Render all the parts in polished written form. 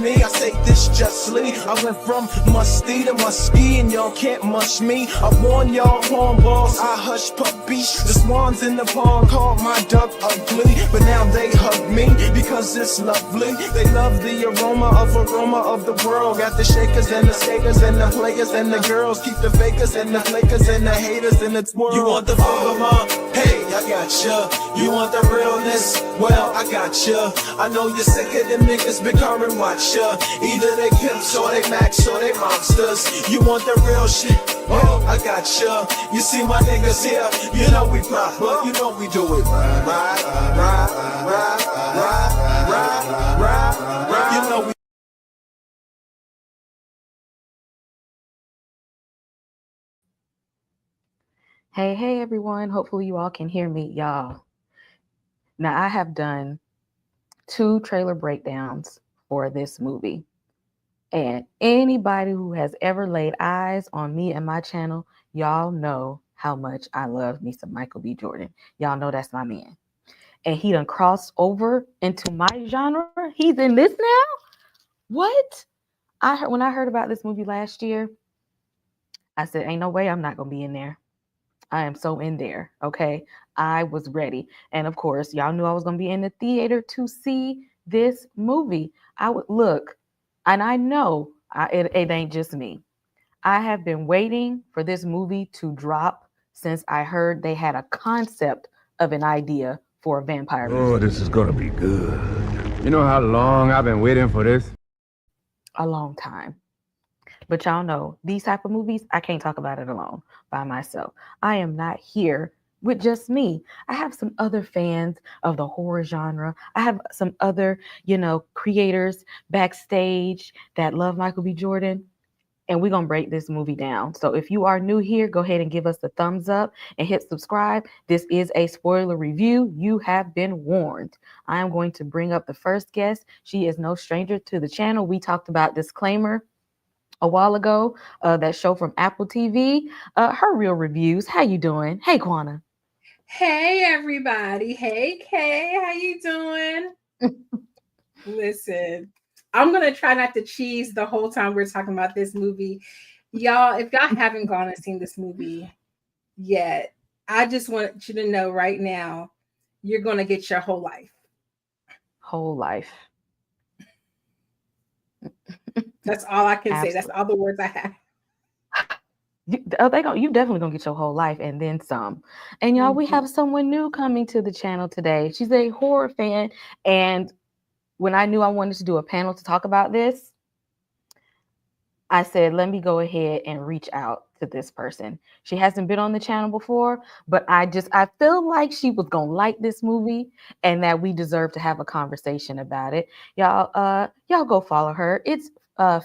me. I say this justly. I went from musty to musky, and y'all can't mush me. I warn y'all hornballs, I hush puppies. The swans in the pond called my duck ugly, but now they hug me because it's lovely. They love the aroma of the world. Got the shakers and the skaters and the players and the girls. Keep the fakers and the flakers and the haters in the twirl. You want the flavor, hey, I got ya. You want the realness? Well, I got ya. I know you're sick of them niggas bickering, watch ya. Either they pimps or they max or they monsters. You want the real shit? Well, I got ya. You see my niggas here, you know we proper, you know we do it right, right, right, right, right, right, right, right. You know we. Hey, everyone. Hopefully you all can hear me, y'all. Now, I have done 2 trailer breakdowns for this movie. And anybody who has ever laid eyes on me and my channel, y'all know how much I love me some Michael B. Jordan. Y'all know that's my man. And he done crossed over into my genre. He's in this now? What? When I heard about this movie last year, I said, ain't no way I'm not going to be in there. I am so in there. Okay. I was ready. And of course, y'all knew I was going to be in the theater to see this movie. I would look, and I know it ain't just me. I have been waiting for this movie to drop since I heard they had a concept of an idea for a vampire movie. Oh, this is going to be good. You know how long I've been waiting for this? A long time. But y'all know, these type of movies, I can't talk about it alone by myself. I am not here with just me. I have some other fans of the horror genre. I have some other, creators backstage that love Michael B. Jordan. And we're going to break this movie down. So if you are new here, go ahead and give us a thumbs up and hit subscribe. This is a spoiler review. You have been warned. I am going to bring up the first guest. She is no stranger to the channel. We talked about disclaimer a while ago, that show from Apple TV, her real reviews. How you doing? Hey, Kwana. Hey, everybody. Hey, Kay. How you doing? Listen, I'm going to try not to cheese the whole time we're talking about this movie. Y'all, if y'all haven't gone and seen this movie yet, I just want you to know right now, you're going to get your whole life. Whole life. That's all I can say. That's all the words I have. You definitely gonna get your whole life and then some. And y'all, we have someone new coming to the channel today. She's a horror fan, and when I knew I wanted to do a panel to talk about this, I said, let me go ahead and reach out to this person. She hasn't been on the channel before, but I feel like she was gonna like this movie and that we deserve to have a conversation about it. Y'all go follow her. It's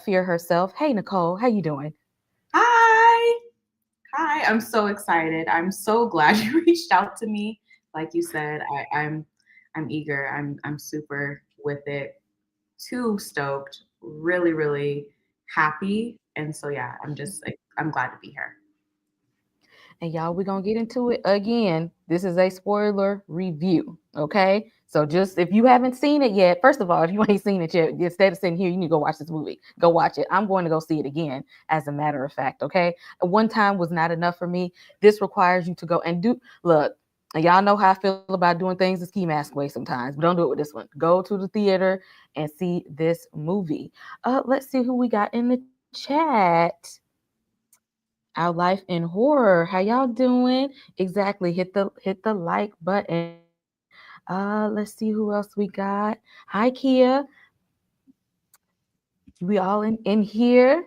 Fear herself. Hey, Nicole, how you doing? Hi, I'm so excited. I'm so glad you reached out to me. Like you said, I'm eager. I'm super with it. Too stoked. Really, really happy. And so yeah, I'm glad to be here. And y'all, we're gonna get into it again. This is a spoiler review, okay? So just if you haven't seen it yet, first of all, if you ain't seen it yet, instead of sitting here, you need to go watch this movie. Go watch it. I'm going to go see it again, as a matter of fact, okay? One time was not enough for me. This requires you to go and look, and y'all know how I feel about doing things the ski mask way sometimes, but don't do it with this one. Go to the theater and see this movie. Let's see who we got in the chat. Our life in horror. How y'all doing? Exactly. Hit the like button. Let's see who else we got. Hi, Kia. We all in here.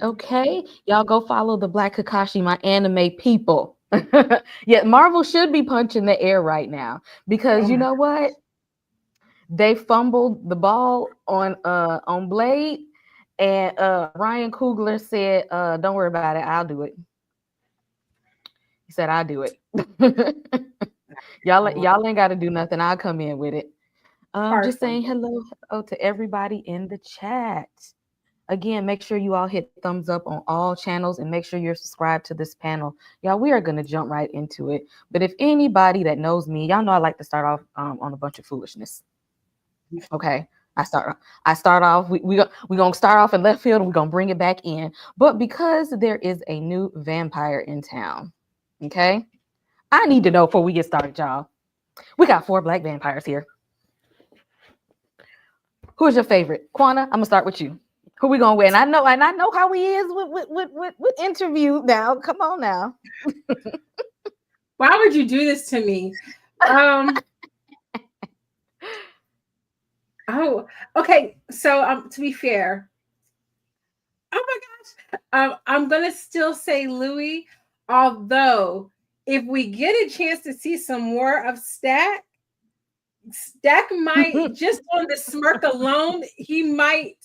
Okay. Y'all go follow the Black Kakashi, my anime people. Yeah, Marvel should be punching the air right now because you know what? They fumbled the ball on Blade, and Ryan Coogler said, don't worry about it, I'll do it. He said, I'll do it. Y'all ain't got to do nothing. I'll come in with it. Just saying hello to everybody in the chat. Again, make sure you all hit thumbs up on all channels and make sure you're subscribed to this panel. Y'all, we are going to jump right into it. But if anybody that knows me, y'all know I like to start off on a bunch of foolishness. Okay. I start off. We gonna start off in left field, and we're gonna bring it back in. But because there is a new vampire in town, okay, I need to know before we get started, y'all. We got 4 black vampires here. Who is your favorite? Quana, I'm gonna start with you. Who we gonna win? I know how he is with interview now. Come on now. Why would you do this to me? Oh, okay. So to be fair, oh my gosh, I'm gonna still say Louis. Although, if we get a chance to see some more of Stack might just on the smirk alone, he might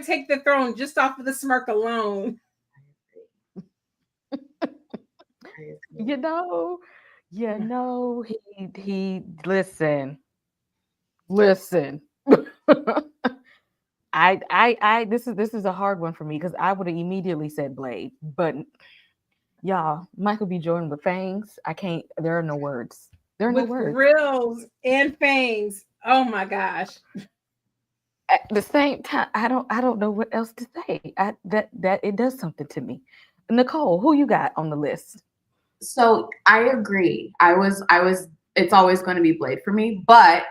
take the throne just off of the smirk alone. You know, he listen. I this is a hard one for me because I would have immediately said Blade, but y'all, Michael B. Jordan with fangs, I can't. There are no words. There are no With words. grills and fangs. Oh my gosh. At the same time, I don't know what else to say. That it does something to me. Nicole, who you got on the list? So I agree. I was. It's always going to be Blade for me, but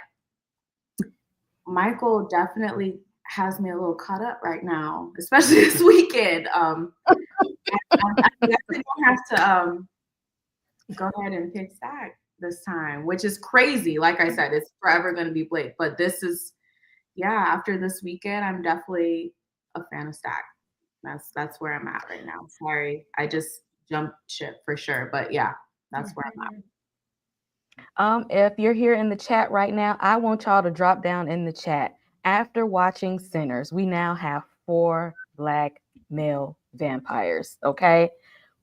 Michael definitely has me a little caught up right now, especially this weekend. I definitely don't have to go ahead and pick Stack this time, which is crazy. Like I said, it's forever going to be Blade, but this is, after this weekend, I'm definitely a fan of Stack. That's where I'm at right now. Sorry, I just jumped ship for sure, but yeah, that's where I'm at. If you're here in the chat right now, I want y'all to drop down in the chat. After watching Sinners, we now have 4 black male vampires. Okay,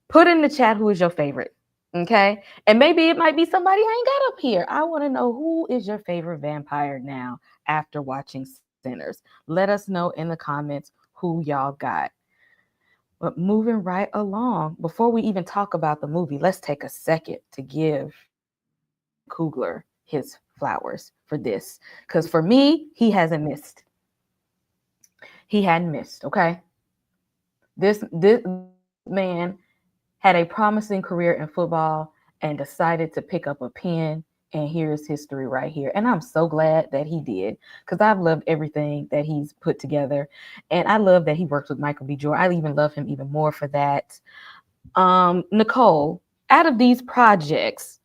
put in the chat who is your favorite. Okay, and maybe it might be somebody I ain't got up here. I want to know who is your favorite vampire now after watching Sinners. Let us know in the comments who y'all got. But moving right along, before we even talk about the movie, let's take a second to give Coogler his flowers for this. Because for me, he hasn't missed. He hadn't missed, okay? This man had a promising career in football and decided to pick up a pen, and here's history right here. And I'm so glad that he did, because I've loved everything that he's put together. And I love that he works with Michael B. Jordan. I even love him even more for that. Nicole, out of these projects,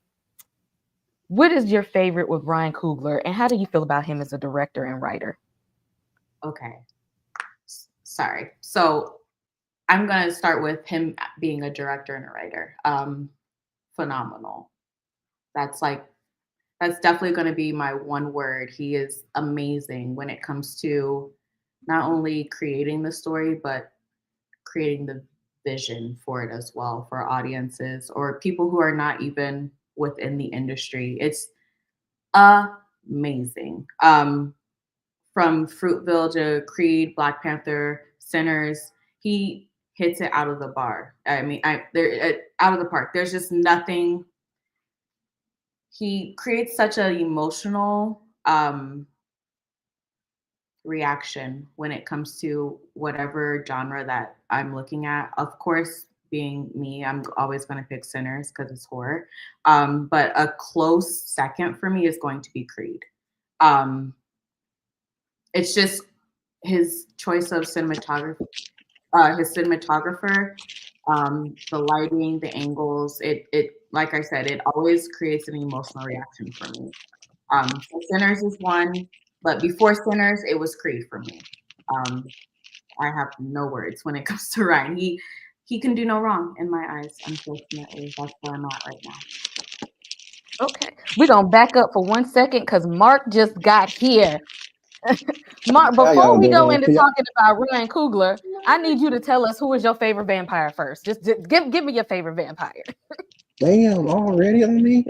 what is your favorite with Ryan Coogler, and how do you feel about him as a director and writer? Okay. Sorry. So I'm going to start with him being a director and a writer. Phenomenal. That's definitely going to be my one word. He is amazing when it comes to not only creating the story, but creating the vision for it as well for audiences or people who are not even within the industry. It's amazing. From Fruitville to Creed, Black Panther, Sinners, he hits it out of the bar. I mean, out of the park. There's just nothing. He creates such an emotional reaction when it comes to whatever genre that I'm looking at. Of course, being me, I'm always going to pick Sinners because it's horror. But a close second for me is going to be Creed. It's just his choice of cinematography, his cinematographer, the lighting, the angles. It like I said, it always creates an emotional reaction for me. So Sinners is one, but before Sinners, it was Creed for me. I have no words when it comes to Ryan. He can do no wrong in my eyes, unfortunately. That's where I'm at right now. Okay, we're gonna back up for 1 second because Mark just got here. Mark, before we go into talking about Ryan Coogler, I need you to tell us who is your favorite vampire first. Just give me your favorite vampire. Damn, already on me?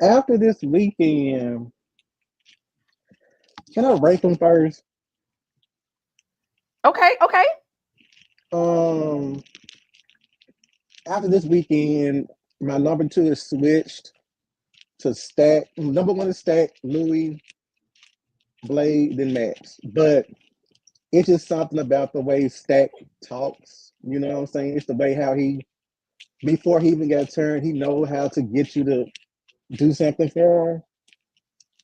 After this weekend, can I rank them first? Okay. After this weekend, my number 2 is switched to Stack. Number one is Stack, Louis, Blade, then Max. But it's just something about the way Stack talks. You know what I'm saying? It's the way how he, before he even got turned, he knows how to get you to do something for him,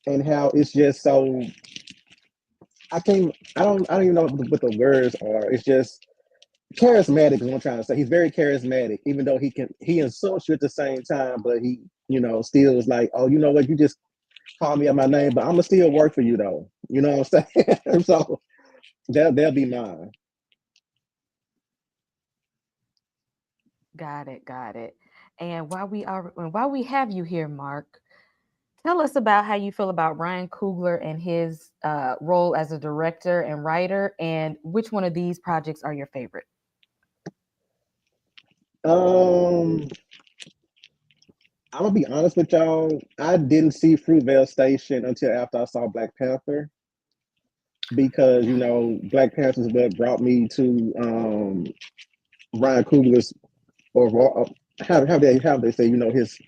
and how it's just so. I don't even know what the words are. It's just charismatic is what I'm trying to say. He's very charismatic, even though he insults you at the same time, but he, still is like, oh, you know what, you just call me out my name, but I'm gonna still work for you though. You know what I'm saying? So they'll be mine. Got it, got it. And while we have you here, Mark, tell us about how you feel about Ryan Coogler and his role as a director and writer, and which one of these projects are your favorite? Um, I'm gonna be honest with y'all. I didn't see Fruitvale Station until after I saw Black Panther, because Black Panther is what brought me to Ryan Coogler's, or how they say, his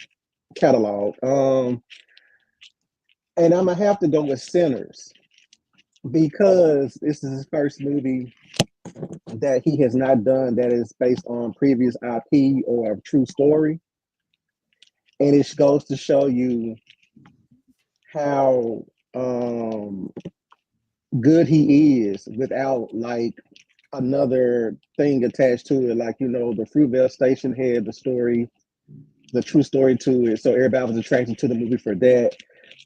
catalog. And I'm gonna have to go with Sinners, because this is his first movie that he has not done that is based on previous IP or a true story. And it goes to show you how good he is without like another thing attached to it. Like, the Fruitvale Station had the story, the true story to it. So everybody was attracted to the movie for that.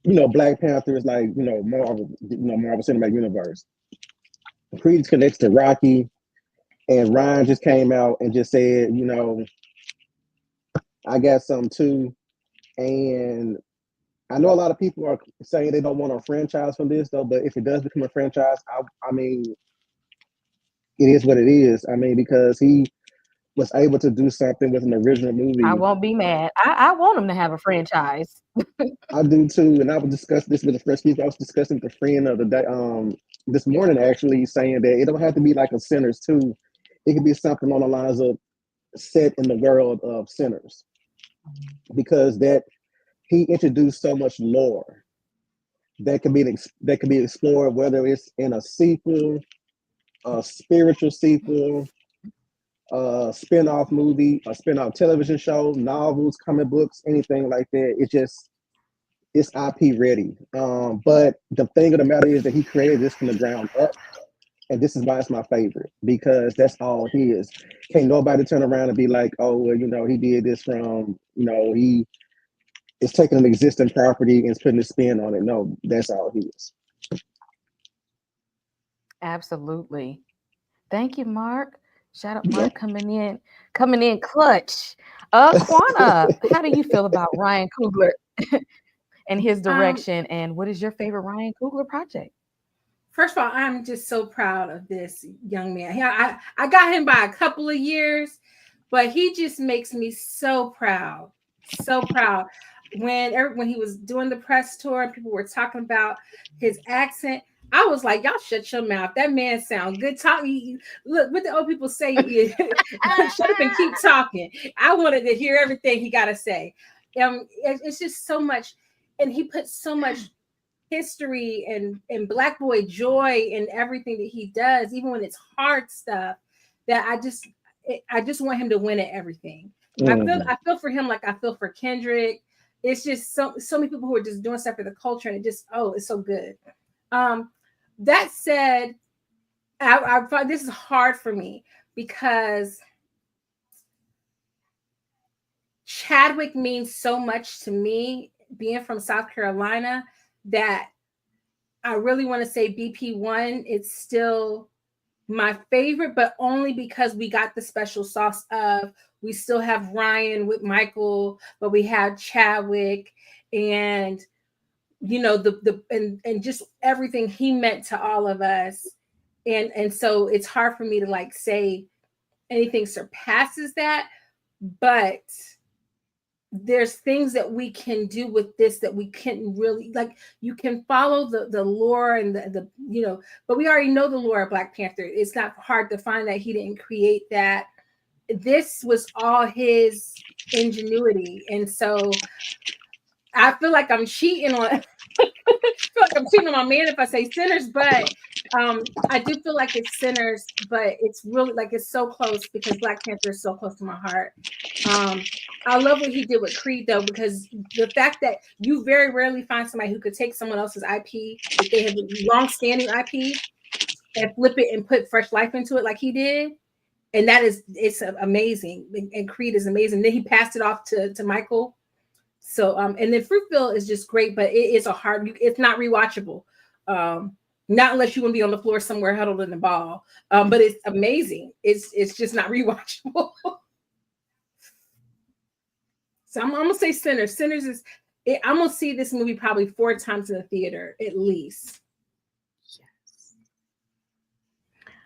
Black Panther is like, Marvel, Marvel Cinematic Universe. Creed connects to Rocky, and Ryan just came out and just said, I got some too. And I know a lot of people are saying they don't want a franchise from this though, but if it does become a franchise, I mean, it is what it is. I mean, because he was able to do something with an original I movie. won't be mad. I want him to have a franchise. I do too, and I was discussing this with a friend. I was discussing with a friend of the day, this morning actually, saying that it don't have to be like a Sinners too. It could be something on the lines of set in the world of Sinners, because that he introduced so much lore that can be explored, whether it's in a sequel, a spiritual sequel, a spin-off movie, a spin-off television show, novels, comic books, anything like that. It's IP ready. But the thing of the matter is that he created this from the ground up, and this is why it's my favorite, because that's all his. Can't nobody turn around and be like, oh, well, he did this from, he is taking an existing property and is putting a spin on it. No, that's all his. Absolutely. Thank you, Mark. Shout out Yeah. Mark coming in clutch. Quana, how do you feel about Ryan Coogler and his direction, and what is your favorite Ryan Coogler project? First of all, I'm just so proud of this young man. I got him by a couple of years, but he just makes me so proud. So proud. When he was doing the press tour and people were talking about his accent, I was like, y'all shut your mouth. That man sound good talking. Look, what the old people say, shut up and keep talking. I wanted to hear everything he got to say. It's just so much, and he put so much history and black boy joy in everything that he does, even when it's hard stuff, that I just want him to win at everything. I feel for him like I feel for Kendrick. It's just so many people who are just doing stuff for the culture, and it's so good. That said, I find this is hard for me because Chadwick means so much to me, being from South Carolina, that I really want to say BP1. It's still my favorite, but only because we got the special sauce of, we still have Ryan with Michael, but we have Chadwick, and and just everything he meant to all of us. And so it's hard for me to like say anything surpasses that, but there's things that we can do with this that we can't really, like, you can follow the lore and the but we already know the lore of Black Panther. It's not hard to find that he didn't create that. This was all his ingenuity. And so I feel like I'm cheating on. I feel like I'm cheating on my man if I say Sinners, but I do feel like it's Sinners, but it's really like it's so close because Black Panther is so close to my heart. I love what he did with Creed though, because the fact that you very rarely find somebody who could take someone else's IP that they have long-standing IP and flip it and put fresh life into it like he did. And it's amazing. And Creed is amazing. Then he passed it off to Michael. So and then Fruitville is just great, but it's it's not rewatchable. Not unless you want to be on the floor somewhere huddled in the ball. But it's amazing. It's just not rewatchable. So I'm gonna say Sinners. Sinners is I'm gonna see this movie probably 4 times in the theater at least. Yes.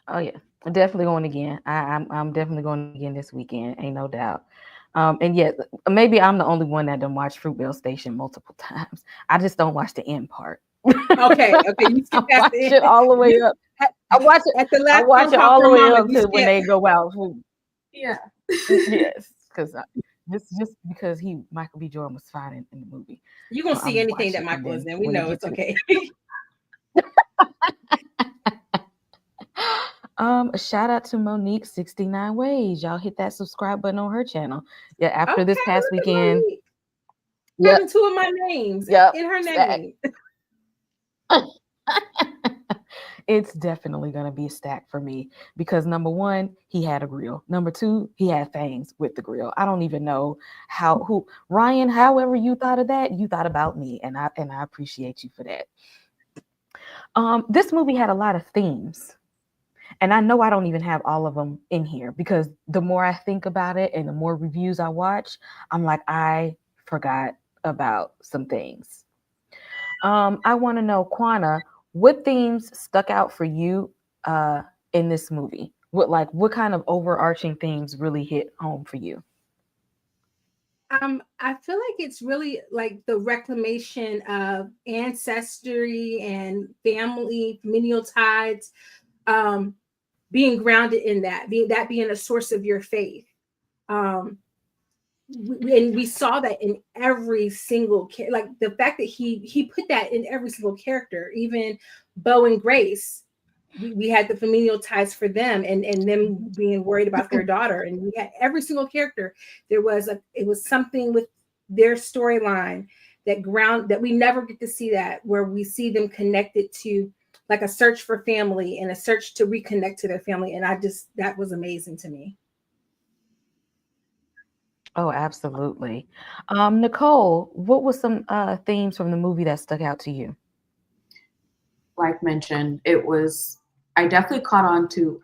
Oh yeah, I'm definitely going again. I'm definitely going again this weekend. Ain't no doubt. And yet maybe I'm the only one that done watch Fruitvale Station multiple times. I just don't watch the end part. Okay, you skip I watch it all the way up. I watch it. At the last I watch it all the way up to when they go out. Yeah. Yes, because just because Michael B. Jordan was fine in the movie. You're gonna see anything that Michael is in. We know it's okay. A shout out to Monique 69 Ways. Y'all hit that subscribe button on her channel. Yeah, after this past weekend. Having 2 of my names in her name. It's definitely gonna be a stack for me because number 1, he had a grill. Number 2, he had fangs with the grill. I don't even know Ryan, however you thought of that, you thought about me, and I appreciate you for that. This movie had a lot of themes. And I know I don't even have all of them in here because the more I think about it and the more reviews I watch, I'm like, I forgot about some things. I want to know, Quana, what themes stuck out for you in this movie? What kind of overarching themes really hit home for you? I feel like it's really like the reclamation of ancestry and family, familial ties, being grounded in that, being a source of your faith. And we saw that in every single like the fact that he put that in every single character, even Bo and Grace. We had the familial ties for them and them being worried about their daughter, and we had every single character. It was something with their storyline that we never get to see, that where we see them connected to like a search for family and a search to reconnect to their family. And that was amazing to me. Oh, absolutely. Nicole, what was some themes from the movie that stuck out to you? Like mentioned, I definitely caught on to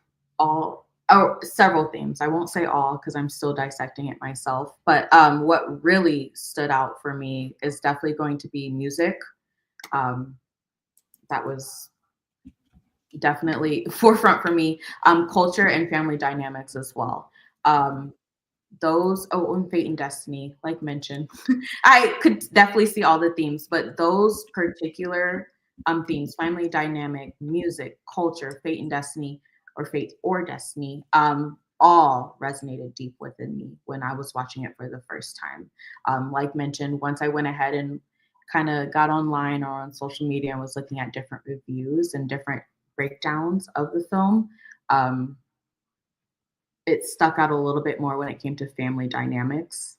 several themes. I won't say all because I'm still dissecting it myself. But what really stood out for me is definitely going to be music. That was definitely forefront for me. Culture and family dynamics as well. And Fate and Destiny, like mentioned, I could definitely see all the themes, but those particular themes, family dynamic, music, culture, Fate and Destiny, or Fate or Destiny, all resonated deep within me when I was watching it for the first time. Like mentioned, once I went ahead and kind of got online or on social media and was looking at different reviews and different breakdowns of the film, it stuck out a little bit more when it came to family dynamics.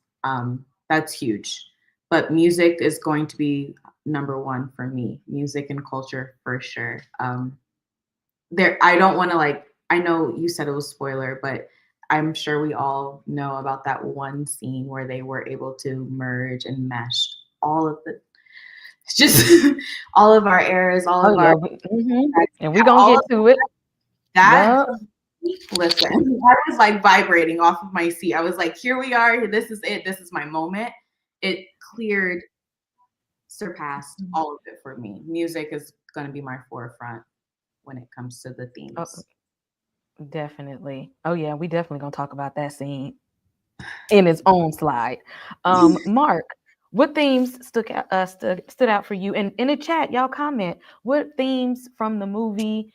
That's huge. But music is going to be number 1 for me. Music and culture for sure. I don't want to I know you said it was spoiler, but I'm sure we all know about that one scene where they were able to merge and mesh all of just all of our eras, all of our, and we're gonna get to it. That listen, I was like vibrating off of my seat. I was like, here we are. This is it. This is my moment. It surpassed all of it for me. Music is going to be my forefront when it comes to the themes. Oh, definitely. Oh yeah, we definitely gonna talk about that scene in its own slide. Mark, what themes stood out for you? And in the chat, y'all comment, what themes from the movie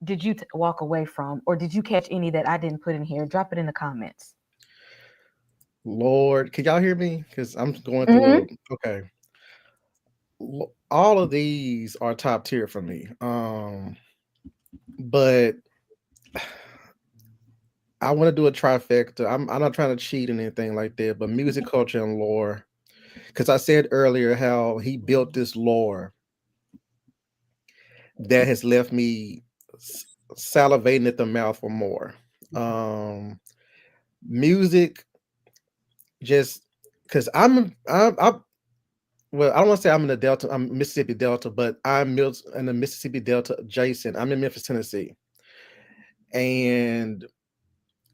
did you walk away from, or did you catch any that I didn't put in here? Drop it in the comments. Lord, can y'all hear me? Because I'm going through okay. all of these are top tier for me. But I want to do a trifecta. I'm not trying to cheat or anything like that, but music, culture, and lore. Because I said earlier how he built this lore that has left me salivating at the mouth for more. Music, just because I'm well, I don't want to say I'm in the Delta, I'm Mississippi Delta, but in the Mississippi Delta adjacent. I'm in Memphis, Tennessee, and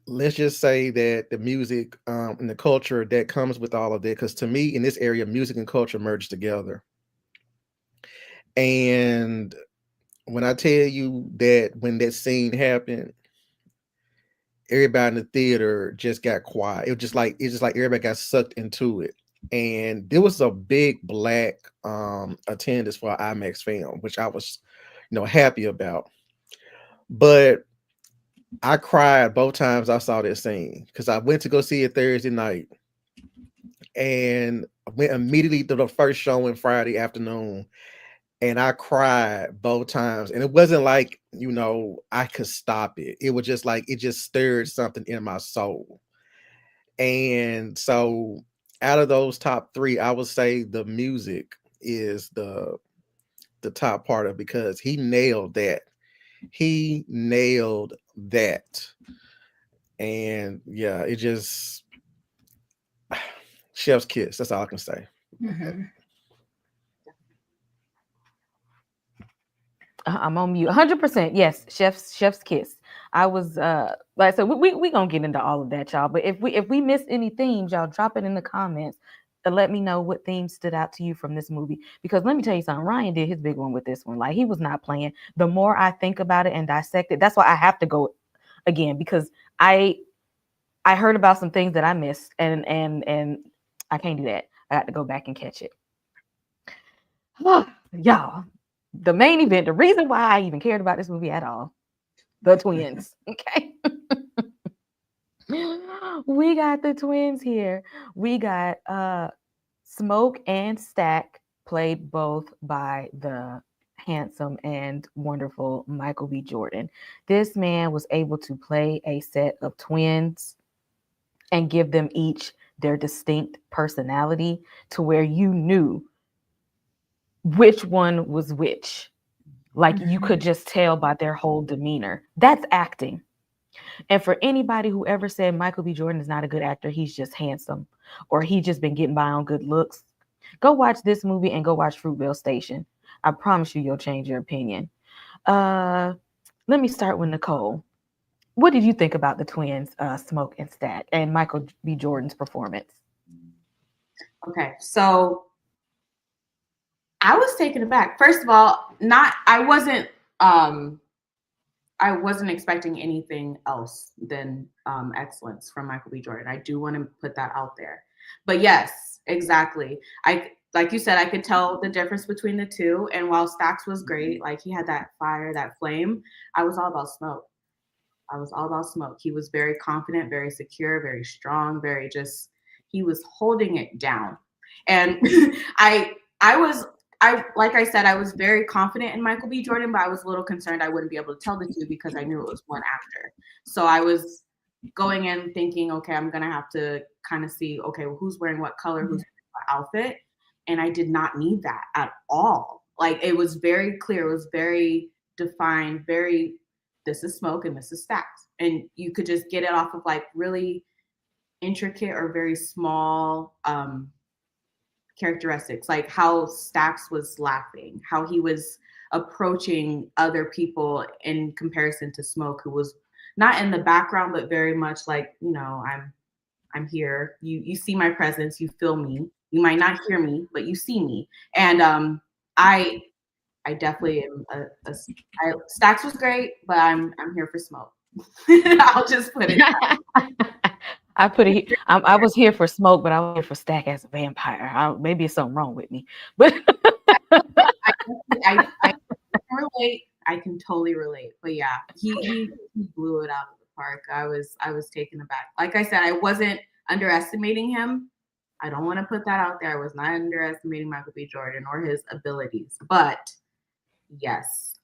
let's just say that the music and the culture that comes with all of that, because to me in this area, music and culture merge together. And when I tell you that when that scene happened, everybody in the theater just got quiet. It was just like everybody got sucked into it. And there was a big black attendance for an IMAX film, which I was, happy about. But I cried both times I saw that scene because I went to go see it Thursday night and I went immediately to the first showing Friday afternoon, and I cried both times. And it wasn't like, I could stop it. It was just like it just stirred something in my soul. And so out of those top three, I would say the music is the top part of it because he nailed that. He nailed that. And yeah, it just chef's kiss. That's all I can say. Mhm. I'm on mute. 100%. Yes, chef's kiss. I was like I said, we gonna get into all of that, y'all. But if we missed any themes, y'all drop it in the comments and let me know what themes stood out to you from this movie. Because let me tell you something, Ryan did his big one with this one. Like he was not playing. The more I think about it and dissect it, that's why I have to go again because I heard about some things that I missed and I can't do that. I got to go back and catch it. Y'all, the main event, the reason why I even cared about this movie at all, the twins. Okay. We got the twins here. We got Smoke and Stack, played both by the handsome and wonderful Michael B. Jordan. This man was able to play a set of twins and give them each their distinct personality to where you knew which one was which. Like you could just tell by their whole demeanor. That's acting. And for anybody who ever said Michael B. Jordan is not a good actor, he's just handsome, or he just been getting by on good looks, go watch this movie and go watch Fruitvale Station. I promise you, you'll change your opinion. Let me start with Nicole. What did you think about the twins, Smoke and Stack, and Michael B. Jordan's performance? Okay, so I was taken aback. First of all, I wasn't expecting anything else than excellence from Michael B. Jordan. I do want to put that out there. But yes, exactly. Like you said, I could tell the difference between the two. And while Stax was great, like he had that fire, that flame, I was all about Smoke. I was all about Smoke. He was very confident, very secure, very strong, he was holding it down. And I like I said, I was very confident in Michael B. Jordan, but I was a little concerned I wouldn't be able to tell the two because I knew it was one actor. So I was going in thinking, okay, I'm gonna have to kind of see, okay, well, who's wearing what color, who's wearing what outfit, and I did not need that at all. Like it was very clear, it was very defined, very this is Smoke and this is Stax, and you could just get it off of like really intricate or very small characteristics, like how Stax was laughing, how he was approaching other people in comparison to Smoke, who was not in the background, but very much like, I'm here. You see my presence, you feel me. You might not hear me, but you see me. And I definitely am. Stax was great, but I'm here for Smoke. I'll just put it. I put it. I was here for Smoke, but I was here for Stack as a vampire. Maybe it's something wrong with me, but I can relate. I can totally relate. But yeah, he blew it out of the park. I was taken aback. Like I said, I wasn't underestimating him, I don't want to put that out there. I was not underestimating Michael B. Jordan or his abilities, but yes,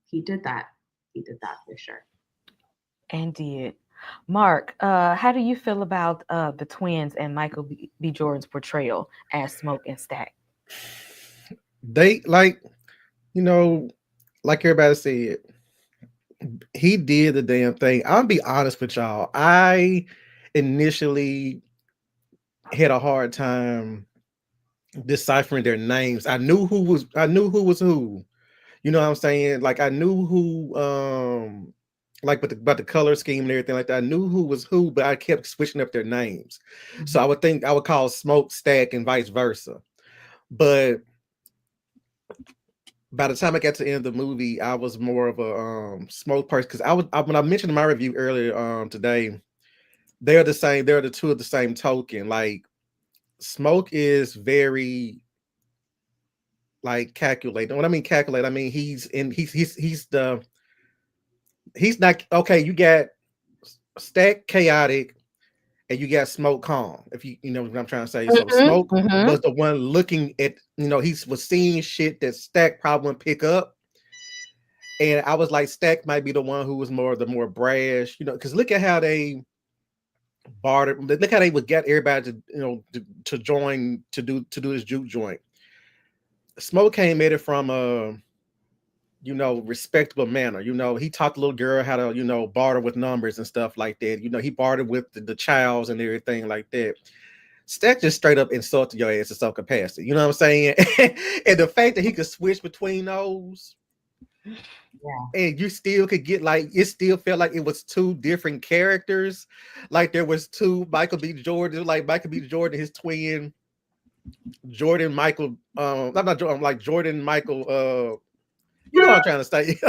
he did that. He did that for sure. And did. Mark, how do you feel about the twins and Michael B. Jordan's portrayal as Smoke and Stack? They like, like everybody said, he did the damn thing. I'll be honest with y'all. I initially had a hard time deciphering their names. I knew who was who. You know what I'm saying? Like I knew who like about the color scheme and everything like that. I knew who was who, but I kept switching up their names. So I would call Smoke Stack and vice versa. But by the time I got to the end of the movie, I was more of a Smoke person because when I mentioned in my review earlier today, they're the same. They're the two of the same token. Like Smoke is very like calculated. When I mean calculate, I mean he's not okay. You got Stack chaotic, and you got Smoke calm. If you know what I'm trying to say. So Smoke was the one looking at, he was seeing shit that Stack probably wouldn't pick up. And I was like, Stack might be the one who was the more brash, because look at how they bartered. Look how they would get everybody to join to do this juke joint. Smoke came at it from a respectable manner. He taught the little girl how to barter with numbers and stuff like that. He bartered with the childs and everything like that. Stack just straight up insulted your ass in some capacity. You know what I'm saying? And the fact that he could switch between those, and you still could get it still felt like it was two different characters. Like there was two Michael B. Jordan, like Michael B. Jordan, his twin, Jordan Michael. I'm not like Jordan Michael. You know what I'm trying to say.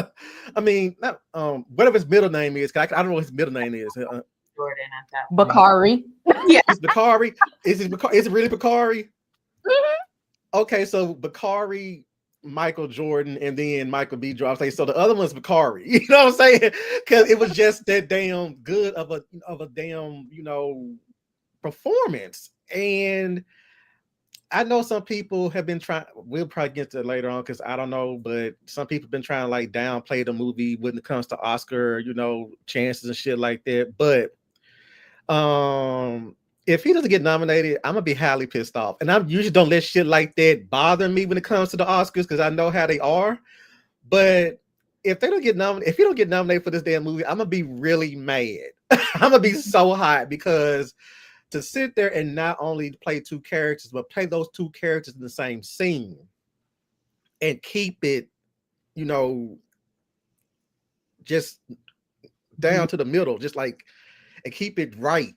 I mean, not, whatever his middle name is. I don't know what his middle name is. Jordan at that Bakari. Yeah. It's Bakari. Is it really Bakari? Okay, so Bakari, Michael Jordan, and then Michael B. Jordan. So the other one's Bakari. You know what I'm saying? Because it was just that damn good of a damn performance. And I know some people have been trying. We'll probably get to it later on because I don't know, but some people have been trying to downplay the movie when it comes to Oscar, chances and shit like that. But if he doesn't get nominated, I'm gonna be highly pissed off. And I usually don't let shit like that bother me when it comes to the Oscars because I know how they are. But if he don't get nominated for this damn movie, I'm gonna be really mad. I'm gonna be so hot because to sit there and not only play two characters, but play those two characters in the same scene and keep it, just down to the middle, just like, and keep it right.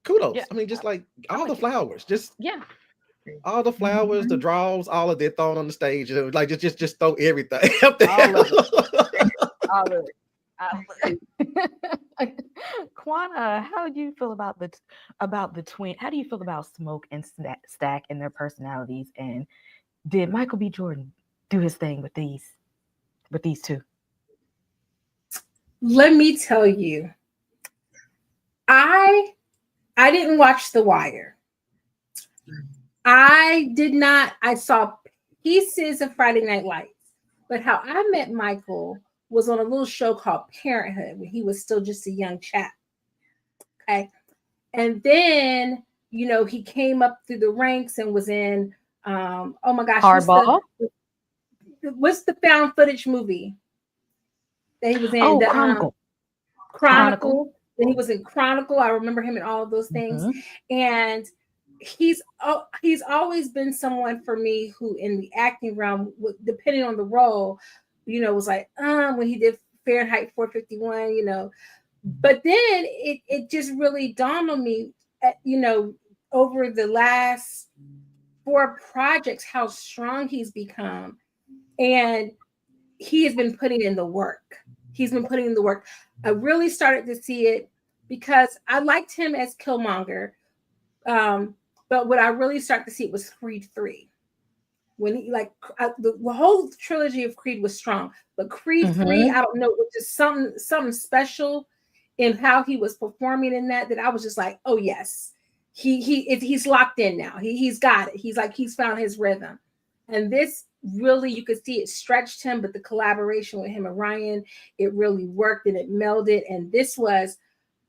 Kudos. Yeah. I mean, just like all the flowers, all the flowers, the draws, all of that thrown on the stage, like just throw everything up there. All of it. Quana, how do you feel about the twin? How do you feel about Smoke and Stack and their personalities? And did Michael B. Jordan do his thing with these two? Let me tell you, I didn't watch The Wire. I did not. I saw pieces of Friday Night Lights, but how I met Michael was on a little show called Parenthood when he was still just a young chap. Okay. And then, he came up through the ranks and was in, oh my gosh. Hardball? What's the found footage movie that he was in? Chronicle. Then he was in Chronicle. I remember him in all of those things. And he's always been someone for me who in the acting realm, depending on the role, was like, when he did Fahrenheit 451, but then it just really dawned on me, over the last 4 projects, how strong he's become. And he has been putting in the work. I really started to see it because I liked him as Killmonger. But what I really started to see it was Creed 3. When he the whole trilogy of Creed was strong, but Creed 3, I don't know, it was just something special in how he was performing in that I was just like, oh yes, he's locked in now. He's got it. He's found his rhythm. And this really, you could see it stretched him, but the collaboration with him and Ryan, it really worked and it melded. And this was,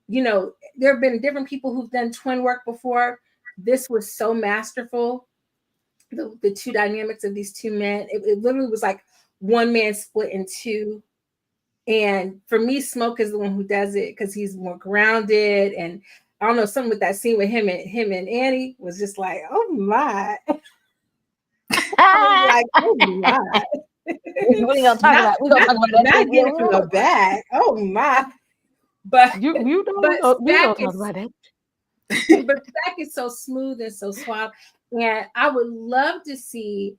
there have been different people who've done twin work before. This was so masterful. The two dynamics of these two men, it literally was like one man split in two. And for me, Smoke is the one who does it because he's more grounded. And I don't know, something with that scene with him and Annie was just like, oh my. I was like, oh my. We're gonna talk about that. Not getting from the back. Oh my. But we don't talk about that. But Stack is so smooth and so suave. And I would love to see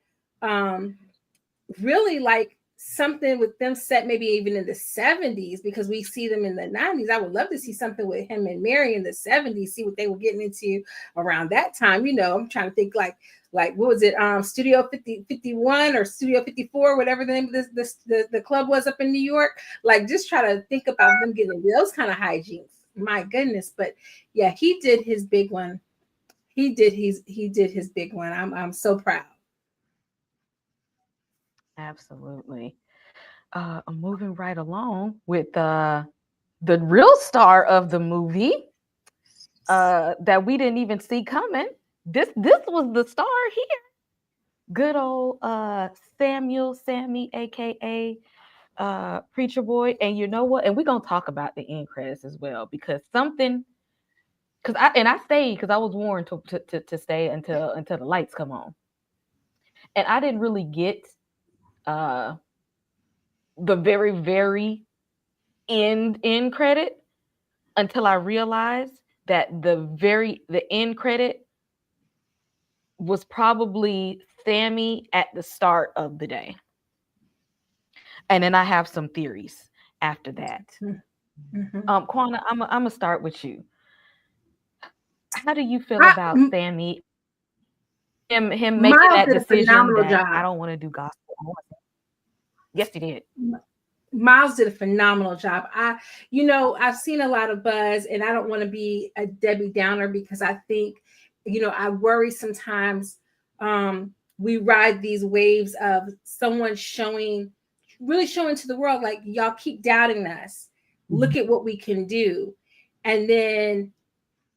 really like something with them set maybe even in the 70s, because we see them in the 90s. I would love to see something with him and Mary in the 70s, see what they were getting into around that time. I'm trying to think like what was it, Studio 51 or Studio 54, whatever the name of the club was up in New York. Like, just try to think about them getting into those kind of hijinks. My goodness. But yeah, he did his big one. He did his big one. I'm so proud. Absolutely. I'm moving right along with the real star of the movie that we didn't even see coming. This was the star here. Good old Sammy, aka Preacher Boy. And you know what? And we're gonna talk about the end credits as well, because I stayed because I was warned to stay until the lights come on. And I didn't really get the very, very end credit until I realized that the end credit was probably Sammy at the start of the day. And then I have some theories after that. Mm-hmm. Quana, I'm gonna start with you. How do you feel about Sammy? Him making that decision that I don't want to do gospel. Yes, he did. Miles did a phenomenal job. I've seen a lot of buzz, and I don't want to be a Debbie Downer, because I think, I worry sometimes we ride these waves of someone really showing to the world, like, y'all keep doubting us. Look at what we can do. And then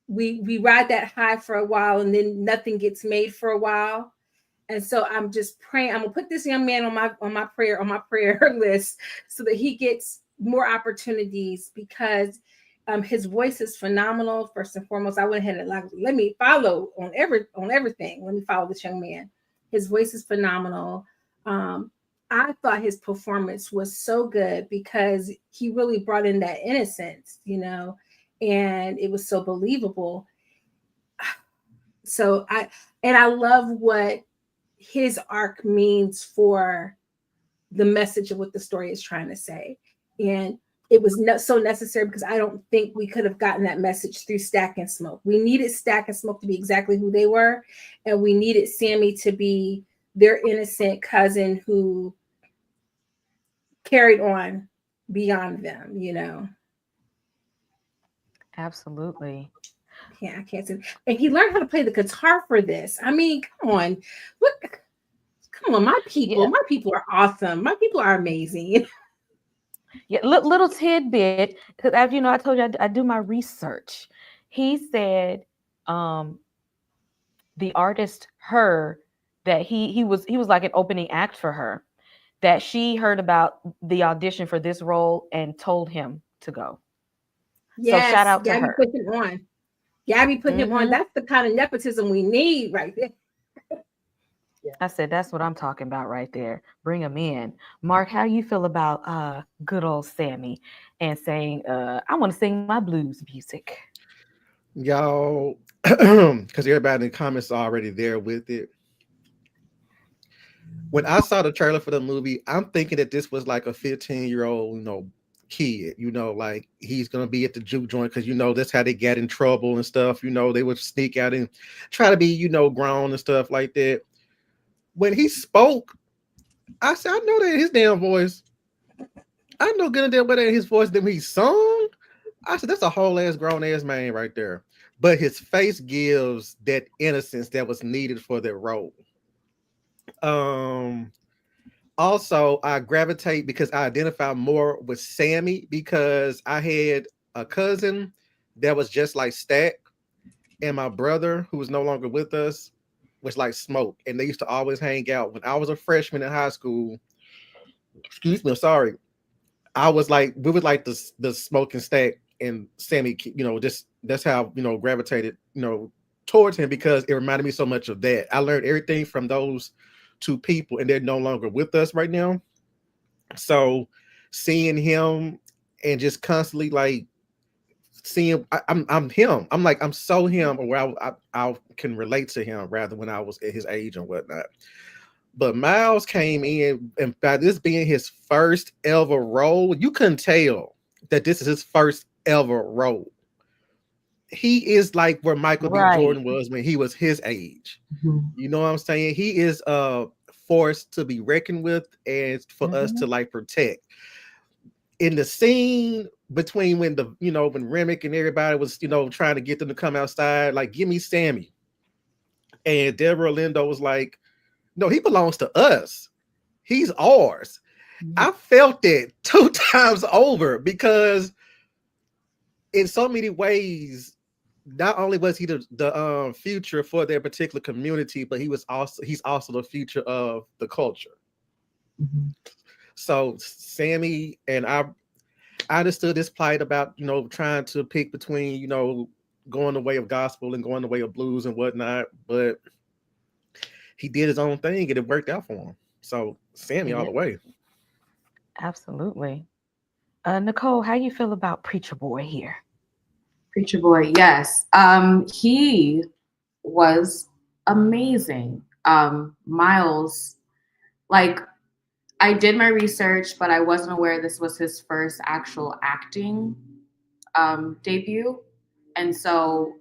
we ride that high for a while, and then nothing gets made for a while. And so I'm just praying. I'm gonna put this young man on my prayer list so that he gets more opportunities, because his voice is phenomenal. First and foremost, I went ahead and let me follow on everything. Let me follow this young man. His voice is phenomenal. I thought his performance was so good because he really brought in that innocence, and it was so believable. So I love what his arc means for the message of what the story is trying to say. And it was so necessary, because I don't think we could have gotten that message through Stack and Smoke. We needed Stack and Smoke to be exactly who they were. And we needed Sammy to be their innocent cousin who carried on beyond them, Absolutely. Yeah, I can't say. And he learned how to play the guitar for this. I mean, come on. Come on, my people are awesome. My people are amazing. Yeah, little tidbit, because as you know, I told you I do my research. He said the artist heard that he was like an opening act for her, that she heard about the audition for this role and told him to go. Yes, so shout out to Gabby her. Put him on. Gabby put him on. That's the kind of nepotism we need right there. I said, that's what I'm talking about right there. Bring him in. Mark, how you feel about good old Sammy and saying, I want to sing my blues music? Y'all, because everybody in the comments are already there with it. When I saw the trailer for the movie, I'm thinking that this was like a 15-year-old, kid, like he's gonna be at the juke joint, because that's how they get in trouble and stuff. They would sneak out and try to be, grown and stuff like that. When he spoke, I said, I know that his damn voice. I know good and damn well that his voice. Then when he sung, I said, that's a whole ass grown ass man right there. But his face gives that innocence that was needed for that role. Um, Also, I gravitate because I identify more with Sammy because I had a cousin that was just like Stack, and my brother, who is no longer with us, was like Smoke, and they used to always hang out. When I was a freshman in high school, excuse me, I'm sorry, I was like, we were like the Smoke and Stack and Sammy, just that's how gravitated, towards him because it reminded me so much of that. I learned everything from those two people, and they're no longer with us right now. So seeing him and just constantly like seeing I'm him. I'm like I'm so him, or where I can relate to him rather when I was at his age and whatnot. But Miles came in, and by this being his first ever role, you couldn't tell that this is his first ever role. He is like where Michael B. Right. Jordan was when he was his age. Mhm. You know what I'm saying? He is a force to be reckoned with and for us to Mhm. like protect. In the scene between when when Remick and everybody was trying to get them to come outside, like give me Sammy, and Deborah Lindo was like, no, he belongs to us, he's ours. I felt it two times over because in so many ways, not only was he the future for their particular community, but he's also the future of the culture. Mhm. So Sammy and I understood this plight about trying to pick between going the way of gospel and going the way of blues and whatnot, but he did his own thing and it worked out for him. So Sammy all Yeah, the way. absolutely. Nicole, how you feel about Preacher Boy here? Preacher Boy, yes. He was amazing. Miles, like I did my research, but I wasn't aware this was his first actual acting debut. And so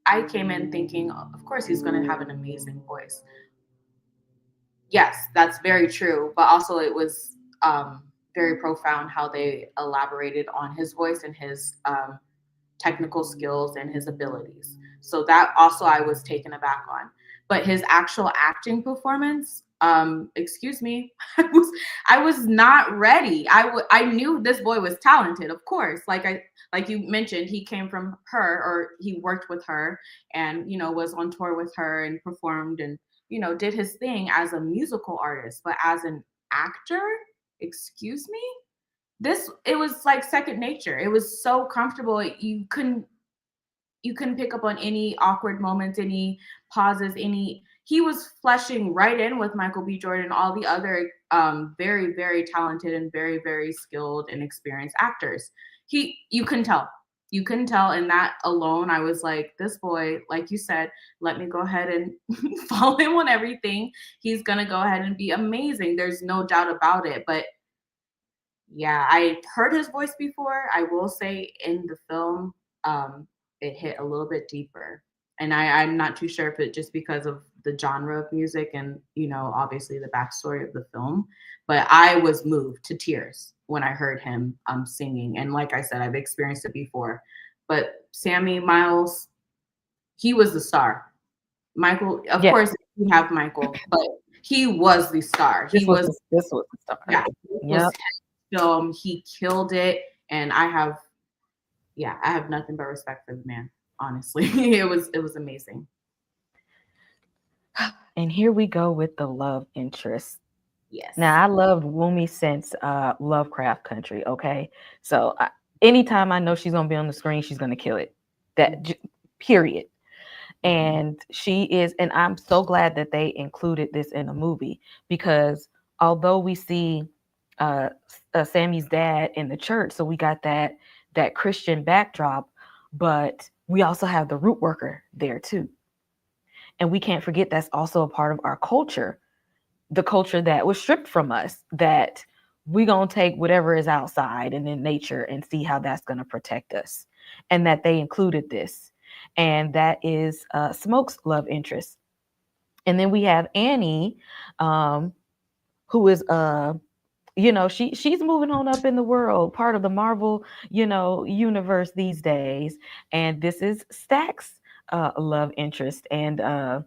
I came in thinking, of course, he's going to have an amazing voice. Yes, that's very true. But also, it was very profound how they elaborated on his voice and his technical skills and his abilities. So that also I was taken aback on. But his actual acting performance, excuse me, I was not ready. I knew this boy was talented, of course. Like you mentioned, he came from her, or he worked with her, and was on tour with her and performed and did his thing as a musical artist. But as an actor, excuse me, this it was like second nature. It was so comfortable. You couldn't pick up on any awkward moments, any pauses, any he was fleshing right in with Michael B. Jordan, all the other very, very talented and very, very skilled and experienced actors. You couldn't tell. You couldn't tell. And that alone, I was like, this boy, like you said, let me go ahead and follow him on everything. He's gonna go ahead and be amazing. There's no doubt about it. But yeah, I heard his voice before. I will say in the film, it hit a little bit deeper. And I'm not too sure if it just because of the genre of music and, obviously the backstory of the film. But I was moved to tears when I heard him singing. And like I said, I've experienced it before. But Sammy Miles, he was the star. Michael, of Yes, course, you have Michael, but he was the star. He this was was, this was the star. yeah, it was Yep. film. He killed it, and I have nothing but respect for the man. Honestly, it was amazing. And here we go with the love interest. Yes. Now, I loved Woomy since Lovecraft Country. Okay, so anytime I know she's gonna be on the screen, she's gonna kill it. Period. And she is, and I'm so glad that they included this in a movie because although we see Sammy's dad in the church, so we got that Christian backdrop, but we also have the root worker there too, and we can't forget that's also a part of our culture, the culture that was stripped from us, that we gonna take whatever is outside and in nature and see how that's gonna protect us, and that they included this, and that is Smoke's love interest. And then we have Annie, who is she's moving on up in the world, part of the Marvel, universe these days. And this is Stack's love interest. And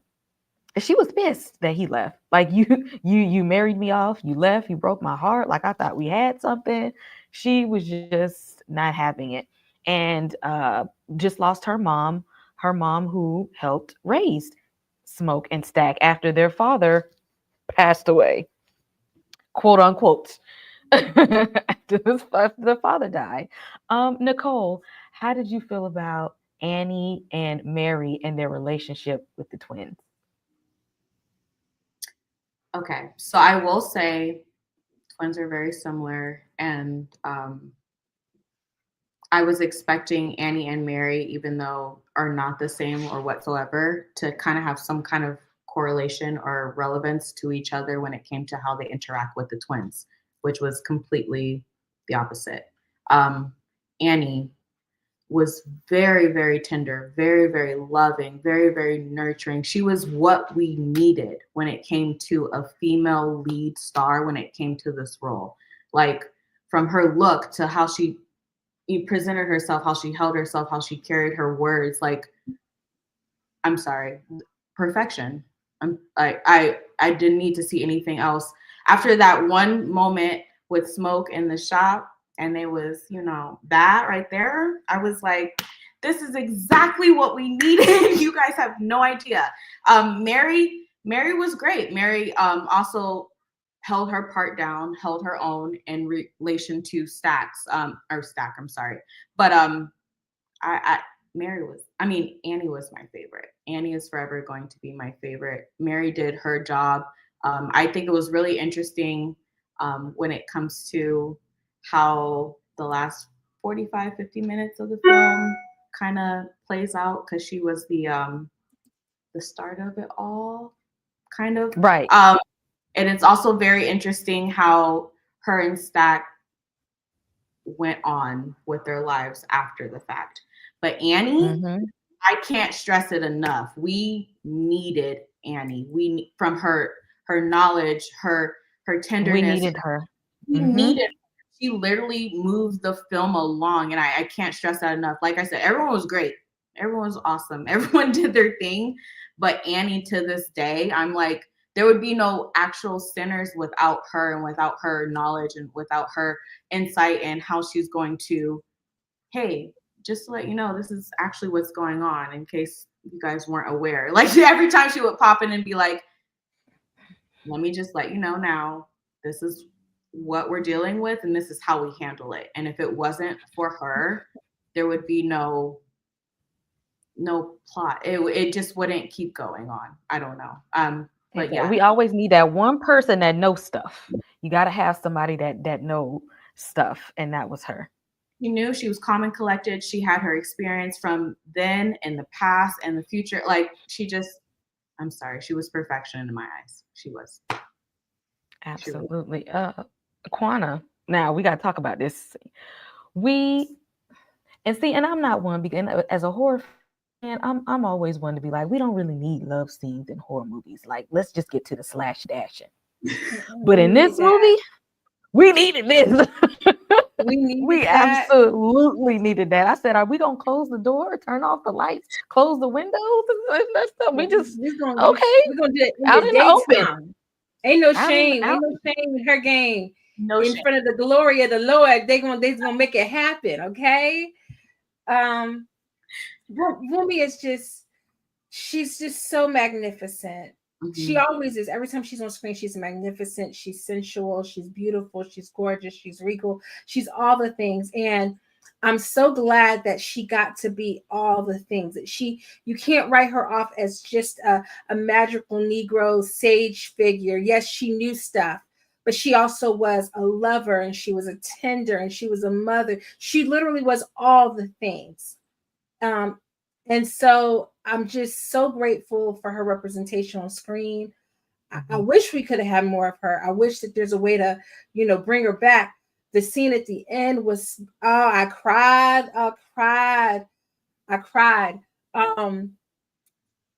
she was pissed that he left. Like, you married me off, you left, you broke my heart. Like, I thought we had something. She was just not having it. And just lost her mom who helped raise Smoke and Stack after their father passed away, quote unquote. After the father died. Nicole, how did you feel about Annie and Mary and their relationship with the twins? Okay, so I will say twins are very similar, and I was expecting Annie and Mary, even though are not the same or whatsoever, to kind of have some kind of correlation or relevance to each other when it came to how they interact with the twins, which was completely the opposite. Annie was very, very tender, very, very loving, very, very nurturing. She was what we needed when it came to a female lead star, when it came to this role. Like, from her look to how she presented herself, how she held herself, how she carried her words, like, I'm sorry, perfection. I didn't need to see anything else. After that one moment with Smoke in the shop, and it was, that right there, I was like, this is exactly what we needed. You guys have no idea. Mary was great. Mary also held her part down, held her own in relation to Stack, I'm sorry. But Annie was my favorite. Annie is forever going to be my favorite. Mary did her job. I think it was really interesting when it comes to how the last 45, 50 minutes of the film kind of plays out, because she was the start of it all, kind of. Right. And it's also very interesting how her and Stack went on with their lives after the fact. But Annie, Mm-hmm. I can't stress it enough. We needed Annie. From her knowledge, her tenderness. We needed her. We Mm-hmm. needed. She literally moved the film along, and I can't stress that enough. Like I said, everyone was great. Everyone was awesome. Everyone did their thing. But Annie, to this day, I'm like, there would be no actual Sinners without her, and without her knowledge, and without her insight and how she's going to, hey, just to let you know, this is actually what's going on, in case you guys weren't aware. Like, every time she would pop in and be like, let me just let you know now, this is what we're dealing with, and this is how we handle it. And if it wasn't for her, there would be no plot. It just wouldn't keep going on. I don't know. But yeah, We always need that one person that knows stuff. You got to have somebody that know stuff, and that was her. she knew, she was calm and collected. She had her experience from then and the past and the future. Like, I'm sorry, she was perfection in my eyes. She was. Absolutely. Quana, now we got to talk about this. And I'm not one, because as a horror fan, I'm always one to be like, we don't really need love scenes in horror movies. Like, let's just get to the slash dashing. But in this movie, we needed this. We absolutely needed that. I said, are we gonna close the door, turn off the lights, close the windows, and that stuff? We're gonna do it out in the open. Ain't no shame. Ain't no shame in her game. In front of the glory of the Lord, they're gonna make it happen. Okay. Rumi is she's just so magnificent. Mm-hmm. She always is. Every time she's on screen, she's magnificent. She's sensual. She's beautiful. She's gorgeous. She's regal. She's all the things. And I'm so glad that she got to be all the things. That you can't write her off as just a magical Negro sage figure. Yes, she knew stuff, but she also was a lover, and she was a tender, and she was a mother. She literally was all the things. And so I'm just so grateful for her representation on screen. I wish we could have had more of her. I wish that there's a way to, bring her back. The scene at the end was, I cried.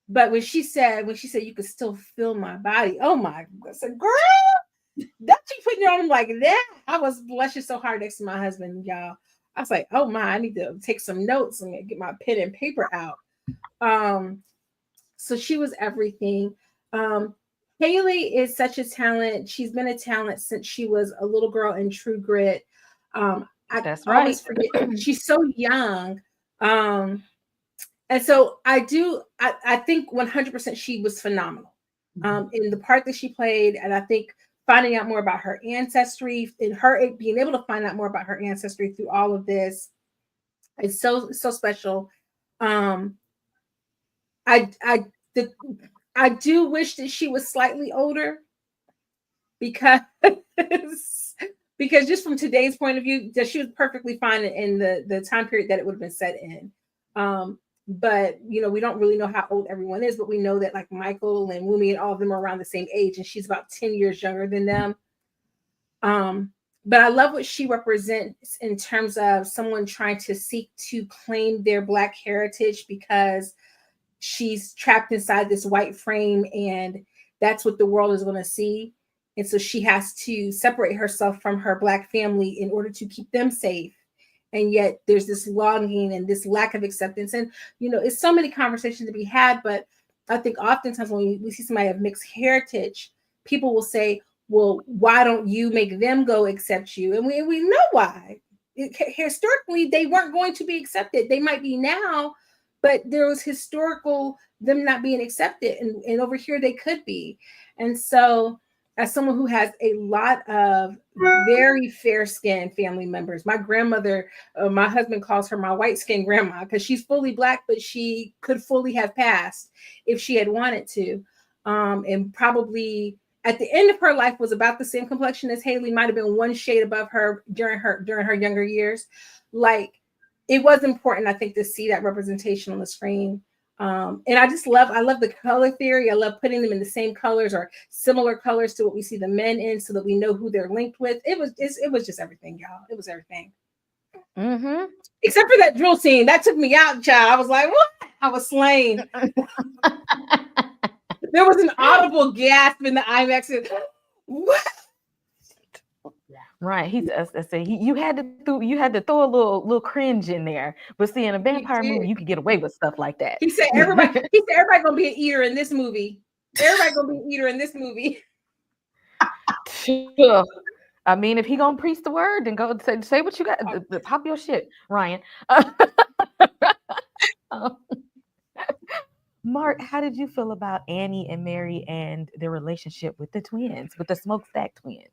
But when she said you could still feel my body, oh my God, I said, girl, don't you putting it on like that? I was blushing so hard next to my husband, y'all. I was like, oh my, I need to take some notes and get my pen and paper out. So she was everything. Haley is such a talent. She's been a talent since she was a little girl in True Grit. That's always right. forget she's so young. And so I think 100% she was phenomenal in the part that she played. And I think finding out more about her ancestry and her being able to find out more about her ancestry through all of this is so special. I do wish that she was slightly older because because just from today's point of view, that she was perfectly fine in the time period that it would have been set in. But you know, we don't really know how old everyone is, but we know that like Michael and Wumi and all of them are around the same age, and she's about 10 years younger than them. But I love what she represents in terms of someone trying to seek to claim their Black heritage because she's trapped inside this white frame, and that's what the world is going to see. And so she has to separate herself from her Black family in order to keep them safe. And yet there's this longing and this lack of acceptance. And, you know, it's so many conversations to be had, but I think oftentimes when we see somebody of mixed heritage, people will say, well, why don't you make them go accept you? And we know why. Historically, they weren't going to be accepted. They might be now, but there was historical them not being accepted. And over here they could be. And so as someone who has a lot of very fair-skinned family members, my grandmother, my husband calls her my white-skinned grandma because she's fully Black, but she could fully have passed if she had wanted to. And probably at the end of her life was about the same complexion as Haley, might have been one shade above her during her younger years. Like, it was important, I think, to see that representation on the screen. And I love the color theory. I love putting them in the same colors or similar colors to what we see the men in, so that we know who they're linked with. It was just everything, y'all. It was everything. Mm-hmm. Except for that drill scene, that took me out, child. I was like, what? I was slain. There was an audible gasp in the IMAX. What? Right. You had to throw a little cringe in there. But see, in a vampire movie, you can get away with stuff like that. He said everybody gonna be an eater in this movie. Everybody gonna be an eater in this movie. I mean, if he gonna preach the word, then go say what you got. Pop your shit, Ryan. Mark, how did you feel about Annie and Mary and their relationship with the twins, with the smokestack twins?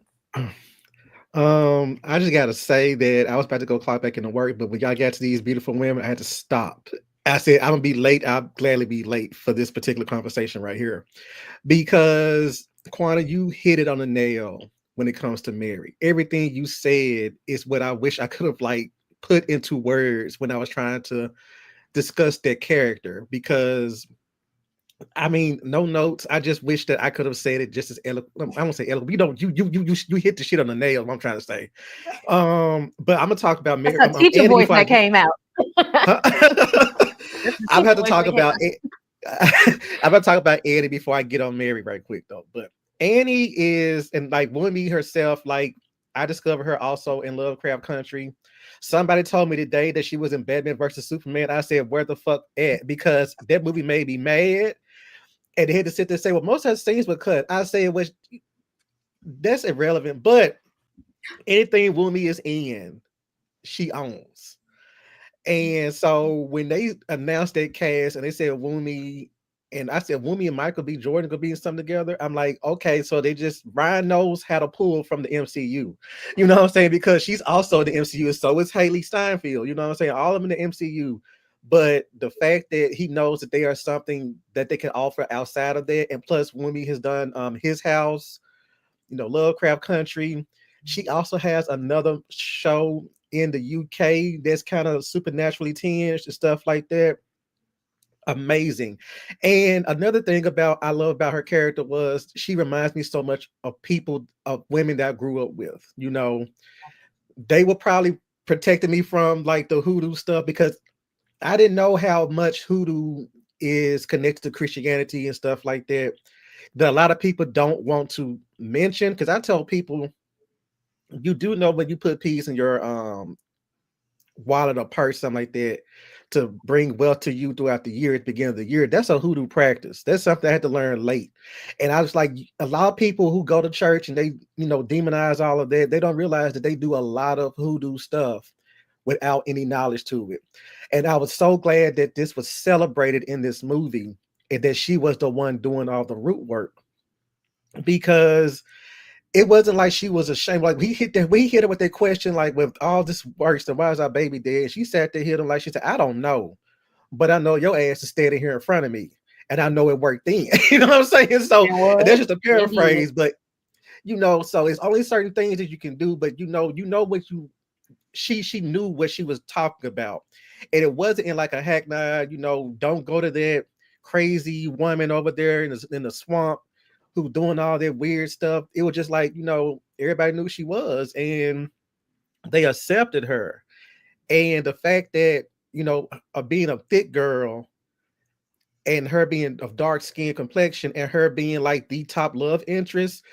I just gotta say that I was about to go clock back into work, but when y'all got to these beautiful women, I had to stop. I said, I'm gonna be late. I'll gladly be late for this particular conversation right here. Because Quanta, you hit it on the nail when it comes to Mary. Everything you said is what I wish I could have like put into words when I was trying to discuss that character, because I mean, no notes. I just wish that I could have said it just as eloquent. I won't say eloquent. You hit the shit on the nail. What I'm trying to say. But I'm gonna talk about Mary. That's a teacher voice that came out. I'm about to talk about it. I'm about to talk about Annie before I get on Mary right quick though. But Annie is, and like Wumi herself, like I discovered her also in Lovecraft Country. Somebody told me today that she was in Batman versus Superman. I said, where the fuck at? Because that movie made me mad. And they had to sit there and say, well, most of the scenes were cut. I said, well, that's irrelevant. But anything Wumi is in, she owns. And so when they announced that cast and they said Wumi, and I said Wumi and Michael B. Jordan could be in something together, I'm like, okay, so Ryan knows how to pull from the MCU. You know what I'm saying? Because she's also the MCU, so is Haley Steinfeld. You know what I'm saying? All of them in the MCU. But the fact that he knows that they are something that they can offer outside of that, and plus Wumi has done his house, you know, Lovecraft Country. She also has another show in the UK that's kind of supernaturally tinged and stuff like that. Amazing. And another thing I love about her character was she reminds me so much of women that I grew up with. You know, they were probably protecting me from like the hoodoo stuff, because I didn't know how much hoodoo is connected to Christianity and stuff like that a lot of people don't want to mention. Because I tell people, you do know when you put peas in your wallet or purse, something like that, to bring wealth to you throughout the year at the beginning of the year. That's a hoodoo practice. That's something I had to learn late. And I was like, a lot of people who go to church and they, demonize all of that, they don't realize that they do a lot of hoodoo stuff without any knowledge to it. And I was so glad that this was celebrated in this movie and that she was the one doing all the root work, because it wasn't like she was ashamed. Like we hit her with that question, like, with all this works, then why is our baby dead? She sat there, hit him like she said, I don't know, but I know your ass is standing here in front of me, and I know it worked then. You know what I'm saying? So, and that's just a paraphrase, but so it's only certain things that you can do, but what she knew what she was talking about, and it wasn't in like a hackneyed, don't go to that crazy woman over there in the swamp who doing all that weird stuff. It was just like, everybody knew she was, and they accepted her. And the fact that, of being a thick girl and her being of dark skin complexion and her being like the top love interest.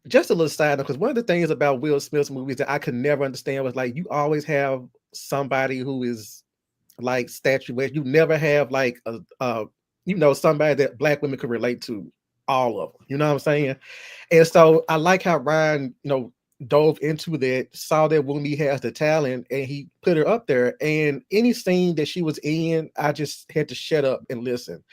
Just a little side note, because one of the things about Will Smith's movies that I could never understand was like, you always have somebody who is like statuesque. You never have like somebody that black women could relate to, all of them. You know what I'm saying? And so I like how Ryan, dove into that, saw that Wumi has the talent, and he put her up there. And any scene that she was in, I just had to shut up and listen.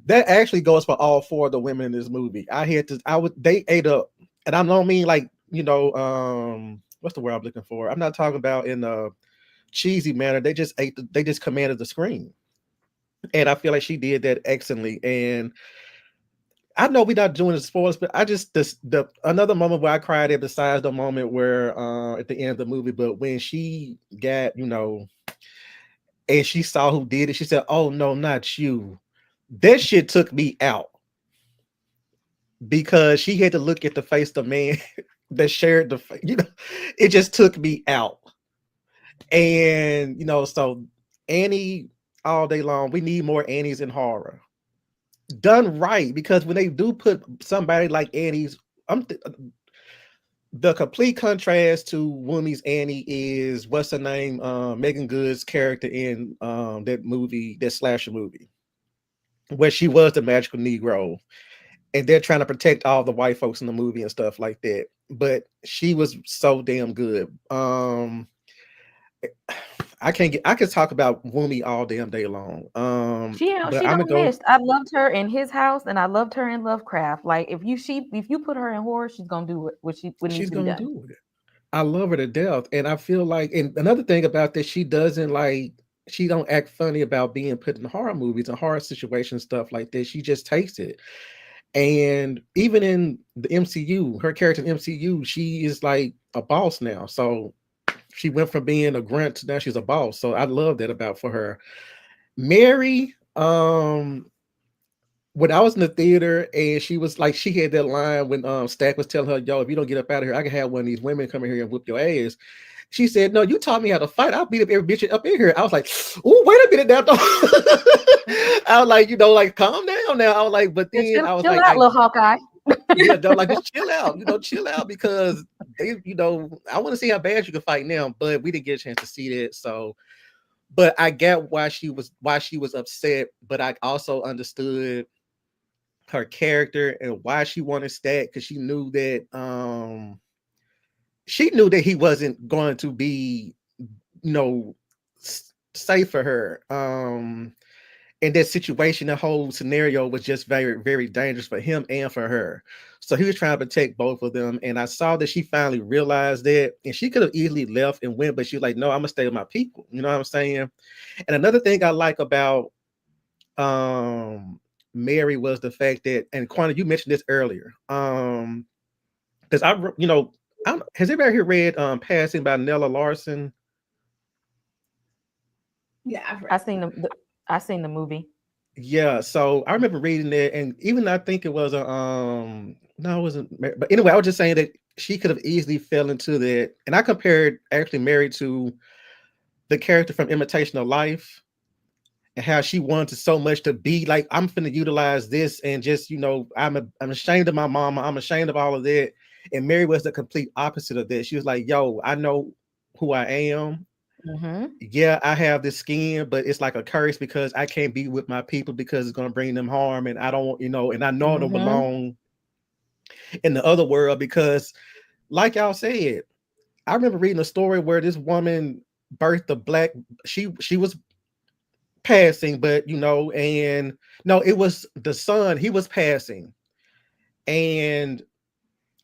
That actually goes for all four of the women in this movie. They ate up, and I don't mean like, what's the word I'm looking for? I'm not talking about in a cheesy manner. They just they just commanded the screen. And I feel like she did that excellently. And I know we're not doing the spoilers, but I just the another moment where I cried at, besides the moment where at the end of the movie, but when she got, and she saw who did it, she said, "Oh no, not you." That shit took me out, because she had to look at the face of the man that shared the face. It just took me out. And so Annie all day long. We need more Annies in horror, done right, because when they do put somebody like Annie's, the complete contrast to Wumi's Annie is, what's her name? Megan Good's character in that movie, that slasher movie, where she was the magical Negro, and they're trying to protect all the white folks in the movie and stuff like that. But she was so damn good. I could talk about Wumi all damn day long. She But I'm gonna don't go. miss. I loved her in His House, and I loved her in Lovecraft. Like if you put her in horror, she's gonna do what needs She's to be gonna done. do it. I love her to death, and I feel like, and another thing about this, she don't act funny about being put in horror movies and horror situations, stuff like this. She just takes it. And even in the MCU, her character in MCU, she is like a boss now. So she went from being a grunt to now she's a boss. So I love that about for her. Mary, when I was in the theater and she was like, she had that line when Stack was telling her, "Yo, if you don't get up out of here, I can have one of these women come in here and whoop your ass." She said, "No, you taught me how to fight. I'll beat up every bitch up in here." I was like, "Oh, wait a minute now." I was like, like, calm down now. I was like, but then I was chill like, out, little Hawkeye. yeah, they're like, just chill out, chill out, because they, I want to see how bad you can fight now, but we didn't get a chance to see that. So, but I get why she was upset, but I also understood her character and why she wanted Stack, because she knew that he wasn't going to be, you know, safe for her. In that situation, the whole scenario was just very, very dangerous for him and for her. So he was trying to protect both of them. And I saw that she finally realized that, and she could have easily left and went, but she was like, "No, I'm gonna stay with my people." You know what I'm saying? And another thing I like about Mary was the fact that, and Quanta, you mentioned this earlier, because has anybody here read Passing by Nella Larson? Yeah, I've read. I seen the movie. Yeah, so I remember reading it, and even I think it was a no, it wasn't. But anyway, I was just saying that she could have easily fell into that, and I compared actually Mary to the character from Imitation of Life, and how she wanted so much to be like, I'm finna utilize this, and just I'm ashamed of my mama, I'm ashamed of all of that, And Mary was the complete opposite of that. She was like, yo, I know who I am. Yeah, I have this skin, but it's like a curse because I can't be with my people because it's going to bring them harm. And I don't, and I know I don't belong in the other world because, like y'all said, I remember reading a story where this woman birthed a black, she was passing, but and no, it was the son, he was passing. And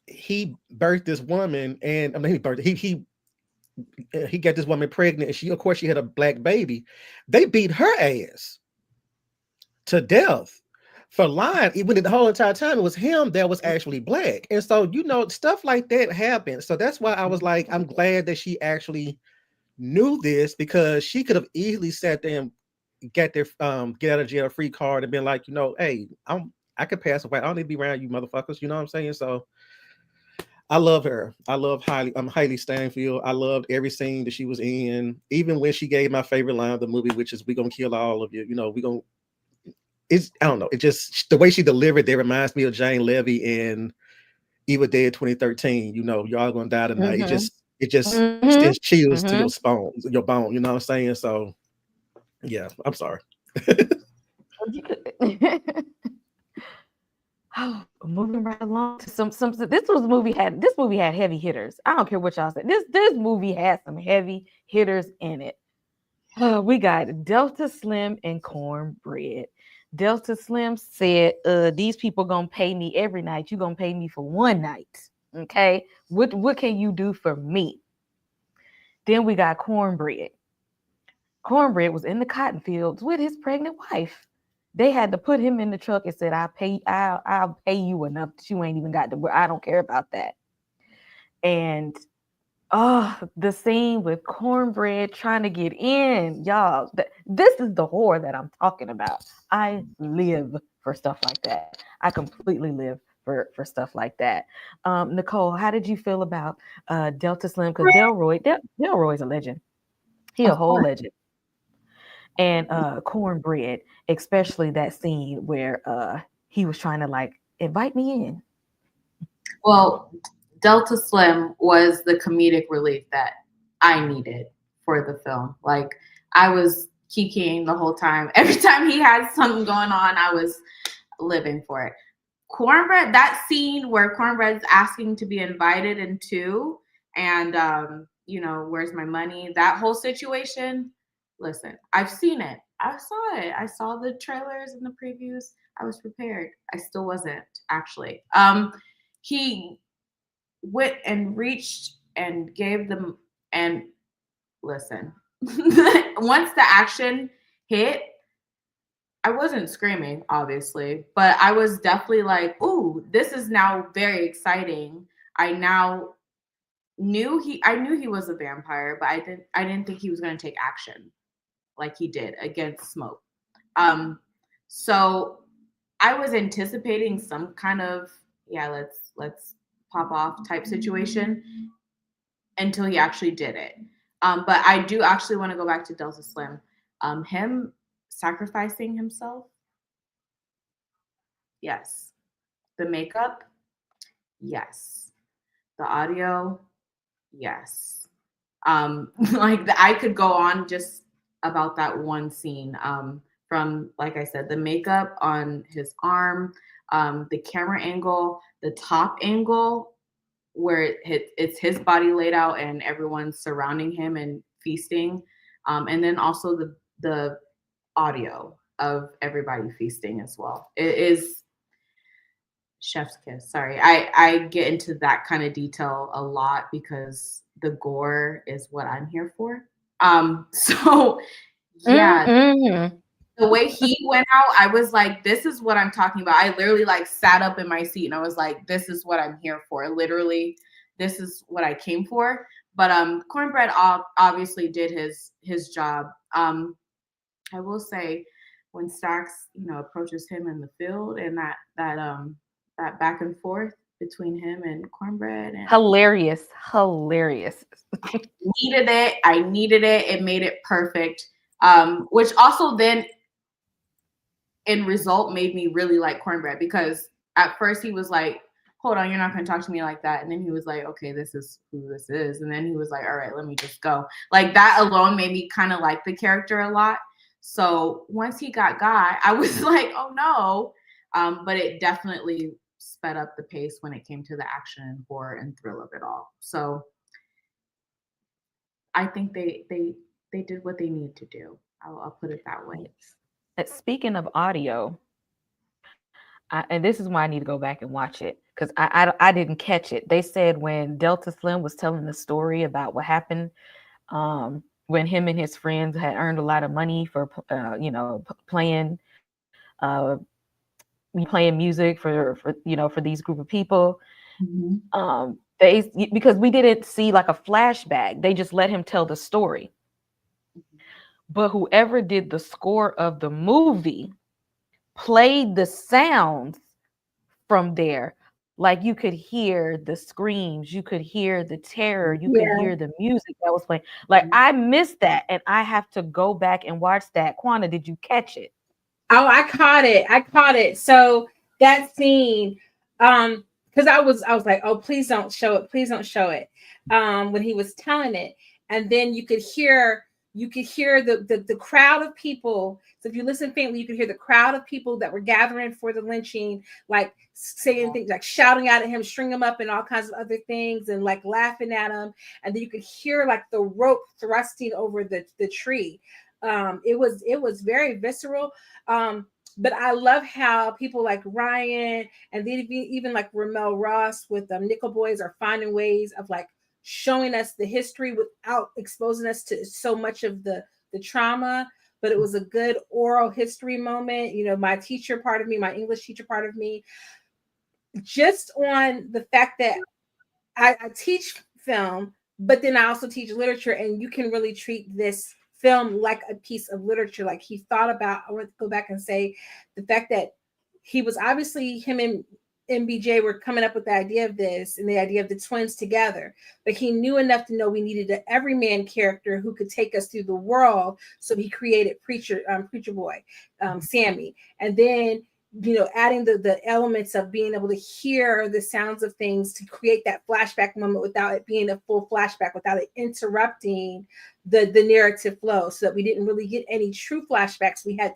he birthed this woman, and I mean he got this woman pregnant, and she, of course, she had a black baby. They beat her ass to death for lying, even the whole entire time it was him that was actually black. And so stuff like that happened. So that's why I was like, I'm glad that she actually knew this, because she could have easily sat there and get their get out of jail free card and been like, hey, I could pass away, I don't need to be around you motherfuckers, you know what I'm saying? So I love her. I love Hailey Steinfeld. I loved every scene that she was in, even when she gave my favorite line of the movie, which is, "We gonna kill all of you." We gonna. It's, I don't know. It just, the way she delivered that reminds me of Jane Levy in Evil Dead 2013. Y'all gonna die tonight. It just sends chills to your bone. You know what I'm saying? So yeah, I'm sorry. Moving right along to some this movie had heavy hitters. I don't care what y'all say. This movie had some heavy hitters in it. We got Delta Slim and Cornbread. Delta Slim said, these people gonna pay me every night. You gonna pay me for one night. Okay. What can you do for me? Then we got Cornbread. Cornbread was in the cotton fields with his pregnant wife. They had to put him in the truck and said, I'll pay you enough that you ain't even got to work. I don't care about that. And the scene with Cornbread trying to get in, y'all, this is the horror that I'm talking about. I live for stuff like that. I completely live for stuff like that. Nicole, how did you feel about Delta Slim? Because Delroy's a legend. He a whole legend. And Cornbread, especially that scene where he was trying to like invite me in. Well, Delta Slim was the comedic relief that I needed for the film. Like, I was kikiing the whole time. Every time he had something going on, I was living for it. Cornbread, that scene where Cornbread's asking to be invited into, and where's my money? That whole situation. Listen, I've seen it. I saw it. I saw the trailers and the previews. I was prepared. I still wasn't, actually. He went and reached and gave them, and listen, once the action hit, I wasn't screaming, obviously, but I was definitely like, ooh, this is now very exciting. I knew he was a vampire, but I didn't think he was going to take action like he did against Smoke. So I was anticipating some kind of, let's pop off type situation until he actually did it. But I do actually want to go back to Delta Slim. Him sacrificing himself. Yes. The makeup. Yes. The audio. Yes. I could go on just about that one scene. From, like I said, the makeup on his arm, the camera angle, the top angle where it's his body laid out and everyone's surrounding him and feasting, and then also the audio of everybody feasting as well. It is chef's kiss. Sorry, I get into that kind of detail a lot because the gore is what I'm here for. So yeah. The way he went out, I was like, this is what I'm talking about. I literally sat up in my seat and I was like, this is what I'm here for. Literally, this is what I came for. But Cornbread obviously did his job. I will say, when Stax, approaches him in the field and that back and forth between him and Cornbread, and hilarious. I needed it. It made it perfect. Which also then, in result, made me really like Cornbread, because at first he was like, hold on, you're not going to talk to me like that. And then he was like, okay, this is who this is. And then he was like, all right, let me just go. Like that alone made me kind of like the character a lot. So once he got Guy, I was like, oh no. But it definitely sped up the pace when it came to the action, horror, and thrill of it all. So I think they did what they need to do. I'll put it that way. Speaking of audio, and this is why I need to go back and watch it, because I didn't catch it. They said when Delta Slim was telling the story about what happened when him and his friends had earned a lot of money for playing music for these group of people. Mm-hmm. Because we didn't see like a flashback, they just let him tell the story. But whoever did the score of the movie played the sounds from there. Like you could hear the screams, you could hear the terror, you could hear the music that was playing. Like I missed that, and I have to go back and watch that. Quana, did you catch it? Oh, I caught it. So that scene, because I was like, oh, please don't show it. Please don't show it. When he was telling it, and then you could hear the crowd of people. So if you listen faintly, you could hear the crowd of people that were gathering for the lynching, like saying things like shouting out at him, string him up, and all kinds of other things, and like laughing at him. And then you could hear like the rope thrusting over the tree. It was very visceral. But I love how people like Ryan and then even like Ramel Ross with Nickel Boys are finding ways of like showing us the history without exposing us to so much of the trauma. But it was a good oral history moment. You know, my teacher part of me, my English teacher part of me, just on the fact that I teach film, but then I also teach literature, and you can really treat this film like a piece of literature. Like he thought about, I want to go back and say the fact that he was obviously, him and MBJ were coming up with the idea of this and the idea of the twins together, but he knew enough to know we needed an everyman character who could take us through the world. So he created Preacher Boy, Sammy, and then adding the elements of being able to hear the sounds of things to create that flashback moment without it being a full flashback, without it interrupting the narrative flow, so that we didn't really get any true flashbacks. We had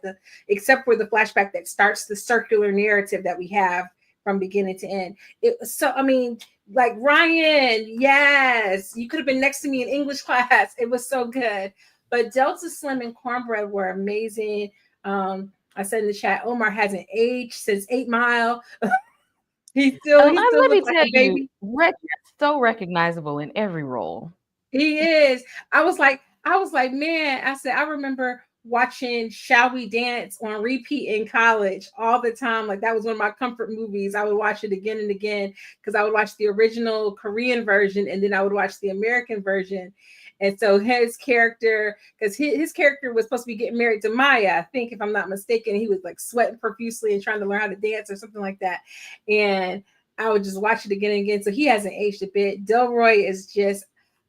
except for the flashback that starts the circular narrative that we have from beginning to end. Like Ryan, yes, you could have been next to me in English class. It was so good. But Delta Slim and Cornbread were amazing. I said in the chat, Omar hasn't aged since 8 Mile. he still let me looks tell like a baby. Rhett is so recognizable in every role. He is. I was like, man, I said, I remember watching Shall We Dance on repeat in college all the time. Like that was one of my comfort movies. I would watch it again and again because I would watch the original Korean version and then I would watch the American version. And so his character, because his character was supposed to be getting married to Maya, I think, if I'm not mistaken, he was like sweating profusely and trying to learn how to dance or something like that. And I would just watch it again and again. So he hasn't aged a bit. Delroy is just,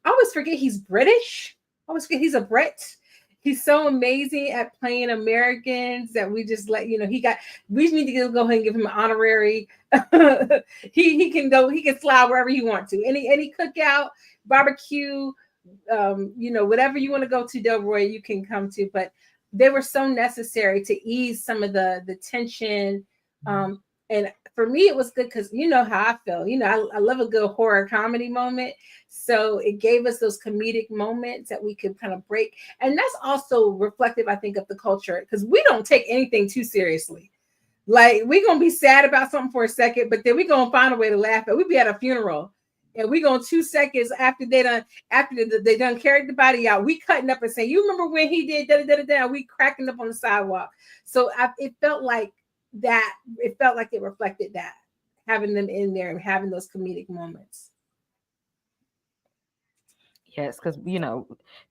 I always forget he's British. I always forget he's a Brit. He's so amazing at playing Americans that we just let, we need to go ahead and give him an honorary. he can slide wherever he wants to. Any cookout, barbecue, whatever you want to go to, Delroy, you can come to. But they were so necessary to ease some of the tension. And for me, it was good because you know how I feel. I love a good horror comedy moment. So it gave us those comedic moments that we could kind of break. And that's also reflective, I think, of the culture, because we don't take anything too seriously. Like we're going to be sad about something for a second, but then we're going to find a way to laugh at. We be at a funeral and we go 2 seconds after they done carried the body out. We cutting up and saying, you remember when he did da-da-da-da-da? We cracking up on the sidewalk. So it felt like that. It felt like it reflected that, having them in there and having those comedic moments. Yes, because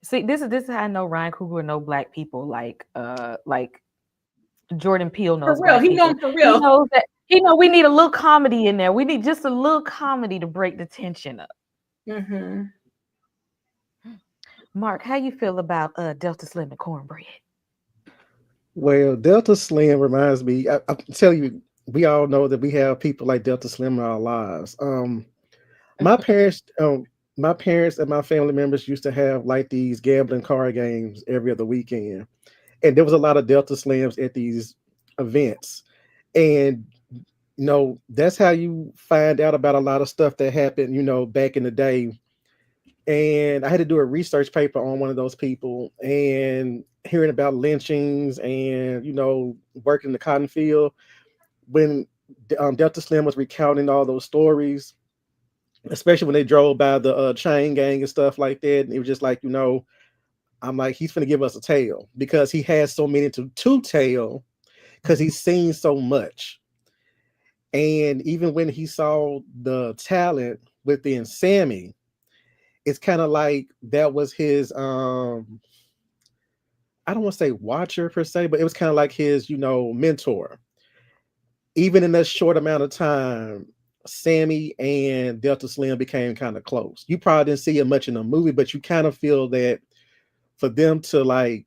see, this is how I know Ryan Coogler know black people like Jordan Peele knows. For real, he knows for real. He knows that we need a little comedy in there. We need just a little comedy to break the tension up. Mm-hmm. Mark, how you feel about Delta Slim and Cornbread? Well, Delta Slim reminds me. I tell you, we all know that we have people like Delta Slim in our lives. My parents, my parents and my family members used to have like these gambling card games every other weekend, and there was a lot of Delta Slams at these events, and that's how you find out about a lot of stuff that happened, back in the day. And I had to do a research paper on one of those people and hearing about lynchings and working the cotton field when Delta Slim was recounting all those stories, especially when they drove by the chain gang and stuff like that. And it was just like, I'm like, he's gonna give us a tale because he has so many to tell because he's seen so much. And even when he saw the talent within Sammy, it's kind of like that was his I don't want to say watcher per se, but it was kind of like his, mentor. Even in that short amount of time, Sammy and Delta Slim became kind of close. You probably didn't see it much in the movie, but you kind of feel that for them to like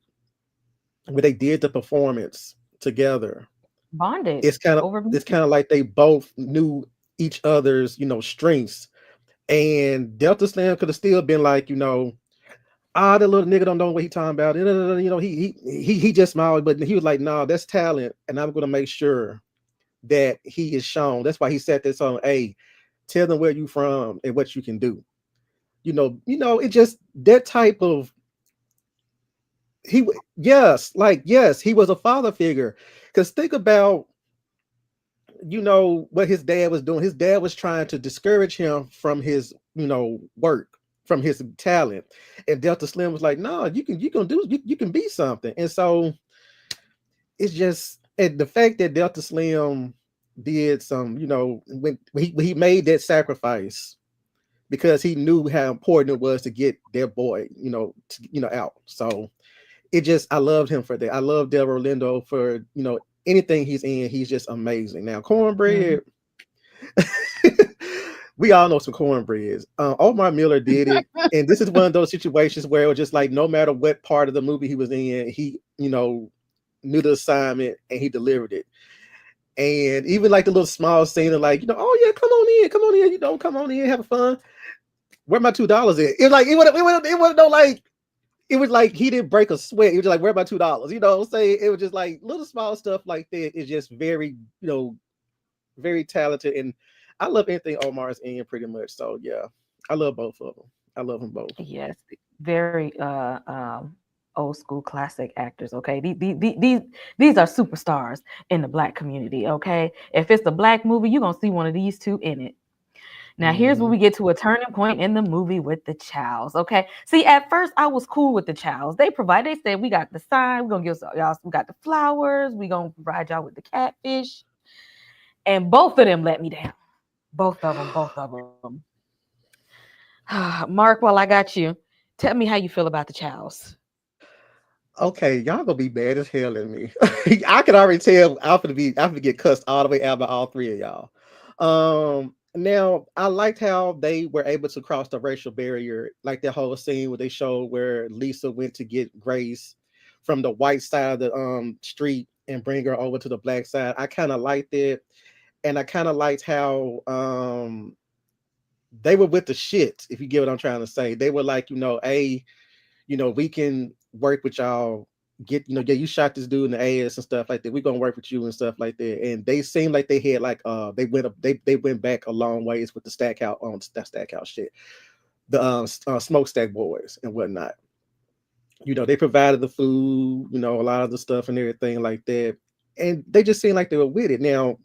when they did the performance together, Bonded it's kind of over it's music. kind of like they both knew each other's, strengths. And Delta Slim could have still been like, the little nigga don't know what he talking about. He just smiled, but he was like, no, that's talent, and I'm gonna make sure that he is shown. That's why he said this on, hey, tell them where you from and what you can do. It just that type of yes, he was a father figure. Because think about what his dad was doing. His dad was trying to discourage him from his work, from his talent, and Delta Slim was like, no, you can be something. And so it's just, and the fact that Delta Slim did some, when he made that sacrifice because he knew how important it was to get their boy, out. So it just, I loved him for that. I love Delroy Lindo for anything he's in. He's just amazing. Now Mhm. Cornbread, we all know some cornbreads. Omar Miller did it, and this is one of those situations where it was just like no matter what part of the movie he was in, he knew the assignment and he delivered it. And even like the little small scene of like, oh yeah, come on in, come on in, have fun. Where my $2 at? It was like it would no like it was like he didn't break a sweat. It was just like, where my $2? You know what I'm saying? It was just like little small stuff like that is just very, very talented. And I love anything Omar's in pretty much. So yeah, I love both of them. I love them both. Yes, very old school classic actors. Okay, these are superstars in the black community. Okay, if it's a black movie, you're gonna see one of these two in it. Now, here's where Mm-hmm. we get to a turning point in the movie with the Chows. Okay. See, at first I was cool with the Chows. They said, we got the sign, we're gonna give y'all, we got the flowers, we gonna provide y'all with the catfish. And both of them let me down. Both of them. Mark, while I got you, tell me how you feel about the Chows. Okay, y'all gonna be mad as hell at me. I can already tell I'm gonna get cussed all the way out by all three of y'all. Now I liked how they were able to cross the racial barrier, like that whole scene where they showed where Lisa went to get Grace from the white side of the street and bring her over to the black side. I kind of liked it, and I kind of liked how they were with the shit. If you get what I'm trying to say, they were like, a we can work with y'all. Get yeah, you shot this dude in the ass and stuff like that. We're gonna work with you and stuff like that. And they seemed like they had like they went up they went back a long ways with the Stackhouse on that Stackhouse shit, the smokestack boys and whatnot. They provided the food, a lot of the stuff and everything like that, and they just seemed like they were with it. Now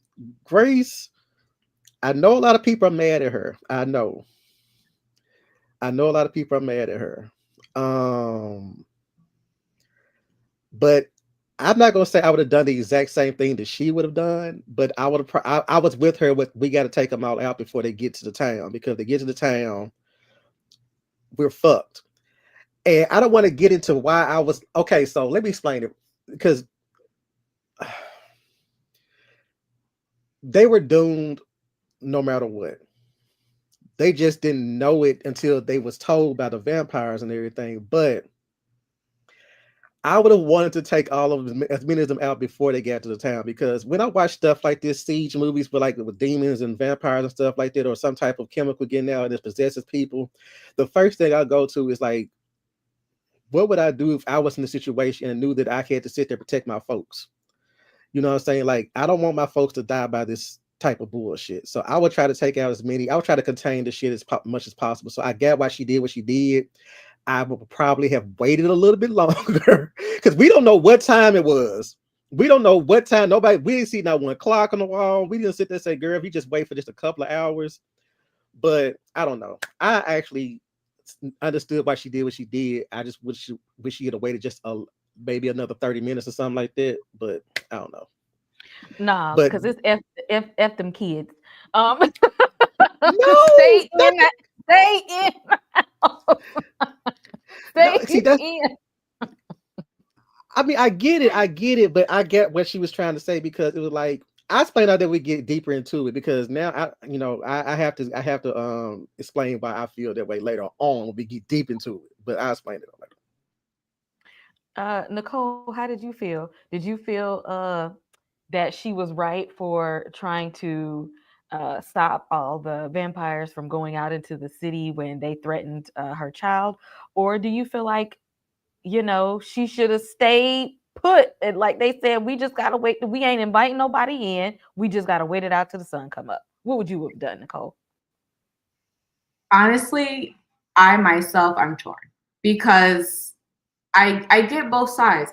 Grace, I know a lot of people are mad at her. I know a lot of people are mad at her. Um, But I'm not gonna say I would have done the exact same thing that she would have done, but I would have. I was with her with we got to take them all out before they get to the town because they get to the town, we're fucked. And I don't want to get into why I was okay. So let me explain it because they were doomed no matter what. They just didn't know it until they was told by the vampires and everything. But I would have wanted to take all of them, as many of them out before they got to the town, because when I watch stuff like this, siege movies with demons and vampires and stuff like that, or some type of chemical getting out and it possesses people, the first thing I go to is like, what would I do if I was in the situation and knew that I had to sit there and protect my folks? You know what I'm saying? Like, I don't want my folks to die by this type of bullshit. So I would try to take out as many. I would try to contain the shit as much as possible. So I get why she did what she did. I would probably have waited a little bit longer because we don't know what time it was. We don't know what time. We didn't see not one clock on the wall. We didn't sit there and say, girl, if you just wait for just a couple of hours. But I don't know. I actually understood why she did what she did. I just wish she had waited just maybe another 30 minutes or something like that. But I don't know. Nah, But because it's F them kids. no, Stay in. Stay in. no, Stay see that's. in. I mean, I get it, but I get what she was trying to say, because it was like, I explained out that we get deeper into it, because now I have to explain why I feel that way later on when we get deep into it. But I explained it later. Nicole, how did you feel? Did you feel that she was right for trying to stop all the vampires from going out into the city when they threatened her child? Or do you feel like, she should have stayed put? And like they said, we just got to wait. We ain't inviting nobody in. We just got to wait it out till the sun come up. What would you have done, Nicole? Honestly, I'm torn, because I get both sides.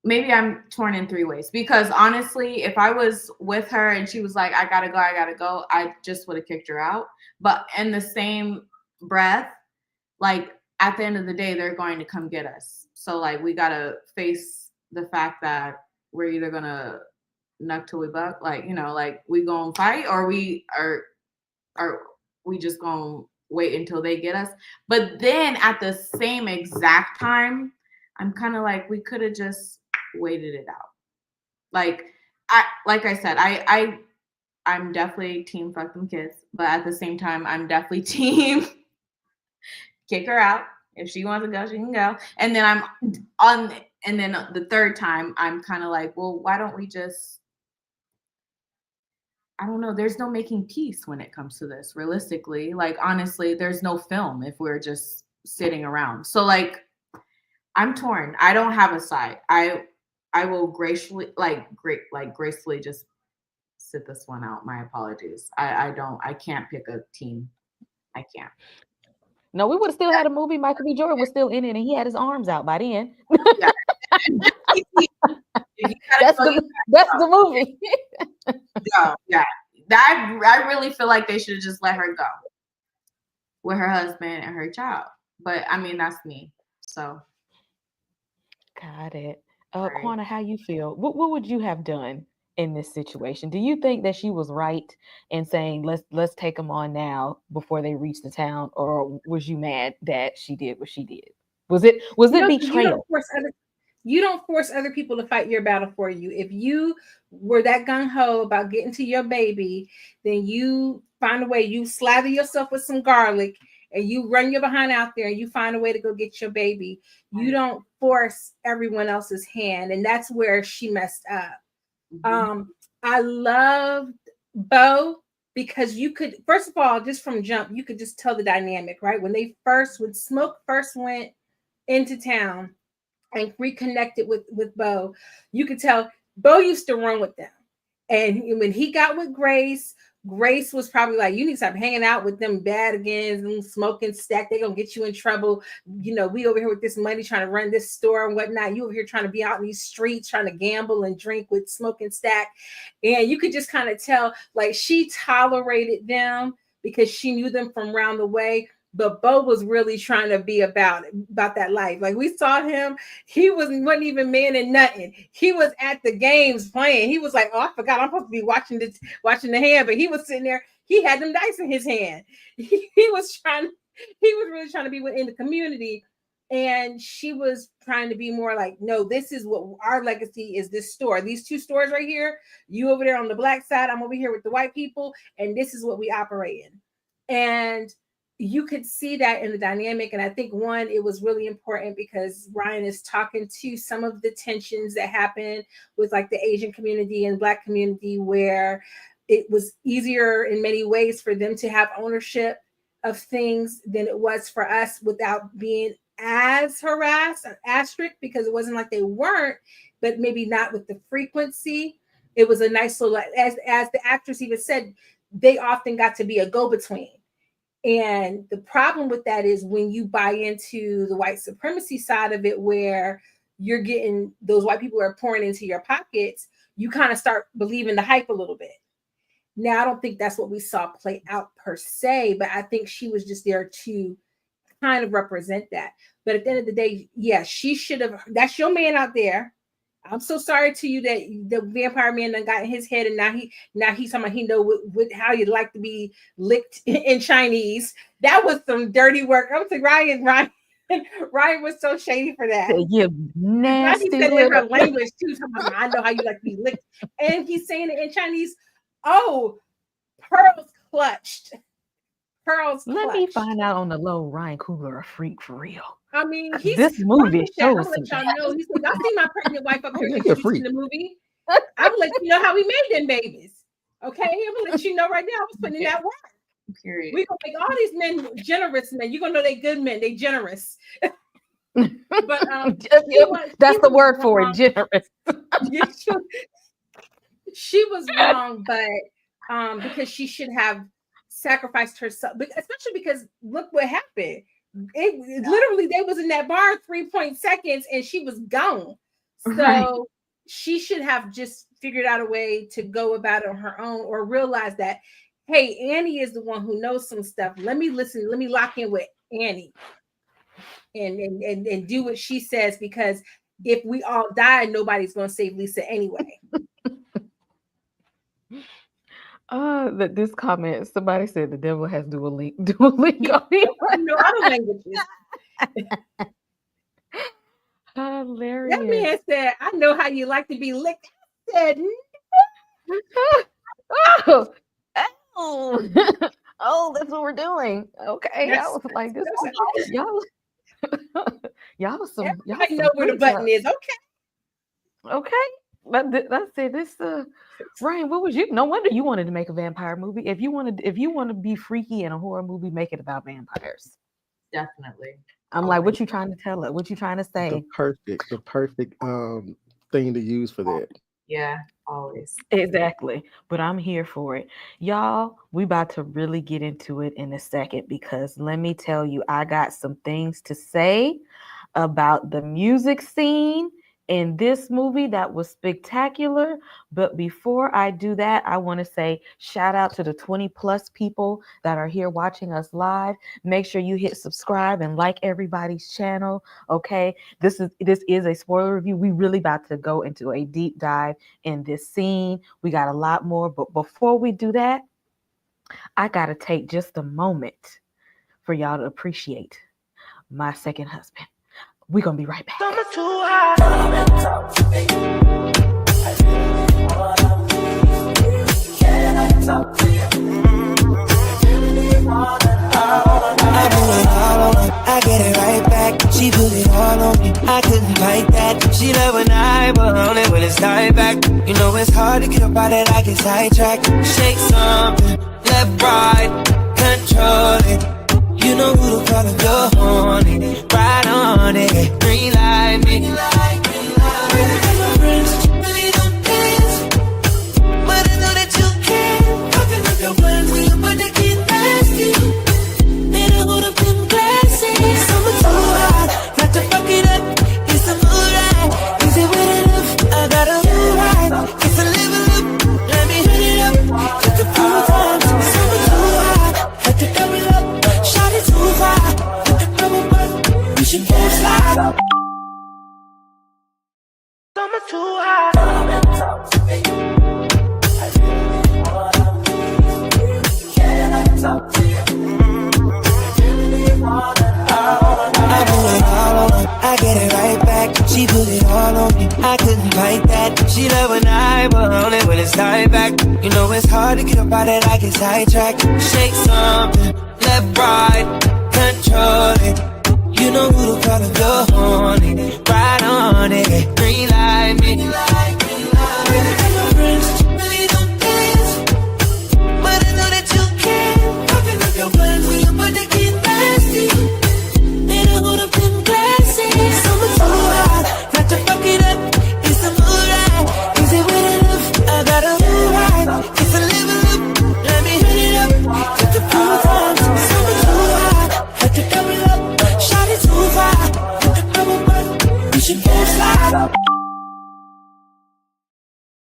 Maybe I'm torn in three ways, because honestly, if I was with her and she was like, I gotta go, I just would have kicked her out. But in the same breath, like, at the end of the day, they're going to come get us. So like, we gotta face the fact that we're either gonna nuck till we buck, like, like, we gonna fight, or we just gonna wait until they get us. But then at the same exact time, I'm kind of like, we could have just waited it out. Like I said, I'm definitely team fuck them kids, but at the same time, I'm definitely team kick her out. If she wants to go, she can go. And then the third time, I'm kind of like, well, why don't we just, I don't know. There's no making peace when it comes to this. Realistically, like, honestly, there's no film if we're just sitting around. So like, I'm torn. I don't have a side. I will gracefully just sit this one out. My apologies. I can't pick a team. I can't. No, we would have still had a movie. Michael B. Jordan was still in it, and he had his arms out by then. Yeah. That's the movie. Yeah. I really feel like they should have just let her go with her husband and her child. But I mean, that's me. So. Got it. Right. Quana, how you feel? What would you have done in this situation? Do you think that she was right in saying let's take them on now before they reach the town, or was you mad that she did what she did? Was it betrayal? You don't force other people to fight your battle for you. If you were that gung-ho about getting to your baby, then you find a way. You slather yourself with some garlic and you run your behind out there and you find a way to go get your baby. You don't force everyone else's hand. And that's where she messed up. Mm-hmm. I loved Bo, because you could, first of all, just from jump, you could just tell the dynamic, right? When Smoke first went into town and reconnected with Bo, you could tell Bo used to run with them. And when he got with Grace was probably like, you need to stop hanging out with them bad again and smoking stack. They're going to get you in trouble. We over here with this money trying to run this store and whatnot. You over here trying to be out in these streets, trying to gamble and drink with smoking stack. And you could just kind of tell, like, she tolerated them because she knew them from around the way. But Bo was really trying to be about that life. Like, we saw him, he wasn't even man in nothing. He was at the games playing. He was like, oh, I forgot I'm supposed to be watching the hand, but he was sitting there. He had them dice in his hand. He was really trying to be within the community. And she was trying to be more like, no, this is what our legacy is, this store. These two stores right here, you over there on the black side, I'm over here with the white people, and this is what we operate in. And you could see that in the dynamic. And I think one, it was really important because Ryan is talking to some of the tensions that happen with like the Asian community and Black community, where it was easier in many ways for them to have ownership of things than it was for us without being as harassed or as strict, because it wasn't like they weren't, but maybe not with the frequency. It was a nice little, as the actress even said, they often got to be a go-between. And the problem with that is when you buy into the white supremacy side of it, where you're getting those white people are pouring into your pockets, you kind of start believing the hype a little bit. Now, I don't think that's what we saw play out per se, but I think she was just there to kind of represent that. But at the end of the day, yeah, she should have. That's your man out there. I'm so sorry to you that the vampire man done got in his head, and now he's talking about he know how you'd like to be licked in Chinese. That was some dirty work. I'm saying Ryan was so shady for that. You nasty. He said it in her language too. Talking about, I know how you like to be licked, and he's saying it in Chinese. Oh, pearls clutched. Let me find out on the low. Ryan Coogler a freak for real. I mean, this movie shows. I'm let y'all know. He said, "Y'all see my pregnant wife up here in the movie? I'm gonna let you know how we made them babies. Okay, I'm gonna let you know right now. I was putting in that work. Period. We gonna make all these men generous men. You're gonna know they good men. They generous." But that's the word for it, generous. She was wrong, but because she should have sacrificed herself, especially because look what happened. It literally, they was in that bar 3 seconds and she was gone. So she should have just figured out a way to go about it on her own, or realize that, hey, Annie is the one who knows some stuff. Let me listen. Let me lock in with Annie and do what she says, because if we all die, nobody's going to save Lisa anyway. That this comment, somebody said the devil has Duolingo. No other languages. Hilarious. That man said, "I know how you like to be licked." I said, oh, that's what we're doing. Okay, I was like, this y'all some. Y'all know where the button is. Okay. That's it. This Ryan, what was you? No wonder you wanted to make a vampire movie. If you want to be freaky in a horror movie, make it about vampires. Definitely. I'm like, what you trying to tell us? What you trying to say? The perfect thing to use for that. Yeah, always. Exactly. But I'm here for it. Y'all, we about to really get into it in a second, because let me tell you, I got some things to say about the music scene in this movie that was spectacular. But before I do that, I want to say shout out to the 20+ people that are here watching us live. Make sure you hit subscribe and like everybody's channel. Okay, this is a spoiler review. We really about to go into a deep dive in this scene. We got a lot more, but before we do that, I gotta take just a moment for y'all to appreciate my second husband. We're gonna be right back. I get it right back. She put it all on me. I couldn't fight that. She love when I put on it when it's time back. You know it's hard to get up out it. I get sidetracked. Shake something, left, right, control it. You know who to call if you're on it. Right on it. Green light, me. Really don't dance, but I know that you can. Fucking up your plans when you're about to get nasty. Then I hold up them glasses. Summer too hot, got to fuck it up. It's a mood right. Is it wet enough? I gotta move right. It's a level up. Let me hit it up. Took a few times. Summer too hot, had to double up. Shot it too high. With the double button, we should both slide. Summer too hot. I put it all on her, I get it right back. She put it all on me, I couldn't fight that. She love when I put on it when it's time back. You know it's hard to get up out it, I get sidetracked. Shake something, left, left, right, control it. You know who to call if you're horny. Ride on it, green light me. My friends really don't dance, but I know that you can. Popping up your blunt, we about to get nasty. Better hold up them glasses. Summer too hot, not to fuck it up. It's a moonlight. Is it wet enough? I gotta move right. It's a level up. Let me hit it up. Get the pool time. Summer too hot, had to double up. Shot it too far. With the bubble butt, we should both slide.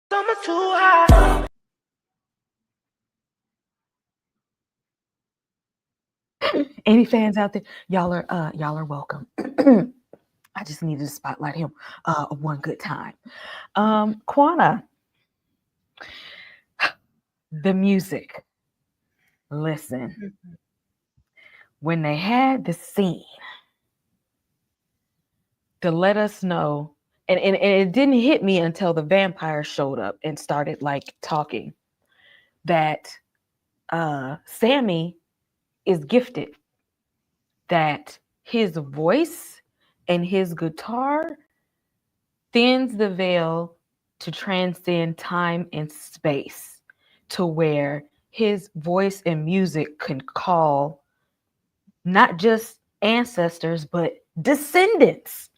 Summer too hot. Any fans out there? Y'all are welcome. I just needed to spotlight him one good time. Quana, the music. Listen, when they had the scene to let us know, and it didn't hit me until the vampire showed up and started like talking, that Sammy is gifted, that his voice and his guitar thins the veil to transcend time and space, to where his voice and music can call not just ancestors, but descendants.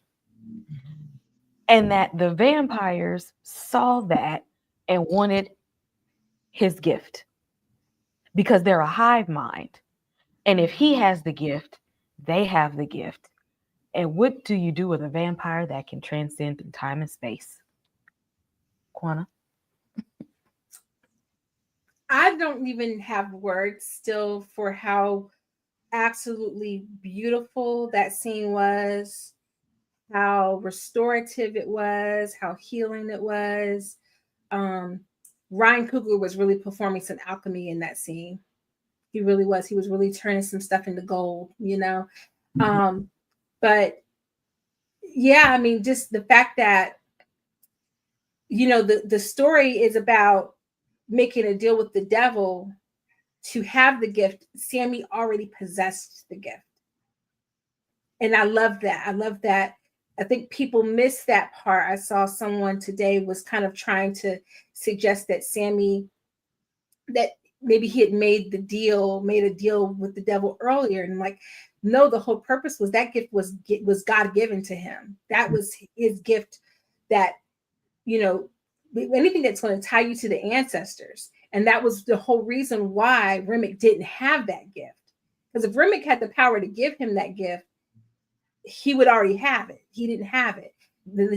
And that the vampires saw that and wanted his gift because they're a hive mind. And if he has the gift, they have the gift. And what do you do with a vampire that can transcend through time and space? Quana? I don't even have words still for how absolutely beautiful that scene was, how restorative it was, how healing it was. Ryan Coogler was really performing some alchemy in that scene. He really was. He was really turning some stuff into gold, you know. But yeah, I mean, just the fact that, you know, the story is about making a deal with the devil to have the gift. Sammy already possessed the gift. And I love that. I love that. I think people miss that part. I saw someone today was kind of trying to suggest that Sammy, that maybe he had made a deal with the devil earlier. And I'm like, no, the whole purpose was that gift was God given to him. That was his gift, that, you know, anything that's going to tie you to the ancestors. And that was the whole reason why Remick didn't have that gift. Because if Remick had the power to give him that gift, he would already have it. He didn't have it.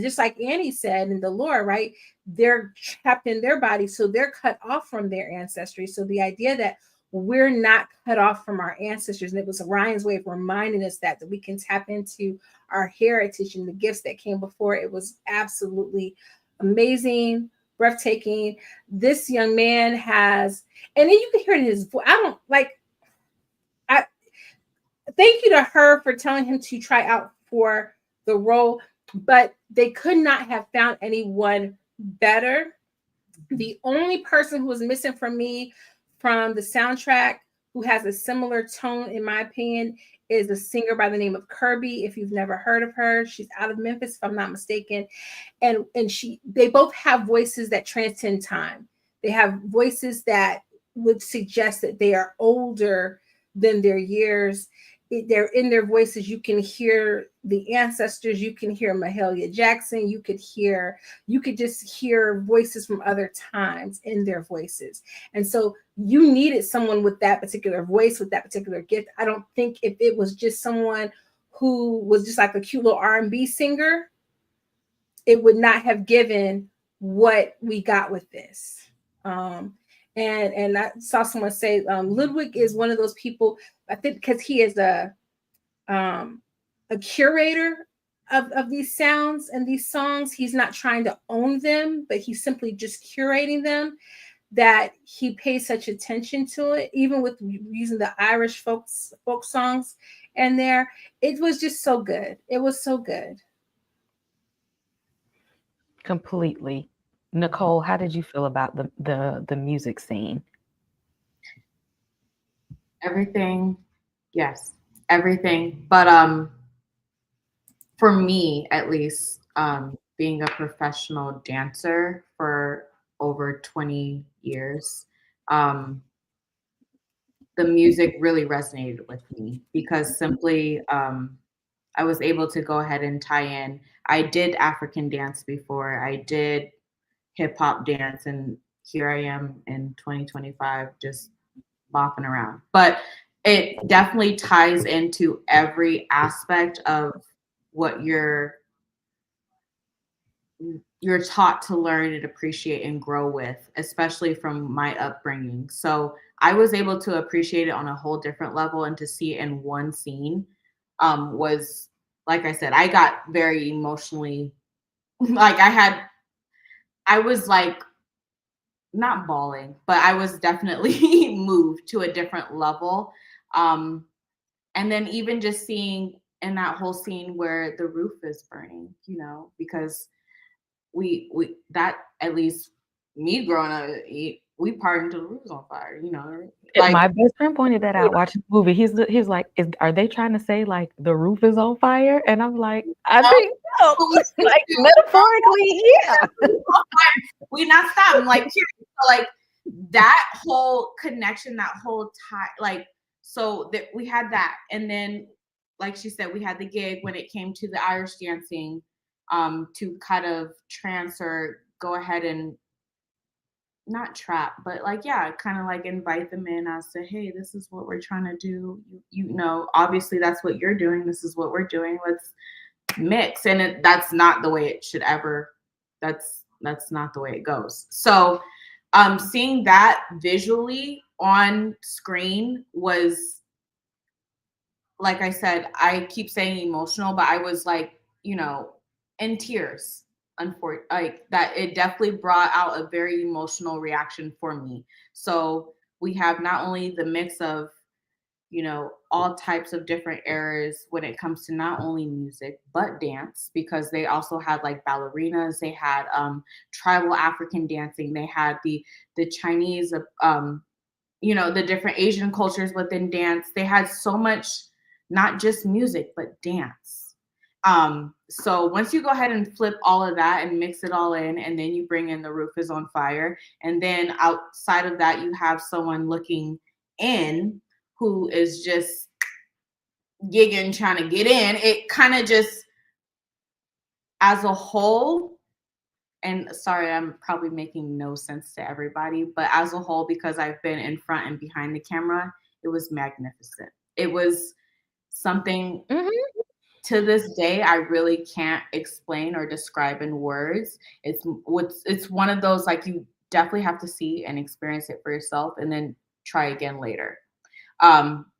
Just like Annie said in the lore, right? They're trapped in their body, so they're cut off from their ancestry. So the idea that we're not cut off from our ancestors, and it was Ryan's way of reminding us that we can tap into our heritage and the gifts that came before. It was absolutely amazing, breathtaking. This young man has, and then you can hear it in his voice. Thank you to her for telling him to try out for the role, but they could not have found anyone better. The only person who was missing from me from the soundtrack who has a similar tone, in my opinion, is a singer by the name of Kirby. If you've never heard of her, she's out of Memphis, if I'm not mistaken. And they both have voices that transcend time. They have voices that would suggest that they are older than their years. They're in their voices. You can hear the ancestors. You can hear Mahalia Jackson. You could just hear voices from other times in their voices. And so you needed someone with that particular voice, with that particular gift. I don't think if it was just someone who was just like a cute little R&B singer, it would not have given what we got with this. And I saw someone say Ludwig is one of those people, I think, because he is a curator of these sounds and these songs. He's not trying to own them, but he's simply just curating them, that he pays such attention to it, even with using the Irish folk songs in there. It was just so good. It was so good. Completely. Nicole, how did you feel about the music scene? Everything Yes, everything. But for me, at least, being a professional dancer for over 20 years, um, the music really resonated with me because simply I was able to go ahead and tie in. I did African dance before, I did hip hop dance, and here I am in 2025 just bopping around. But it definitely ties into every aspect of what you're taught to learn and appreciate and grow with, especially from my upbringing. So I was able to appreciate it on a whole different level, and to see it in one scene was, like I said, I got very emotionally, like I was like not bawling, but I was definitely moved to a different level. Um, and then even just seeing in that whole scene where the roof is burning, because we that, at least me growing up, we partied until the roof was on fire, like My best friend pointed that out watching the movie. He's like, are they trying to say like the roof is on fire? And I'm like, I think so. Like metaphorically, yeah. we not stopping, like like that whole connection, that whole time, like, so that we had that. And then, like she said, we had the gig when it came to the Irish dancing, to kind of transfer, go ahead and not trap, but like, yeah, kind of like invite them in as to, hey, this is what we're trying to do. Obviously that's what you're doing. This is what we're doing. Let's mix. And that's not the way it should ever. That's not the way it goes. So, seeing that visually on screen was, like I said, I keep saying emotional, but I was like, in tears. Unfortunately, like that, it definitely brought out a very emotional reaction for me. So we have not only the mix of, all types of different eras when it comes to not only music but dance, because they also had like ballerinas, they had tribal African dancing, they had the Chinese, the different Asian cultures within dance. They had so much, not just music, but dance. So once you go ahead and flip all of that and mix it all in, and then you bring in The Roof is on Fire, and then outside of that, you have someone looking in who is just gigging, trying to get in. It kind of just, as a whole, and sorry, I'm probably making no sense to everybody, but as a whole, because I've been in front and behind the camera, it was magnificent. It was something, to this day I really can't explain or describe in words. It's one of those, like, you definitely have to see and experience it for yourself, and then try again later,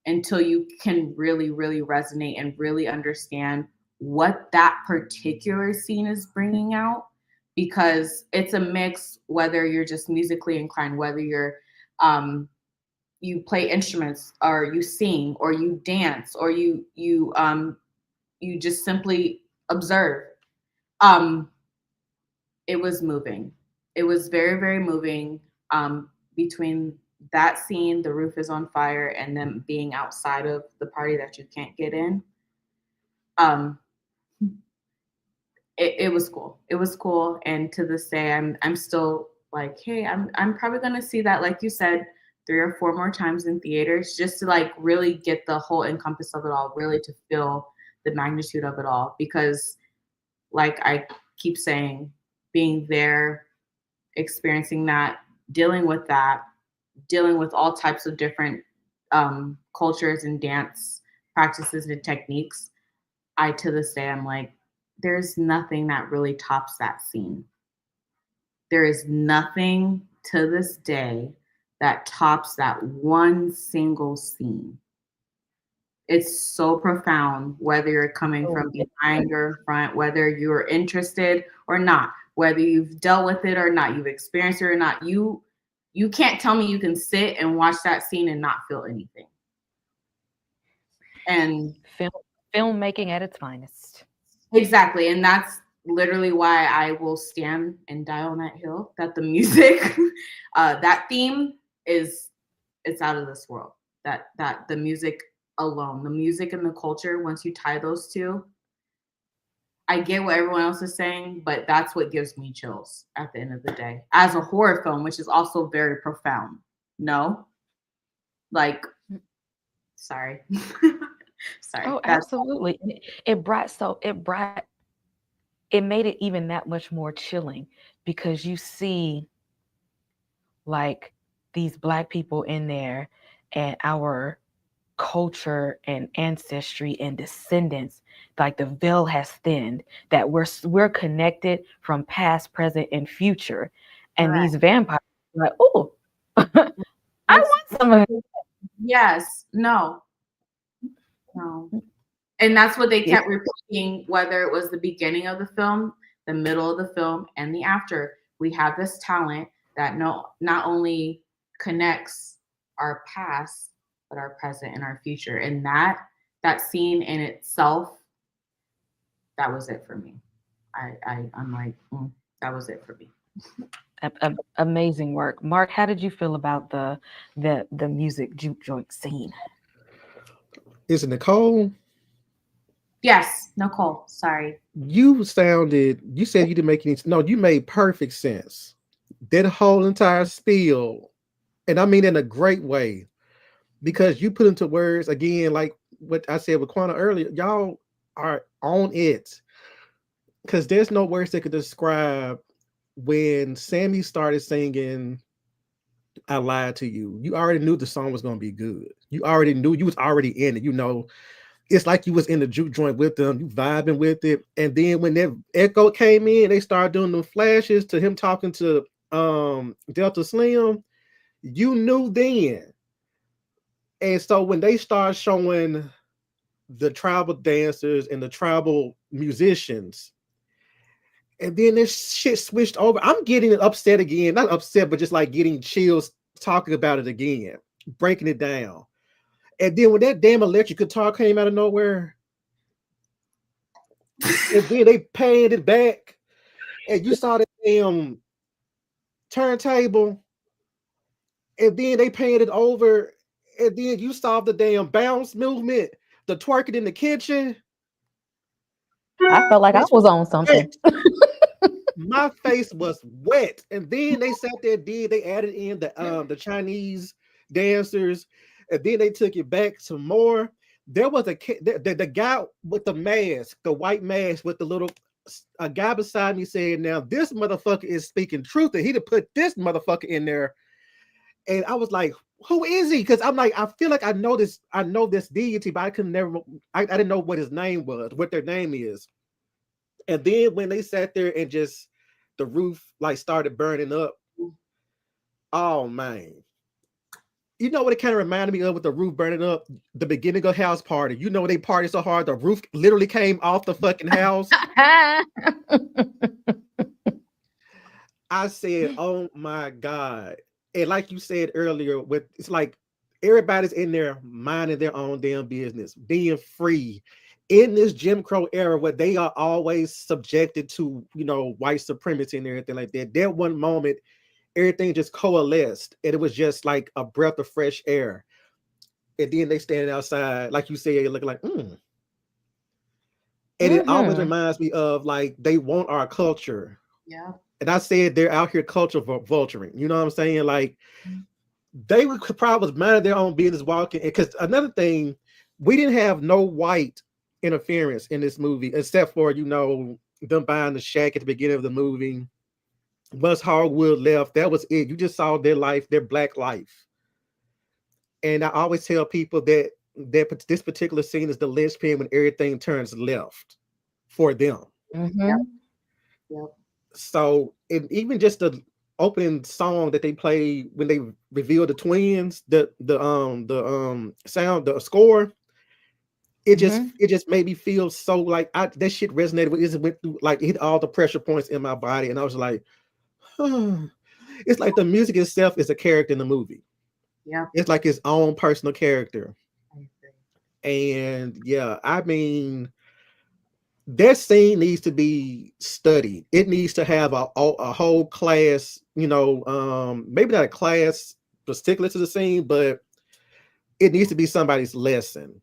until you can really, really resonate and really understand what that particular scene is bringing out, because it's a mix, whether you're just musically inclined, whether you're you play instruments, or you sing, or you dance, or you just simply observe. um it was moving. It was very, very moving, between that scene, The Roof is on Fire, and them being outside of the party that you can't get in. um it was cool. It was cool. And to this day, I'm still like, hey, I'm probably gonna see that, like you said, 3 or 4 more times in theaters, just to like really get the whole encompass of it all, really to feel the magnitude of it all. Because, like I keep saying, being there, experiencing that, dealing with that, dealing with all types of different cultures and dance practices and techniques, to this day, I'm like, there's nothing that really tops that scene. There is nothing to this day that tops that one single scene. It's so profound, whether you're coming from behind or front, whether you're interested or not, whether you've dealt with it or not, you've experienced it or not. You can't tell me you can sit and watch that scene and not feel anything. And Filmmaking at its finest. exactly. And that's literally why I will stand and die on that hill, that the music, that theme it's out of this world. That the music alone, the music and the culture, once you tie those two, I get what everyone else is saying, but that's what gives me chills at the end of the day. As a horror film, which is also very profound. No? Like, sorry. Sorry. Oh, That's absolutely. It made it even that much more chilling because you see like these Black people in there and our culture and ancestry and descendants, like the veil has thinned, that we're connected from past, present, and future. And correct. these vampires are like, oh, I Let's, want some of it. yes. No. No. And that's what they Yeah. kept repeating, whether it was the beginning of the film, the middle of the film, and the after. We have this talent that not only connects our past, but our present and our future. And that scene in itself, that was it for me. I'm like, that was it for me. Amazing work. Mark, how did you feel about the music juke joint scene? Is it Nicole? Yes, Nicole. Sorry. You said you didn't make any. No, you made perfect sense. That whole entire spiel, and I mean in a great way, because you put into words again, like what I said with Quanta earlier. Y'all are on it, because there's no words that could describe when Sammy started singing "I Lied to You." You already knew the song was going to be good. You already knew, you was already in it. You know, it's like you was in the juke joint with them, you vibing with it. And then when that echo came in, they started doing the flashes to him talking to Delta Slim. You knew then. And so when they start showing the tribal dancers and the tribal musicians, and then this shit switched over, I'm getting upset again. Not upset, but just like getting chills talking about it again, breaking it down. And then when that damn electric guitar came out of nowhere, and then they panned it back, and you saw the damn turntable, and then they panned it over, and then you saw the damn bounce movement, the twerking in the kitchen. I felt like I was on something. My face was wet, and then they sat there. They added in the Chinese dancers, and then they took it back some more. There was the guy with the mask, the white mask with the little, a guy beside me said, "Now this motherfucker is speaking truth," and he'd have put this motherfucker in there. And I was like, "Who is he?" Because I'm like, I feel like I know this deity, but I could never, I didn't know what his name was, what their name is. And then when they sat there and just the roof like started burning up, oh man. You know what it kind of reminded me of with the roof burning up? The beginning of House Party. You know, they partied so hard the roof literally came off the fucking house. I said, oh my God. And like you said earlier, it's like everybody's in there minding their own damn business, being free in this Jim Crow era where they are always subjected to, you know, white supremacy and everything like that. That one moment, everything just coalesced, and it was just like a breath of fresh air. And then they standing outside, like you said, looking like, And it always reminds me of like, they want our culture. Yeah. And I said they're out here culture vulturing. You know what I'm saying? Like, they could probably mind their own business walking. Because another thing, we didn't have no white interference in this movie, except for, you know, them buying the shack at the beginning of the movie. Once Hardwood left, that was it. You just saw their life, their Black life. And I always tell people that this particular scene is the linchpin when everything turns left for them. Yep. So, and even just the opening song that they played when they revealed the twins, the sound, the score, it just made me feel so like that shit resonated with. It went through, like, it hit all the pressure points in my body, and I was like, it's like the music itself is a character in the movie. Yeah, it's like his own personal character. And yeah, I mean, that scene needs to be studied. It needs to have a whole class, you know, maybe not a class particular to the scene, but it needs to be somebody's lesson.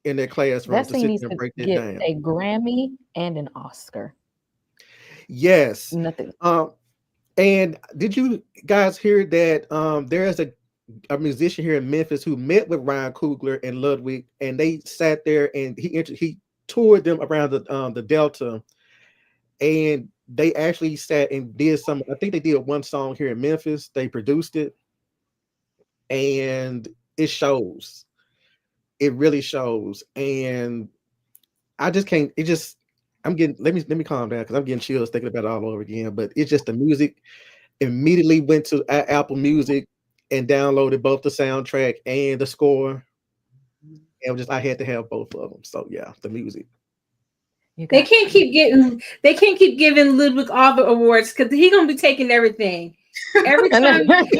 in their classroom That to scene sit needs there and to break that get down. a Grammy and an Oscar. Yes. Nothing. And did you guys hear that there is a musician here in Memphis who met with Ryan Coogler and Ludwig, and they sat there and he toured them around the Delta, and they actually sat and did some. I think they did one song here in Memphis. They produced it, and it shows. It really shows, and I just can't. It just. I'm getting. Let me calm down because I'm getting chills thinking about it all over again. But it's just the music. Immediately went to Apple Music and downloaded both the soundtrack and the score. And I had to have both of them. So yeah, the music. They can't keep giving Ludwig all the awards because he's gonna be taking everything. Every time because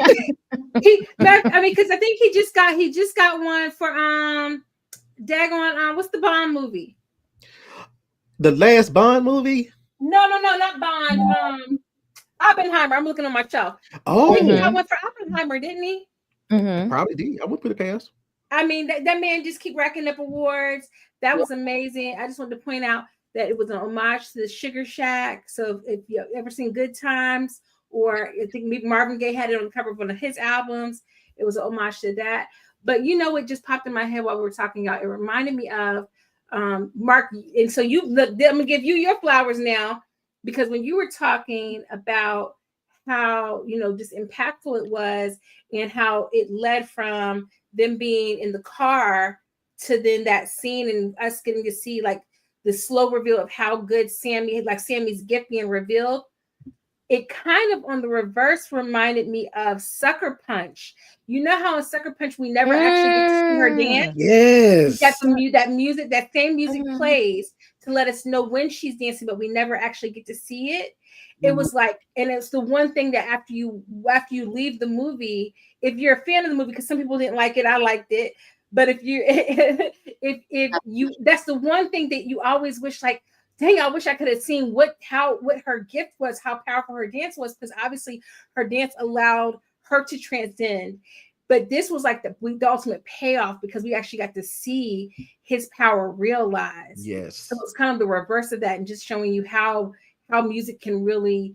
I think he just got one for daggone what's the Bond movie? The last Bond movie? No, not Bond. Oppenheimer. I'm looking on my shelf. Oh, I think he got one for Oppenheimer, didn't he? Probably did. I wouldn't put it past. I mean, that man just keep racking up awards. That was amazing. I just wanted to point out that it was an homage to the Sugar Shack. So if you've ever seen Good Times, or I think Marvin Gaye had it on the cover of one of his albums, it was an homage to that. But you know, it just popped in my head while we were talking about. It reminded me of Mark. And so I'm gonna give you your flowers now, because when you were talking about how just impactful it was, and how it led from them being in the car to then that scene and us getting to see like the slow reveal of how good Sammy's gift being revealed. It kind of on the reverse reminded me of Sucker Punch. You know how in Sucker Punch we never actually get to see her dance? Yes. That same music plays to let us know when she's dancing, but we never actually get to see it. It was like, and it's the one thing that after you leave the movie, if you're a fan of the movie, because some people didn't like it, I liked it. But if you that's the one thing that you always wish, like, dang, I wish I could have seen what her gift was, how powerful her dance was, because obviously her dance allowed her to transcend. But this was like the ultimate payoff, because we actually got to see his power realized. Yes. So it's kind of the reverse of that, and just showing you how music can really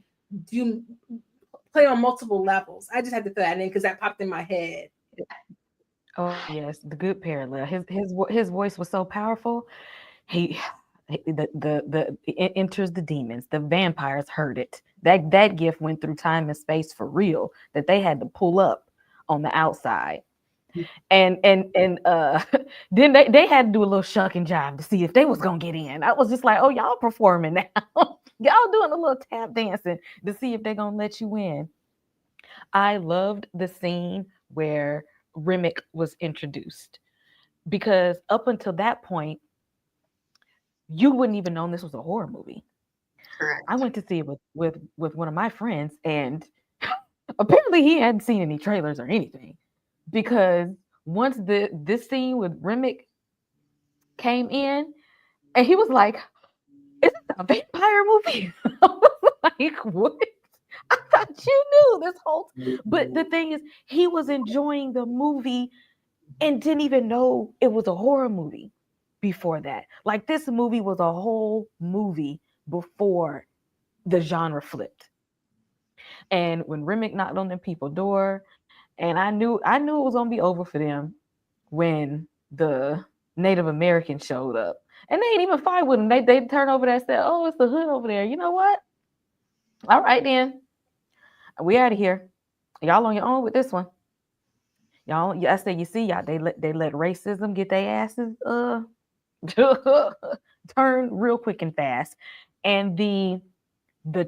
play on multiple levels. I just had to throw that in because that popped in my head. Oh yes, the good parallel. His voice was so powerful. It enters the demons. The vampires heard it. That gift went through time and space for real. That they had to pull up on the outside, and then they had to do a little shuck and jive to see if they was gonna get in. I was just like, oh, y'all performing now. Y'all doing a little tap dancing to see if they're gonna let you in. I loved the scene where Remick was introduced, because up until that point, you wouldn't even known this was a horror movie. Correct. I went to see it with one of my friends, and apparently he hadn't seen any trailers or anything, because once this scene with Remick came in, and he was like, "Is this a vampire movie?" I was like, "What?" I thought you knew this whole. But the thing is, he was enjoying the movie and didn't even know it was a horror movie before that. Like, this movie was a whole movie before the genre flipped. And when Remick knocked on them people's door, and I knew it was gonna be over for them when the Native Americans showed up. And they ain't even fight with them. They turn over there and said, "Oh, it's the hood over there. You know what? All right then. We out of here. Y'all on your own with this one." Y'all, I said, you see, y'all, they let racism get their asses turn real quick and fast. And the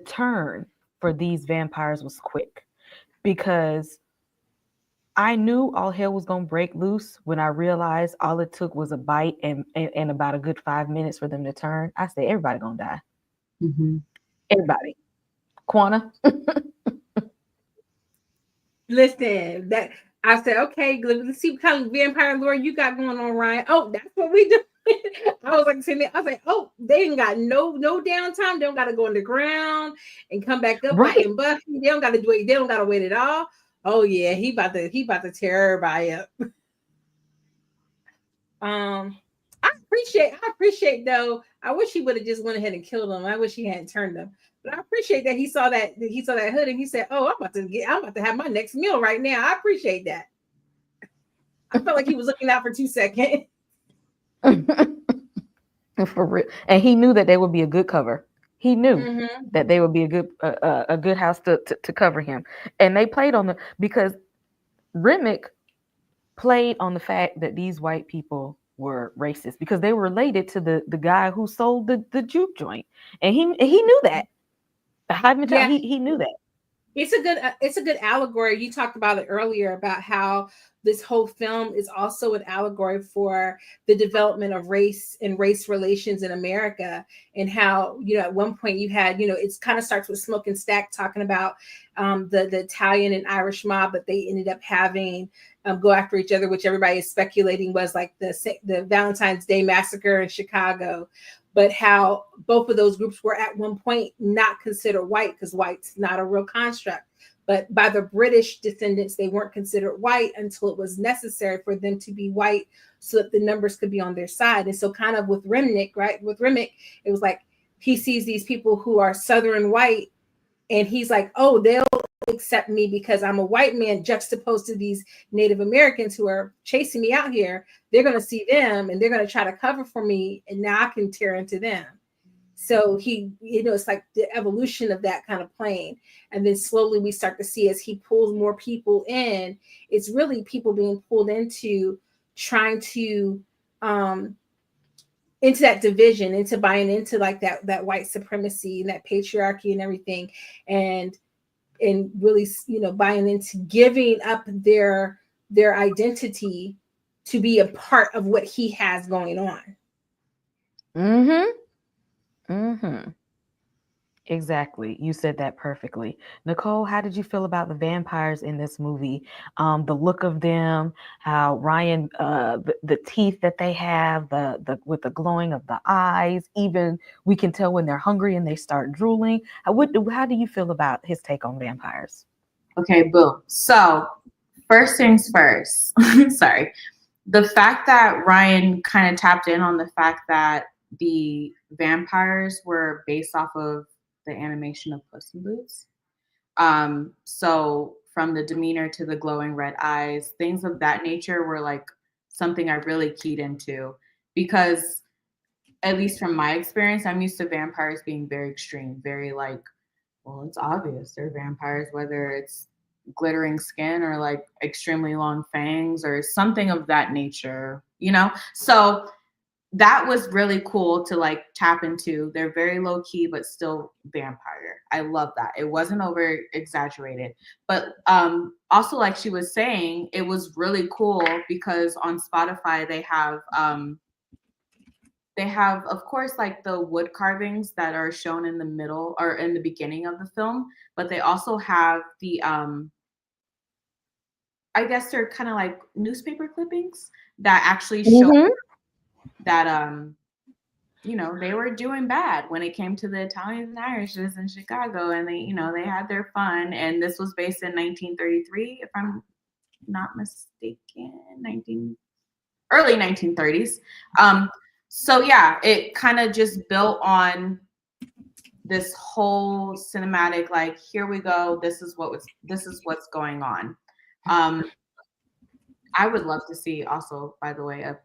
turn for these vampires was quick, because I knew all hell was gonna break loose when I realized all it took was a bite and about a good 5 minutes for them to turn. I said, everybody gonna die. Mm-hmm. Everybody. Quana. Listen, that I said, okay, let's see what kind of vampire lore you got going on, Ryan. Oh, that's what we do. I was like sitting there, I was like, oh, they ain't got no downtime. They don't got to go underground and come back up Right. like in Buffy. They don't got to do it. They don't got to wait at all. Oh yeah, he about to tear everybody up. I appreciate though. I wish he would have just went ahead and killed him. I wish he hadn't turned him. But I appreciate that he saw that hood and he said, "Oh, I'm about to have my next meal right now." I appreciate that. I felt like he was looking out for 2 seconds. For real. And he knew that they would be a good cover. He knew Mm-hmm. that they would be a good house to cover him. And they played on because Remick played on the fact that these white people were racist because they were related to the guy who sold the juke joint. And he knew that. Yeah, He knew that. it's a good allegory. You talked about it earlier about how this whole film is also an allegory for the development of race and race relations in America, and how, you know, at one point you had, you know, it's kind of starts with Smoke and Stack talking about the Italian and Irish mob, but they ended up having go after each other, which everybody is speculating was like the Valentine's Day massacre in Chicago. But how both of those groups were at one point not considered white because white's not a real construct. But by the British descendants, they weren't considered white until it was necessary for them to be white so that the numbers could be on their side. And so kind of with Remnick, right? With Remick, it was like he sees these people who are Southern white and he's like, oh, they'll accept me because I'm a white man juxtaposed to these Native Americans who are chasing me out here. They're going to see them and they're going to try to cover for me. And now I can tear into them. So he, you know, it's like the evolution of that kind of plane. And then slowly we start to see as he pulls more people in, it's really people being pulled into trying to, into that division, into buying into like that white supremacy and that patriarchy and everything. And really, you know, buying into giving up their identity to be a part of what he has going on. Exactly. You said that perfectly. Nicole, how did you feel about the vampires in this movie? The look of them, how Ryan, the teeth that they have, the with the glowing of the eyes, even we can tell when they're hungry and they start drooling. How do you feel about his take on vampires? Okay, boom. So, first things first. Sorry. The fact that Ryan kind of tapped in on the fact that the vampires were based off of the animation of Puss in Boots. So from the demeanor to the glowing red eyes, things of that nature were like something I really keyed into because, at least from my experience, I'm used to vampires being very extreme, very like, well, it's obvious they're vampires, whether it's glittering skin or like extremely long fangs or something of that nature, you know? So that was really cool to like tap into. They're very low key, but still vampire. I love that. It wasn't over exaggerated, but also like she was saying, it was really cool because on Spotify they have, of course, like the wood carvings that are shown in the middle or in the beginning of the film, but they also have the, I guess they're kind of like newspaper clippings that actually show that, you know, they were doing bad when it came to the Italians and Irishes in Chicago, and they, you know, they had their fun. And this was based in 1933, if I'm not mistaken, early 1930s. So yeah, it kind of just built on this whole cinematic, like, here we go. This is what's going on. I would love to see also, by the way, a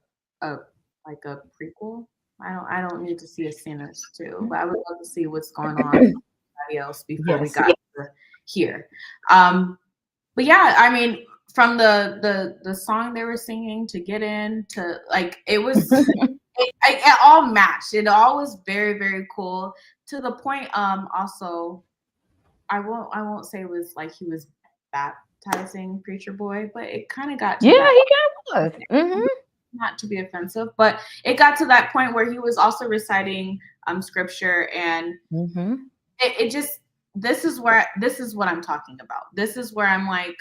prequel. I don't need to see a Sinners too, but I would love to see what's going on with everybody else before we got to here. But yeah, I mean, from the song they were singing to get in to like, it was it all matched. It all was very, very cool to the point. Also, I won't say it was like he was baptizing Preacher Boy, but it kind of got to that. He kind of was. Not to be offensive, but it got to that point where he was also reciting scripture, and it just, this is what I'm talking about. This is where I'm like,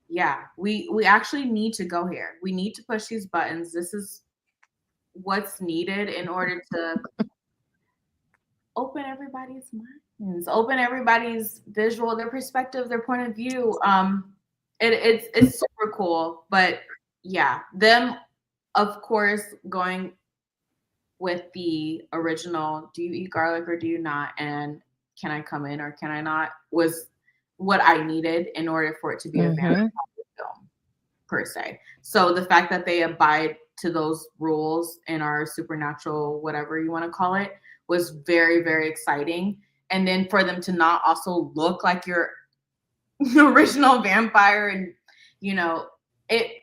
yeah, we actually need to go here. We need to push these buttons. This is what's needed in order to open everybody's minds, open everybody's visual, their perspective, their point of view. It's super cool. But yeah, them, of course, going with the original, do you eat garlic or do you not? And can I come in or can I not? Was what I needed in order for it to be a vampire film, per se. So the fact that they abide to those rules in our supernatural, whatever you want to call it, was very, very exciting. And then for them to not also look like your original vampire, and you know, it,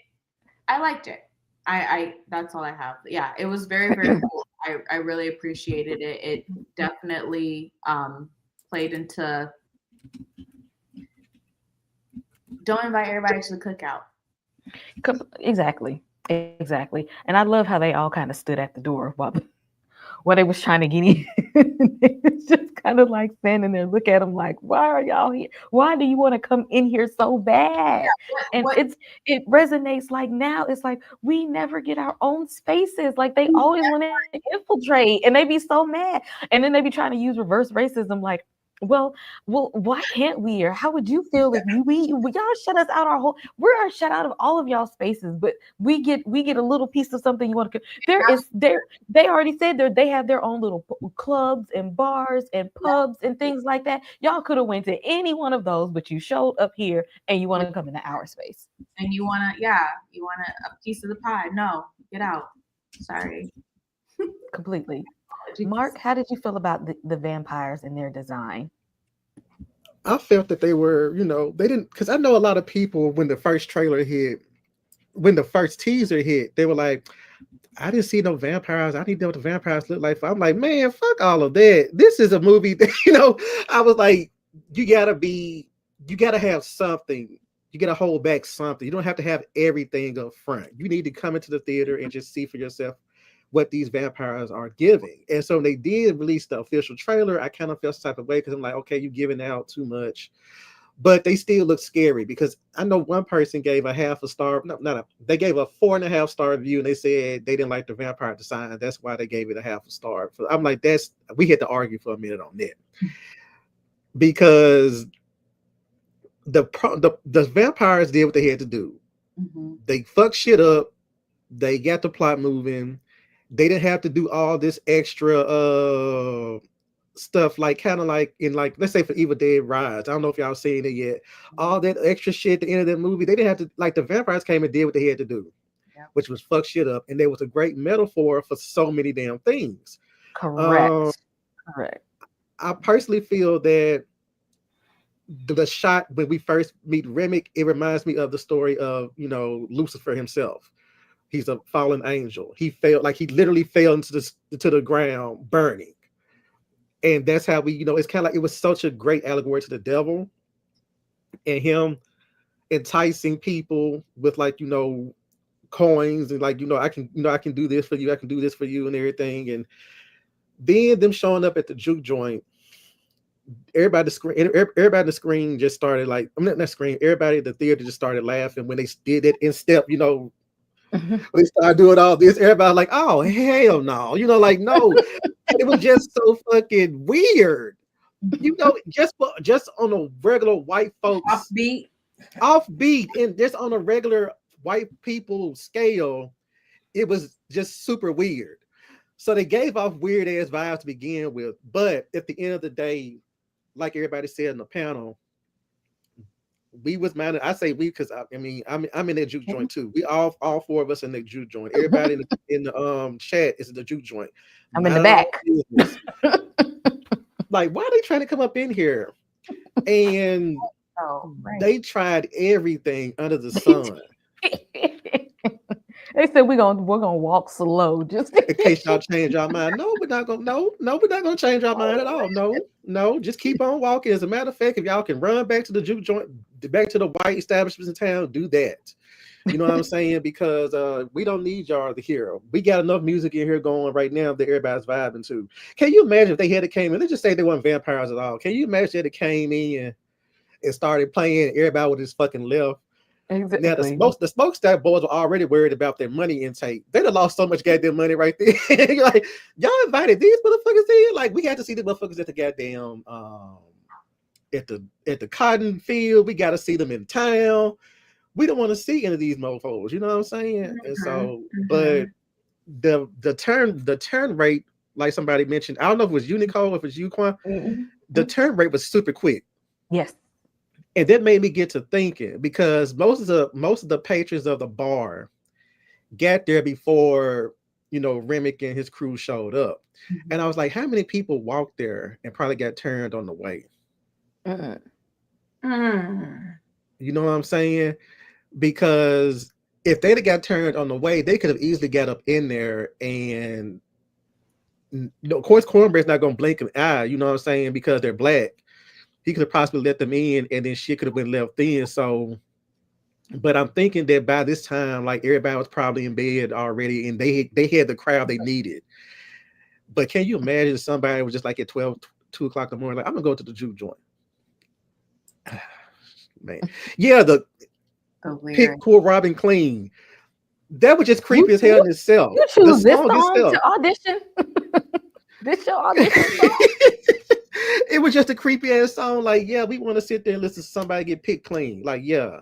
I liked it. I that's all I have. Yeah, it was very, very cool. I really appreciated it. It definitely played into don't invite everybody to the cookout. Exactly. Exactly. And I love how they all kind of stood at the door while they was trying to get in. They was just kind of like standing there, look at them like, why are y'all here? Why do you want to come in here so bad? And What it resonates like now. It's like we never get our own spaces. Like they always want to infiltrate and they be so mad. And then they be trying to use reverse racism like, why can't we? Or how would you feel if y'all shut us out our whole? We're shut out of all of y'all spaces, but we get a little piece of something you want to. They already said they have their own little clubs and bars and pubs and things like that. Y'all could have went to any one of those, but you showed up here and you want to come into our space. and you want a piece of the pie. No, get out. Sorry. Completely. Mark, how did you feel about the vampires and their design? I felt that they were, they didn't, because I know a lot of people when the first trailer hit, when the first teaser hit, they were like, I didn't see no vampires. I need to know what the vampires look like. I'm like, man, fuck all of that. This is a movie that, I was like, you gotta have something. You gotta hold back something. You don't have to have everything up front. You need to come into the theater and just see for yourself what these vampires are giving. And so when they did release the official trailer, I kind of felt some type of way because I'm like, okay, you're giving out too much. But they still look scary because I know one person gave a half a star. No, they gave a 4.5 star review and they said they didn't like the vampire design. That's why they gave it a half a star. I'm like, we had to argue for a minute on that because the vampires did what they had to do. Mm-hmm. They fucked shit up. They got the plot moving. They didn't have to do all this extra stuff, like kind of like in, like, let's say for Evil Dead Rise. I don't know if y'all seen it yet. All that extra shit at the end of that movie, they didn't have to, like, the vampires came and did what they had to do, which was fuck shit up. And there was a great metaphor for so many damn things. Correct. I personally feel that the shot when we first meet Remick, it reminds me of the story of, Lucifer himself. He's a fallen angel. He literally fell into the ground burning. And that's how we, it's kind of like, it was such a great allegory to the devil and him enticing people with, like, coins and, like, I can do this for you. I can do this for you and everything. And then them showing up at the juke joint, everybody at the screen just started, like, not screen, everybody at the theater just started laughing when they did it in step, they started doing all this. Everybody like, oh, hell no. Like, no. It was just so fucking weird. Just on a regular white folks offbeat and just on a regular white people scale, it was just super weird. So they gave off weird ass vibes to begin with. But at the end of the day, like everybody said in the panel, we was minded. I say we because I'm in that juke joint too. We all four of us in the juke joint. Everybody in the chat is in the juke joint. I'm in the back. Like, why are they trying to come up in here? And they tried everything under the sun. They said we're gonna walk slow just in case y'all change our mind. No, we're not gonna change our mind at all. No, just keep on walking. As a matter of fact, if y'all can run back to the juke joint, back to the white establishments in town, do that. You know what I'm saying? Because we don't need y'all to hear. We got enough music in here going right now that everybody's vibing to. Can you imagine if they had came in? Let's just say they weren't vampires at all. Can you imagine if they came in and started playing and everybody would just fucking left? Exactly. Now the smokestack boys were already worried about their money intake. They'd have lost so much goddamn money right there. You're like, y'all invited these motherfuckers in? Like, we got to see the motherfuckers at the goddamn at the cotton field. We got to see them in town. We don't want to see any of these mofos. You know what I'm saying? And so, but the turn rate, like somebody mentioned, I don't know if it was Unico, if it's Uquan, the turn rate was super quick. Yes. And that made me get to thinking, because most of the patrons of the bar got there before, Remick and his crew showed up. And I was like, how many people walked there and probably got turned on the way? You know what I'm saying? Because if they'd have got turned on the way, they could have easily got up in there, and of course Cornbread's not gonna blink an eye, you know what I'm saying, because they're black. He could have possibly let them in, and then shit could have been left in. So, but I'm thinking that by this time, like, everybody was probably in bed already, and they had the crowd they needed. But can you imagine somebody was just like at 2 o'clock in the morning, like, I'm gonna go to the juke joint? Man, yeah, the pick, poor, Robin, clean. That was just creepy as hell in itself. You choose this song to audition. This your audition song? It was just a creepy ass song. Like, yeah, we want to sit there and listen to somebody get picked clean. Like, yeah.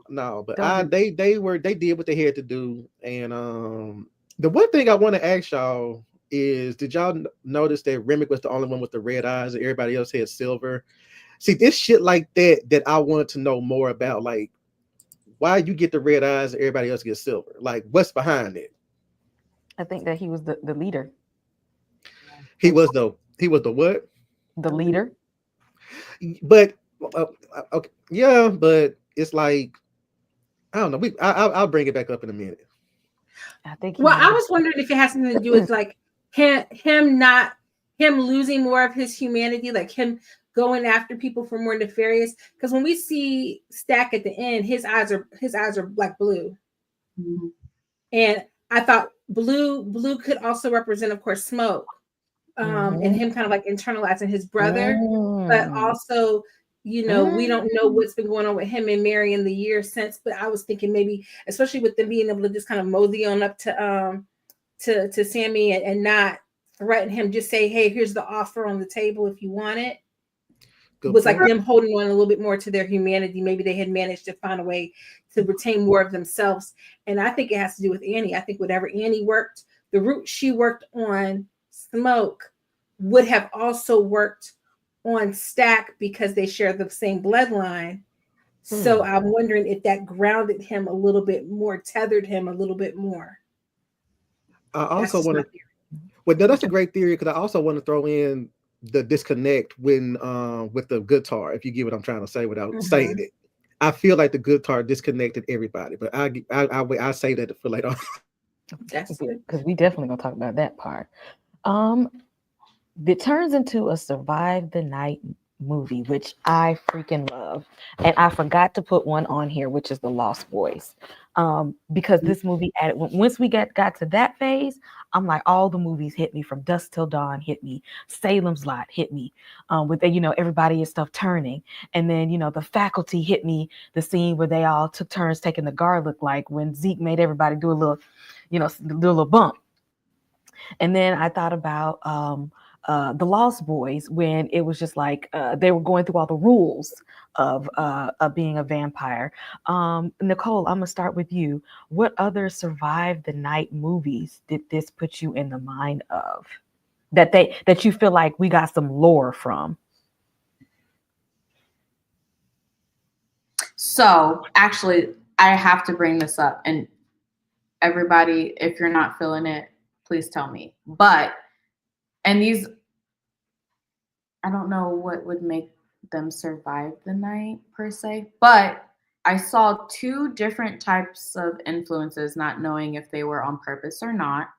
No, but they did what they had to do. And the one thing I want to ask y'all is, did y'all notice that Remick was the only one with the red eyes and everybody else had silver? See, this shit like that I wanted to know more about. Like, why you get the red eyes and everybody else gets silver? Like, what's behind it? I think that he was the leader. He was the what? The leader. But okay, yeah, but it's like, I don't know. I'll bring it back up in a minute. I think. Well, I was wondering if it has something to do with like him losing more of his humanity, like him going after people for more nefarious. Because when we see Stack at the end, his eyes are like blue, and I thought blue could also represent, of course, smoke, and him kind of like internalizing his brother, but also, we don't know what's been going on with him and Mary in the years since. But I was thinking maybe, especially with them being able to just kind of mosey on up to Sammy and not threaten him, just say, hey, here's the offer on the table if you want it. It was like them holding on a little bit more to their humanity. Maybe they had managed to find a way to retain more of themselves. And I think it has to do with Annie. I think whatever Annie worked, the route she worked on Smoke would have also worked on Stack because they share the same bloodline. So I'm wondering if that grounded him a little bit more, tethered him a little bit more. I also want to. Well, no, that's a great theory, because I also want to throw in the disconnect when with the guitar. If you get what I'm trying to say without saying it, I feel like the guitar disconnected everybody. But I say that for later on. That's good, because we definitely gonna talk about that part. It turns into a survive the night movie, which I freaking love. And I forgot to put one on here, which is The Lost Boys. Because this movie added, once we got to that phase, I'm like, all the movies hit me. From Dusk Till Dawn hit me. Salem's Lot hit me. With the, everybody and stuff turning. And then, the Faculty hit me, the scene where they all took turns taking the garlic, like when Zeke made everybody do a little, do a little bump. And then I thought about The Lost Boys, when it was just like they were going through all the rules of being a vampire. Nicole, I'm gonna start with you. What other survive the night movies did this put you in the mind of that you feel like we got some lore from? So actually, I have to bring this up, and everybody, if you're not feeling it, please tell me. And these, I don't know what would make them survive the night per se, but I saw two different types of influences, not knowing if they were on purpose or not.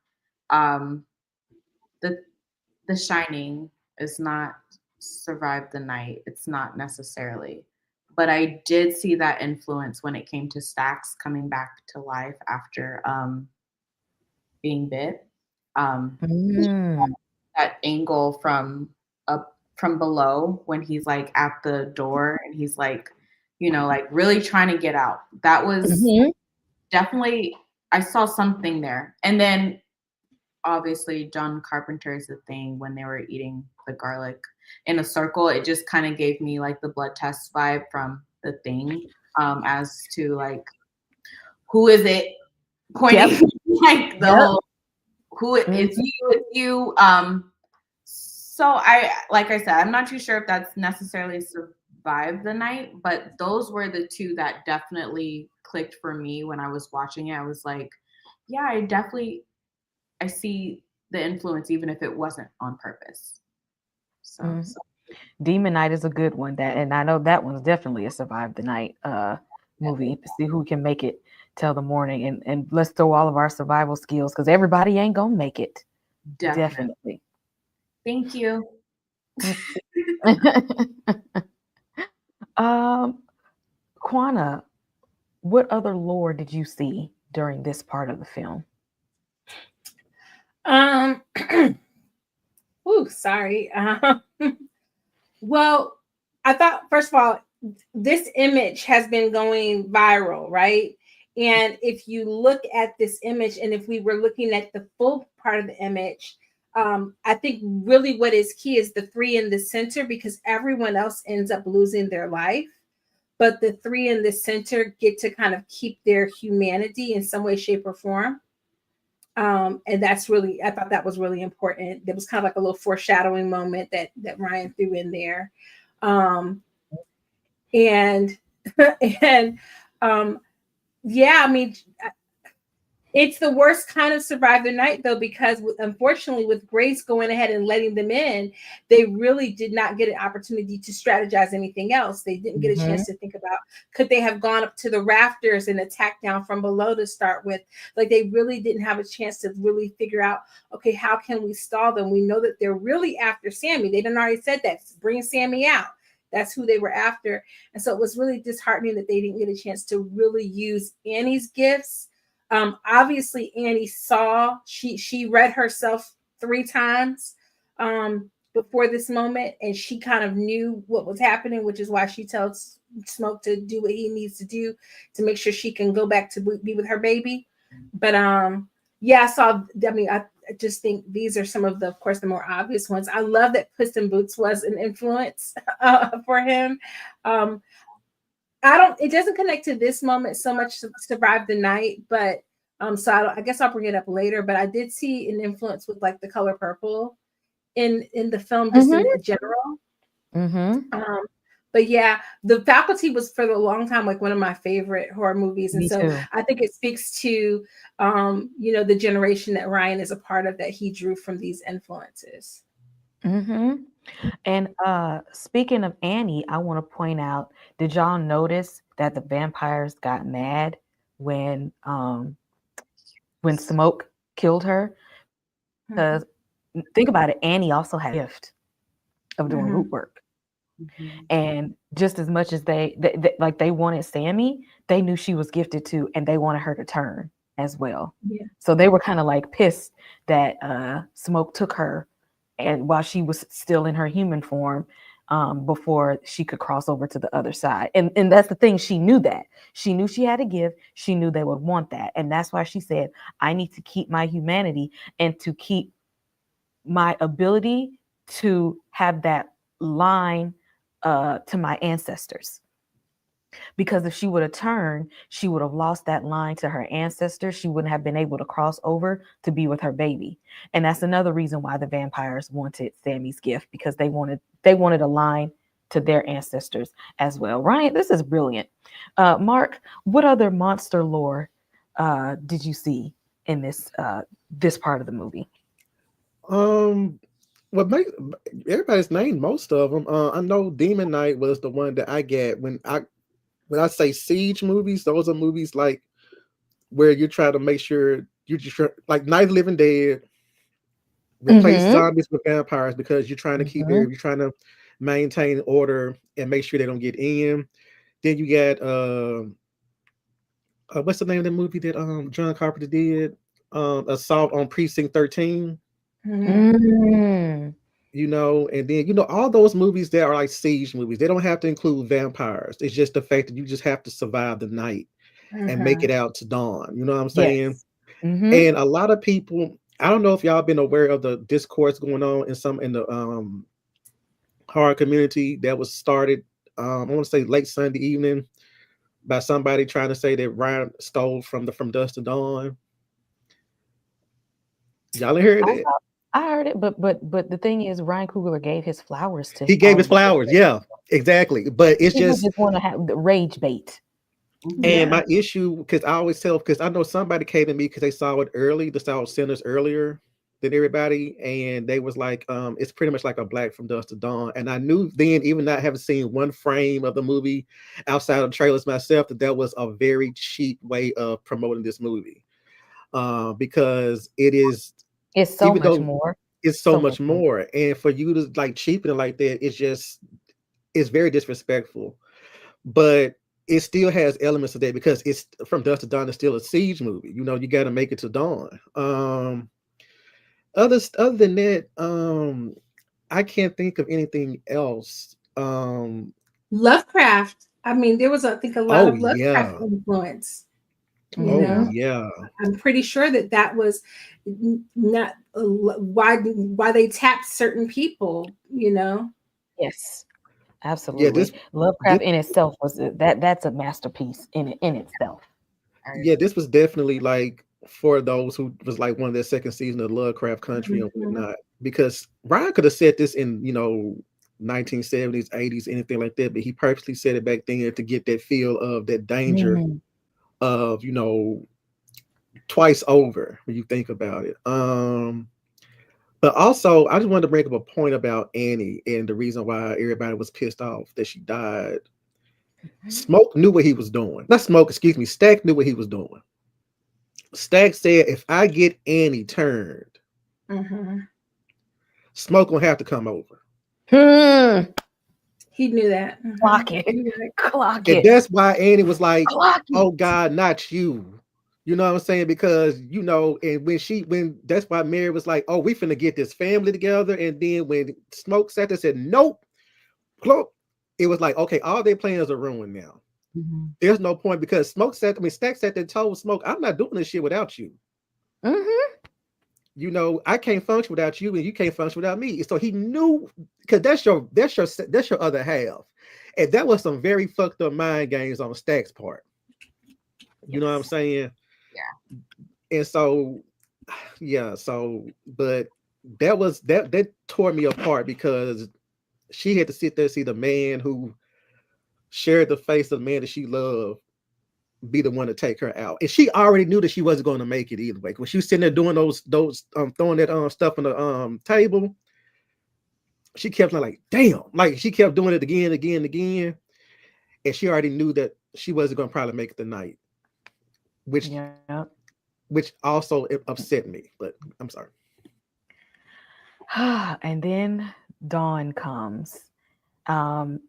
The Shining is not survive the night. It's not necessarily. But I did see that influence when it came to Stax coming back to life after being bit. That angle from below when he's like at the door and he's like, like really trying to get out. That was definitely, I saw something there. And then obviously John Carpenter's The Thing, when they were eating the garlic in a circle, it just kind of gave me like the blood test vibe from The Thing, as to like, who is it pointing? like the Yep. whole who it's you. So like I said, I'm not too sure if that's necessarily survived the night, but those were the two that definitely clicked for me when I was watching it. I was like, yeah, I see the influence, even if it wasn't on purpose. So Demon Night is a good one. And I know that one's definitely a survive the night movie. See who can make it till the morning, and let's throw all of our survival skills because everybody ain't gonna make it. Definitely. Thank you. Quana, what other lore did you see during this part of the film? Sorry. Well, I thought, first of all, this image has been going viral, right? And if you look at this image, and if we were looking at the full part of the image, I think really what is key is the three in the center, because everyone else ends up losing their life. But the three in the center get to kind of keep their humanity in some way, shape, or form. And that's really, I thought that was really important. There was kind of like a little foreshadowing moment that Ryan threw in there. And and yeah, I mean, it's the worst kind of survive the night though, because unfortunately with Grace going ahead and letting them in, they really did not get an opportunity to strategize anything else. They didn't get a chance to think about, could they have gone up to the rafters and attacked down from below to start with? Like they really didn't have a chance to really figure out, okay, how can we stall them? We know that they're really after Sammy. They done already said that, bring Sammy out. That's who they were after. And so it was really disheartening that they didn't get a chance to really use Annie's gifts. Obviously Annie saw, she read herself 3 times before this moment, and she kind of knew what was happening, which is why she tells Smoke to do what he needs to do to make sure she can go back to be with her baby. But yeah, I just think these are some of the, of course, the more obvious ones. I love that Puss in Boots was an influence for him. It doesn't connect to this moment so much to survive the night, but so I guess I'll bring it up later. But I did see an influence with like the color purple in the film, just in general. But yeah, the Faculty was for a long time like one of my favorite horror movies, and Me so too. I think it speaks to the generation that Ryan is a part of, that he drew from these influences. And speaking of Annie, I want to point out, did y'all notice that the vampires got mad when Smoke killed her? Because think about it, Annie also had a gift of doing root work. And just as much as they wanted Sammy, they knew she was gifted too, and they wanted her to turn as well. So they were kind of like pissed that Smoke took her, and while she was still in her human form, before she could cross over to the other side. And that's the thing, she knew that. She knew she had a gift. She knew they would want that. And that's why she said, I need to keep my humanity and to keep my ability to have that line to my ancestors. Because if she would have turned, she would have lost that line to her ancestors. She wouldn't have been able to cross over to be with her baby. And that's another reason why the vampires wanted Sammy's gift, because they wanted a line to their ancestors as well. Ryan, this is brilliant. Mark, what other monster lore did you see in this part of the movie? Well, everybody's named most of them. I know Demon Night was the one that I get when I say siege movies. Those are movies like where you try to make sure you just like Night of the Living Dead, replace zombies with vampires because you're trying to keep you're trying to maintain order and make sure they don't get in. Then you got what's the name of the movie that John Carpenter did? Assault on Precinct 13. And then all those movies that are like siege movies, they don't have to include vampires. It's just the fact that you just have to survive the night and make it out to dawn. You know what I'm saying? And a lot of people, I don't know if y'all been aware of the discourse going on in the horror community that was started, I want to say late Sunday evening, by somebody trying to say that Ryan stole from Dusk to Dawn. Y'all ain't heard I it. saw, I heard it, but the thing is, Ryan Coogler gave his flowers to He gave all his of the flowers. Yeah, exactly. But it's people just just want to have the rage bait. and Yeah. my issue because I always tell because I know somebody came to me because they saw it early, they saw Sinners earlier than everybody, and they was like, it's pretty much like a Black from Dusk to Dawn. And I knew then, even not having seen one frame of the movie outside of trailers myself, that was a very cheap way of promoting this movie. Because it is, It's so even much though more. it's so So much much more. more, and for you to like cheapen it like that, it's very disrespectful. But it still has elements of that because it's from Dusk to Dawn. It's still a siege movie. You know, you got to make it to dawn. Other than that, I can't think of anything else. Lovecraft. I mean, there was, I think, a lot Oh of Lovecraft yeah, influence. You oh Hmm. know, yeah, I'm pretty sure that that was not why they tapped certain people. You know. Yes, yeah. absolutely. This Lovecraft in itself was that's a masterpiece in itself. yeah, this was definitely like for those who was like one of their second season of Lovecraft Country and Mhm. whatnot. Because Ryan could have said this in 1970s, 80s, anything like that, but he purposely said it back then to get that feel of that danger Mhm. of twice over when you think about it. But also I just wanted to bring up a point about Annie and the reason why everybody was pissed off that she died. Smoke knew what he was doing. Not Smoke, excuse me. Stack knew what he was doing. Stack said, if I get Annie turned, Mhm. Smoke gonna have to come over. Hmm. He knew that. Clock it. You're right. Clock And it. that's why Annie was like, Clock it. oh God, not you. You know what I'm saying? Because and when that's why Mary was like, oh, we finna get this family together. And then when Smoke sat there and said, nope, cloak, it was like, okay, all their plans are ruined now. Mhm. There's no point because Stack sat there and told Smoke, I'm not doing this shit without you. Mhm. I can't function without you, and you can't function without me. So he knew because that's your other half, and that was some very fucked up mind games on Stack's part. You know what I'm Yes. saying? Yeah. And so, yeah. So, but that tore me apart because she had to sit there and see the man who shared the face of the man that she loved be the one to take her out. And she already knew that she wasn't going to make it either way. When she was sitting there doing those throwing that stuff on the table, she kept like, damn, like she kept doing it again, again, again. And she already knew that she wasn't going to probably make it the night, which Yeah. which also upset me. But I'm sorry. And then dawn comes. Um,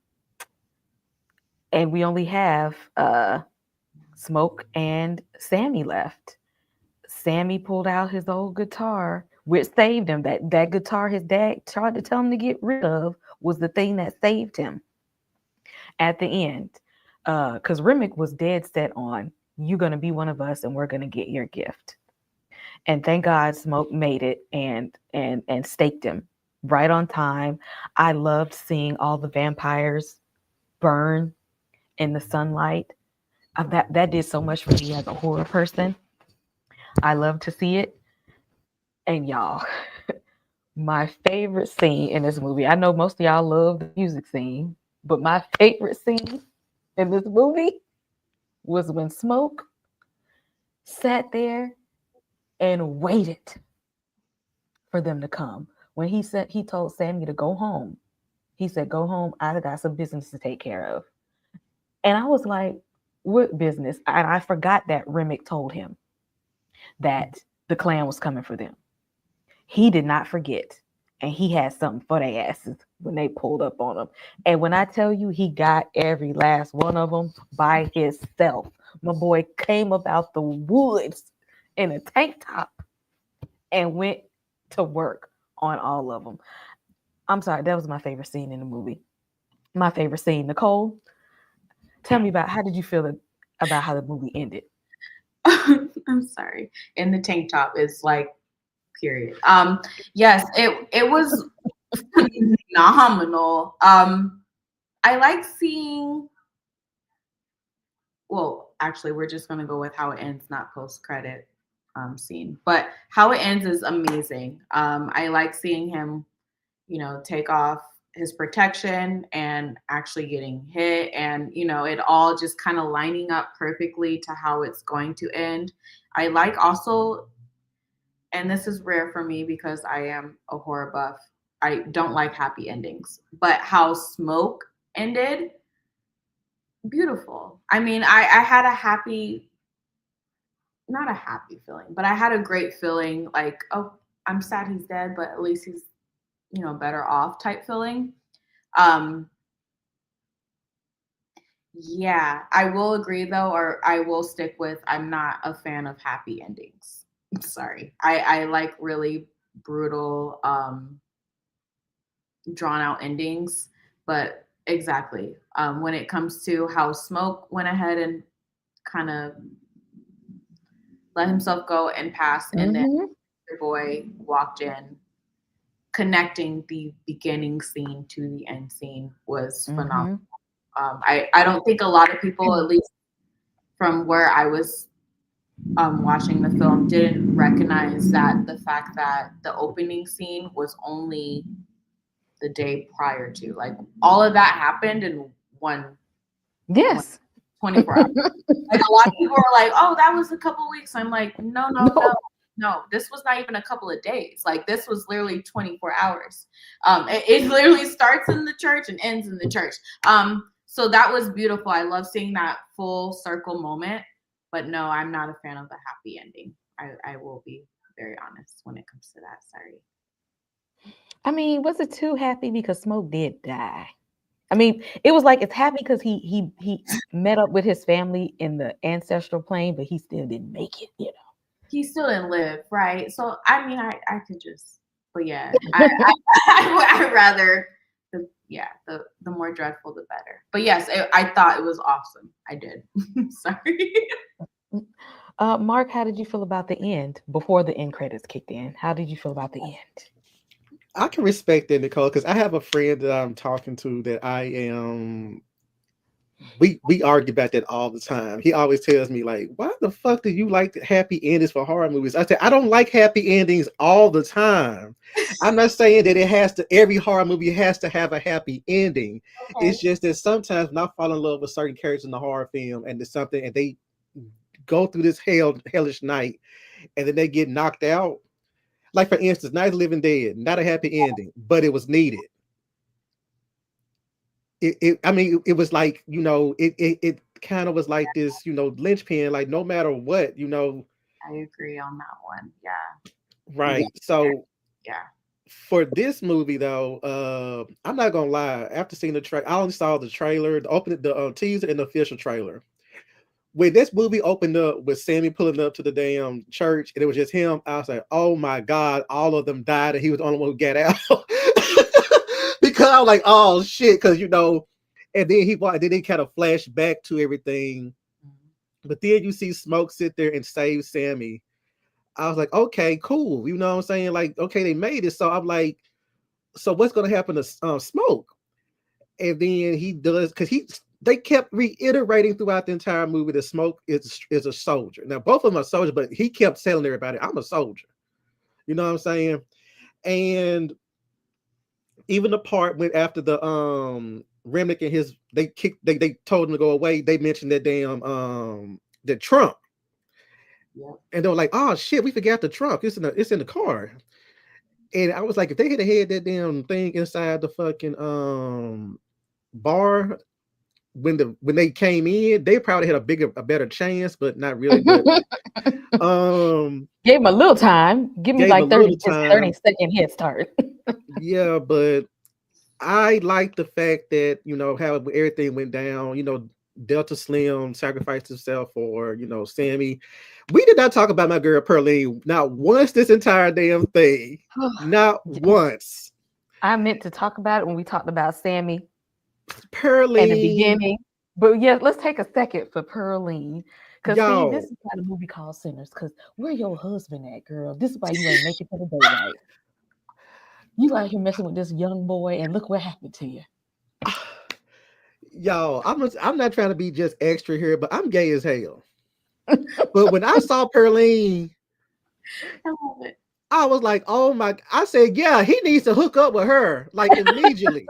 and we only have Smoke and Sammy left. Sammy pulled out his old guitar, which saved him. That guitar his dad tried to tell him to get rid of was the thing that saved him at the end. Because Remick was dead set on, you're gonna be one of us and we're gonna get your gift. And thank God Smoke made it and staked him right on time. I loved seeing all the vampires burn in the sunlight. That did so much for me as a horror person. I love to see it. And y'all, my favorite scene in this movie, I know most of y'all love the music scene, but my favorite scene in this movie was when Smoke sat there and waited for them to come. When he told Sammy to go home, he said, "Go home. I got some business to take care of." And I was like, "What business?" And I forgot that Remick told him that the clan was coming for them. He did not forget. And he had something for their asses when they pulled up on him. And when I tell you he got every last one of them by himself, my boy came about the woods in a tank top and went to work on all of them. I'm sorry, that was my favorite scene in the movie. My favorite scene. Nicole, tell me about how did you feel about how the movie ended? I'm sorry. In the tank top is like period. Yes, it was phenomenal. I like seeing, well, actually we're just gonna go with how it ends, not post credit. scene. But how it ends is amazing. I like seeing him, you know, take off his protection and actually getting hit, and you know, it all just kind of lining up perfectly to how it's going to end. I like also, and this is rare for me because I am a horror buff, I don't like happy endings, but how Smoke ended, beautiful. I mean, I had a happy, not a happy feeling, but I had a great feeling, like, oh, I'm sad he's dead, but at least he's, you know, better off type feeling. Um, yeah, I will agree though, or I will stick with, I'm not a fan of happy endings. Sorry. I like really brutal, drawn out endings, but exactly. When it comes to how Smoke went ahead and kind of let himself go and pass, and then your boy walked in, connecting the beginning scene to the end scene was phenomenal. I don't think a lot of people, at least from where I was watching the film, didn't recognize that the fact that the opening scene was only the day prior to, like, all of that happened in one Yes. 24 hours. Like, a lot of people are like, oh, that was a couple weeks. I'm like, no, this was not even a couple of days. Like, this was literally 24 hours. It literally starts in the church and ends in the church. So that was beautiful. I love seeing that full circle moment. But no, I'm not a fan of the happy ending. I will be very honest when it comes to that. Sorry. I mean, was it too happy because Smoke did die? I mean, it was like it's happy because he met up with his family in the ancestral plane, but he still didn't make it, you know. He still didn't live, right? So I mean, I could just, but yeah, I rather the more dreadful the better. But yes, I thought it was awesome. I did. Sorry. Mark, how did you feel about the end before the end credits kicked in? How did you feel about the end? I can respect that, Nicole, because I have a friend that I'm talking to that I am. We argue about that all the time. He always tells me, like, why the fuck do you like the happy endings for horror movies? I said, I don't like happy endings all the time. I'm not saying that it has to, every horror movie has to have a happy ending. Okay. It's just that sometimes when I fall in love with certain characters in the horror film and there's something and they go through this hellish night and then they get knocked out. Like, for instance, Night of the Living Dead, not a happy ending, but it was needed. I mean, it was like, you know, it kind of was like this, you know, linchpin, like no matter what, you know. I agree on that one. Yeah. Right. So yeah. For this movie though, I'm not gonna lie. After seeing the trailer, I only saw the trailer, the teaser, and the official trailer. When this movie opened up with Sammy pulling up to the damn church and it was just him, I was like, oh my God, all of them died and he was the only one who got out. Because I was like, oh shit, because you know, and then he kind of flashed back to everything. But then you see Smoke sit there and save Sammy. I was like, okay, cool. You know what I'm saying? Like, okay, they made it. So I'm like, so what's gonna happen to Smoke? And then he does, because they kept reiterating throughout the entire movie that Smoke is a soldier. Now both of them are soldiers, but he kept telling everybody, I'm a soldier. You know what I'm saying? And even the part when after the Remnick and his they told him to go away, they mentioned that damn the trunk. Yeah. And they were like, oh shit, we forgot the trunk. It's in the car. And I was like, if they had that damn thing inside the fucking bar when they came in, they probably had a better chance, but not really. But gave him a little time. Give me like 30-second head start. Yeah, but I like the fact that, you know, how everything went down. You know, Delta Slim sacrificed himself for, you know, Sammy. We did not talk about my girl Pearline not once this entire damn thing. Not once. I meant to talk about it when we talked about Sammy. Pearline. In the beginning. But yeah, let's take a second for Pearline. Because see, this is not a movie called Sinners. Because where your husband at, girl? This is why you ain't make it to the daylight. You out here messing with this young boy, and look what happened to you. Y'all, I'm not trying to be just extra here, but I'm gay as hell. But when I saw Pearline I love it. I was like, oh my, I said, yeah, he needs to hook up with her like immediately.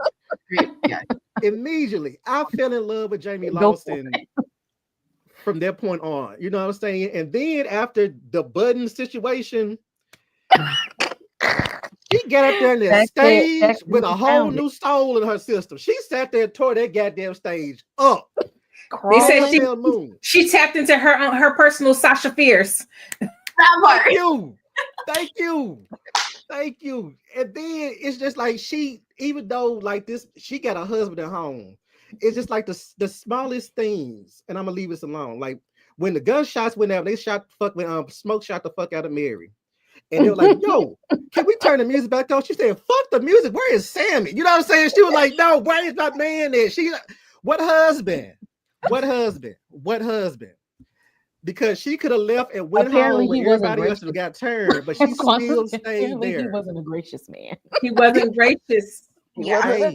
Great. Yeah. Immediately. I fell in love with Jamie Go for Lawson from that point on. You know what I'm saying? And then after the Budden situation, she got up there on that stage with a whole new soul in her system. She sat there and tore that goddamn stage up. They said she tapped into her personal Sasha Fierce. Thank you. Thank you. Thank you. And then it's just like she, even though like this, she got a husband at home. It's just like the smallest things, and I'm gonna leave this alone. Like when the gunshots went out, they shot the fuck when Smoke shot the fuck out of Mary. And they were like, yo, can we turn the music back on? She said, fuck the music. Where is Sammy? You know what I'm saying? She was like, no, where is my man there? She, what husband? What husband? What husband? Because she could have left and went home where everybody else got turned, but she still stayed there. He wasn't a gracious man. He wasn't gracious. Yeah.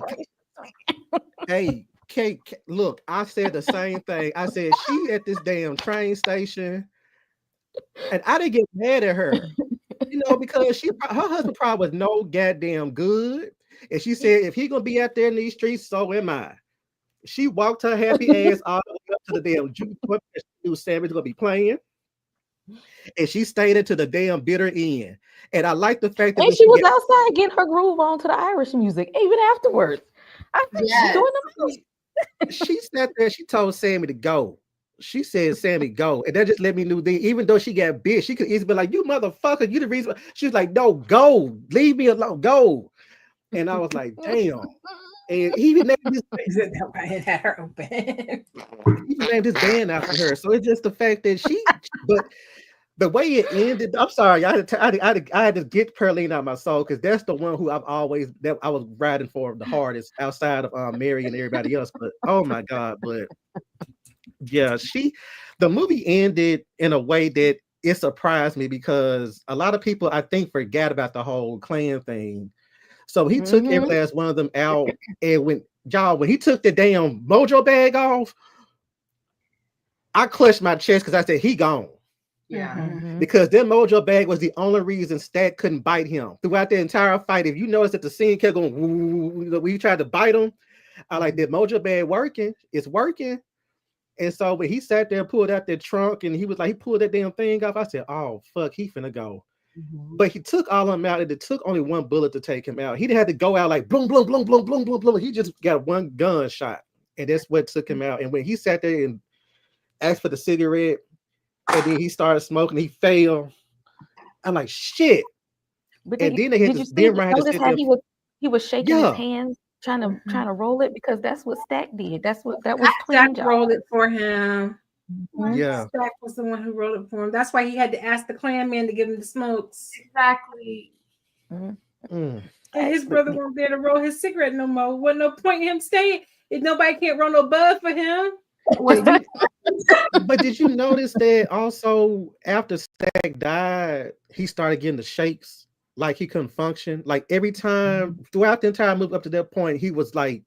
Hey, Kate, look, I said the same thing. I said, she at this damn train station, and I didn't get mad at her. You know, because her husband probably was no goddamn good. And she said, if he gonna be out there in these streets, so am I. She walked her happy ass all the way up to the damn juke where she knew Sammy's gonna be playing. And she stayed into the damn bitter end. And I like the fact that and she was outside getting her groove on to the Irish music, even afterwards. I think she's doing the most. She sat there, she told Sammy to go. She said, Sammy, go. And that just let me know that even though she got bit, she could easily be like, you motherfucker, you the reason. She was like, no, go. Leave me alone. Go. And I was like, damn. And he even named his had her open. He named his band after her. So it's just the fact that but the way it ended, I'm sorry, I had to get Pearline out of my soul because that's the one who I was riding for the hardest outside of Mary and everybody else. But oh my God, but yeah, the movie ended in a way that it surprised me because a lot of people I think forgot about the whole clan thing. So he took every last one of them out, and when he took the damn mojo bag off, I clutched my chest because I said he gone. Yeah. Because that mojo bag was the only reason Stack couldn't bite him throughout the entire fight. If you notice that the scene kept going, when he tried to bite him, I like that mojo bag working. It's working. And so when he sat there and pulled out that trunk and he was like, he pulled that damn thing off, I said, oh, fuck, he finna go. But he took all of them out and it took only one bullet to take him out. He didn't have to go out like boom, boom, boom, boom, boom, boom, boom. He just got one gunshot. And that's what took him out. And when he sat there and asked for the cigarette and then he started smoking, he failed. I'm like, shit. But and then they had to notice how he was shaking his hands trying to roll it because that's what Stack did. That was Stack rolled it for him. Yeah, Stack was the one who rolled it for him. That's why he had to ask the clan man to give him the smokes. Exactly. And his brother won't be able to roll his cigarette no more. Wasn't no point in him staying if nobody can't roll no bud for him. But did you notice that also after Stack died, he started getting the shakes, like he couldn't function. Like every time throughout the entire move up to that point, he was like,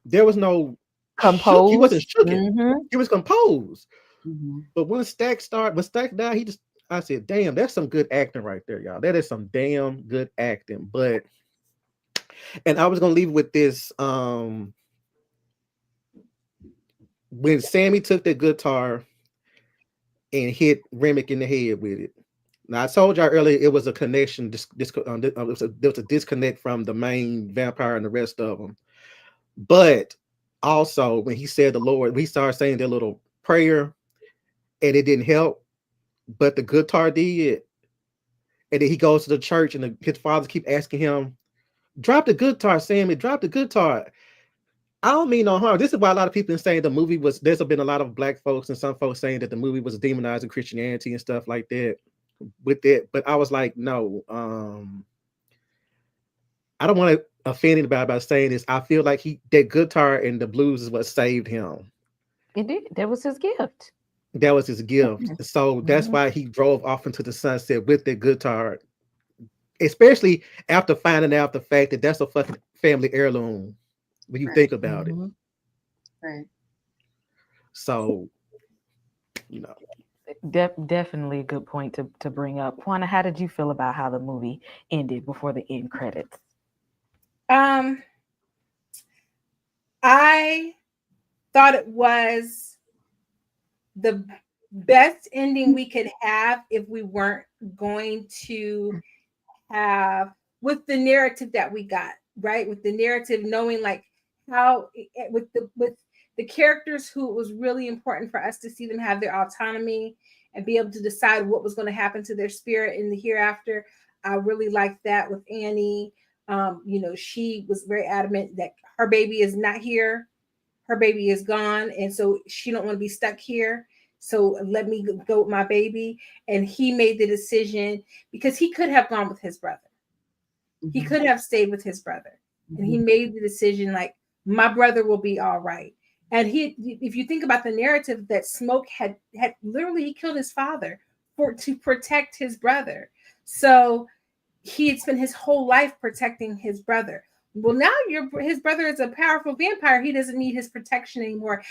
there was no composed. He wasn't shooken. He was composed. But when Stack died, I said, damn, that's some good acting right there, y'all. That is some damn good acting. And I was gonna leave with this. When Sammy took the guitar and hit Remick in the head with it. Now I told y'all earlier it was a connection. There was a disconnect from the main vampire and the rest of them. But also when he said the Lord, we started saying their little prayer, and it didn't help, but the guitar did. And then he goes to the church, and his fathers keep asking him, "Drop the guitar, Sammy. Drop the guitar." I don't mean no harm. This is why a lot of people are saying the movie was. There's been a lot of black folks and some folks saying that the movie was demonizing Christianity and stuff like that. With that, but I was like, no. I don't want to offend anybody by saying this. I feel like that guitar and the blues is what saved him. It did. That was his gift. That was his gift. So that's why he drove off into the sunset with the guitar. Especially after finding out the fact that that's a fucking family heirloom. When you think about it. Right. So you know. Definitely a good point to bring up. Juana, how did you feel about how the movie ended before the end credits? I thought it was the best ending we could have if we weren't going to have, with the narrative that we got, right? With the narrative, knowing like how with the characters who it was really important for us to see them have their autonomy and be able to decide what was going to happen to their spirit in the hereafter. I really liked that with Annie. You know, she was very adamant that her baby is not here, her baby is gone, and so she don't want to be stuck here, so let me go with my baby. And he made the decision because he could have gone with his brother, he could have stayed with his brother, and he made the decision like, my brother will be all right. And he, if you think about the narrative, that Smoke had literally, he killed his father to protect his brother. So he had spent his whole life protecting his brother. Well, now his brother is a powerful vampire. He doesn't need his protection anymore.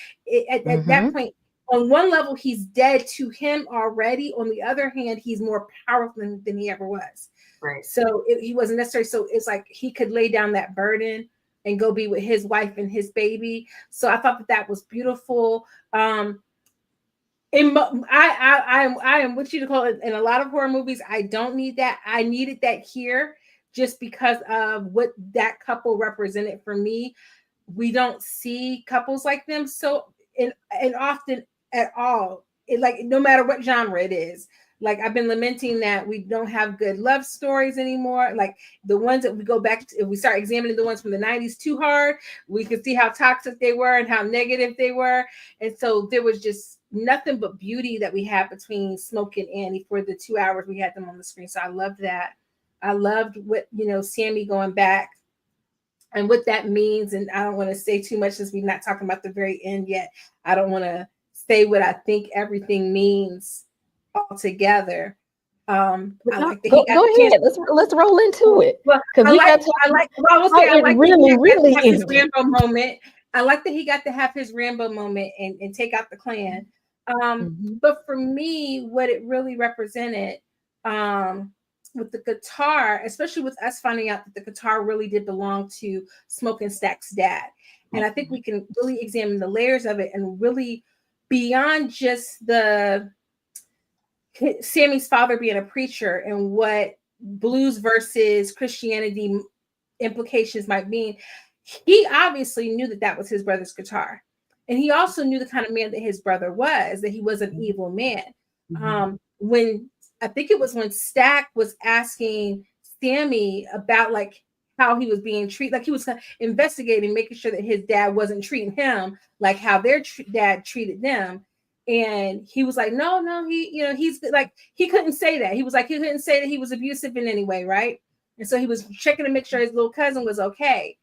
At that point, on one level, he's dead to him already. On the other hand, he's more powerful than he ever was. Right. So he wasn't necessary. So it's like he could lay down that burden and go be with his wife and his baby. So I thought that was beautiful. I am what you call it in a lot of horror movies. I don't need that. I needed that here just because of what that couple represented for me. We don't see couples like them so and often at all. It, like, no matter what genre it is. Like, I've been lamenting that we don't have good love stories anymore. Like the ones that we go back to, if we start examining the ones from the 90s too hard, we could see how toxic they were and how negative they were. And so there was just nothing but beauty that we had between Smoke and Annie for the 2 hours we had them on the screen. So I loved that. I loved what, Sammy going back and what that means. And I don't want to say too much since we're not talking about the very end yet. I don't want to say what I think everything means altogether. I like that he got go ahead. Let's roll into it. Well, I like his Rambo moment. I like that he got to have his Rambo moment and take out the clan. But for me, what it really represented, with the guitar, especially with us finding out that the guitar really did belong to Smoke and Stack's dad. And I think we can really examine the layers of it and really beyond just Sammy's father being a preacher and what blues versus Christianity implications might mean. He obviously knew that was his brother's guitar. And he also knew the kind of man that his brother was, that he was an evil man. When I think it was when Stack was asking Sammy about like how he was being treated, like he was investigating, making sure that his dad wasn't treating him like how their dad treated them. And he was like, no, he's like, he couldn't say that. He was like, he couldn't say that he was abusive in any way, right? And so he was checking to make sure his little cousin was okay.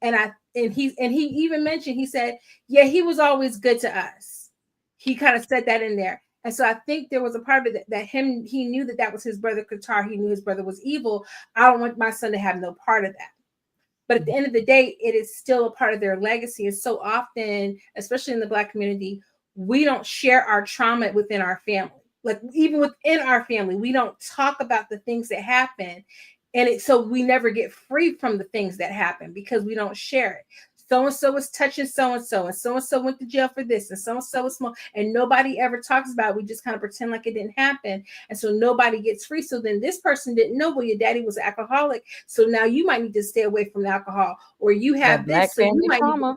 And he even mentioned, he said, yeah, he was always good to us. He kind of said that in there. And so I think there was a part of it that he knew that was his brother guitar. He knew his brother was evil. I don't want my son to have no part of that. But at the end of the day, it is still a part of their legacy. And so often, especially in the Black community, we don't share our trauma within our family. Like even within our family, we don't talk about the things that happen. And so we never get free from the things that happen because we don't share it. So-and-so was touching so-and-so, and so-and-so went to jail for this, and so-and-so was small, and nobody ever talks about it. We just kind of pretend like it didn't happen. And so nobody gets free. So then this person didn't know, well, your daddy was an alcoholic. So now you might need to stay away from the alcohol, or you have this. So you might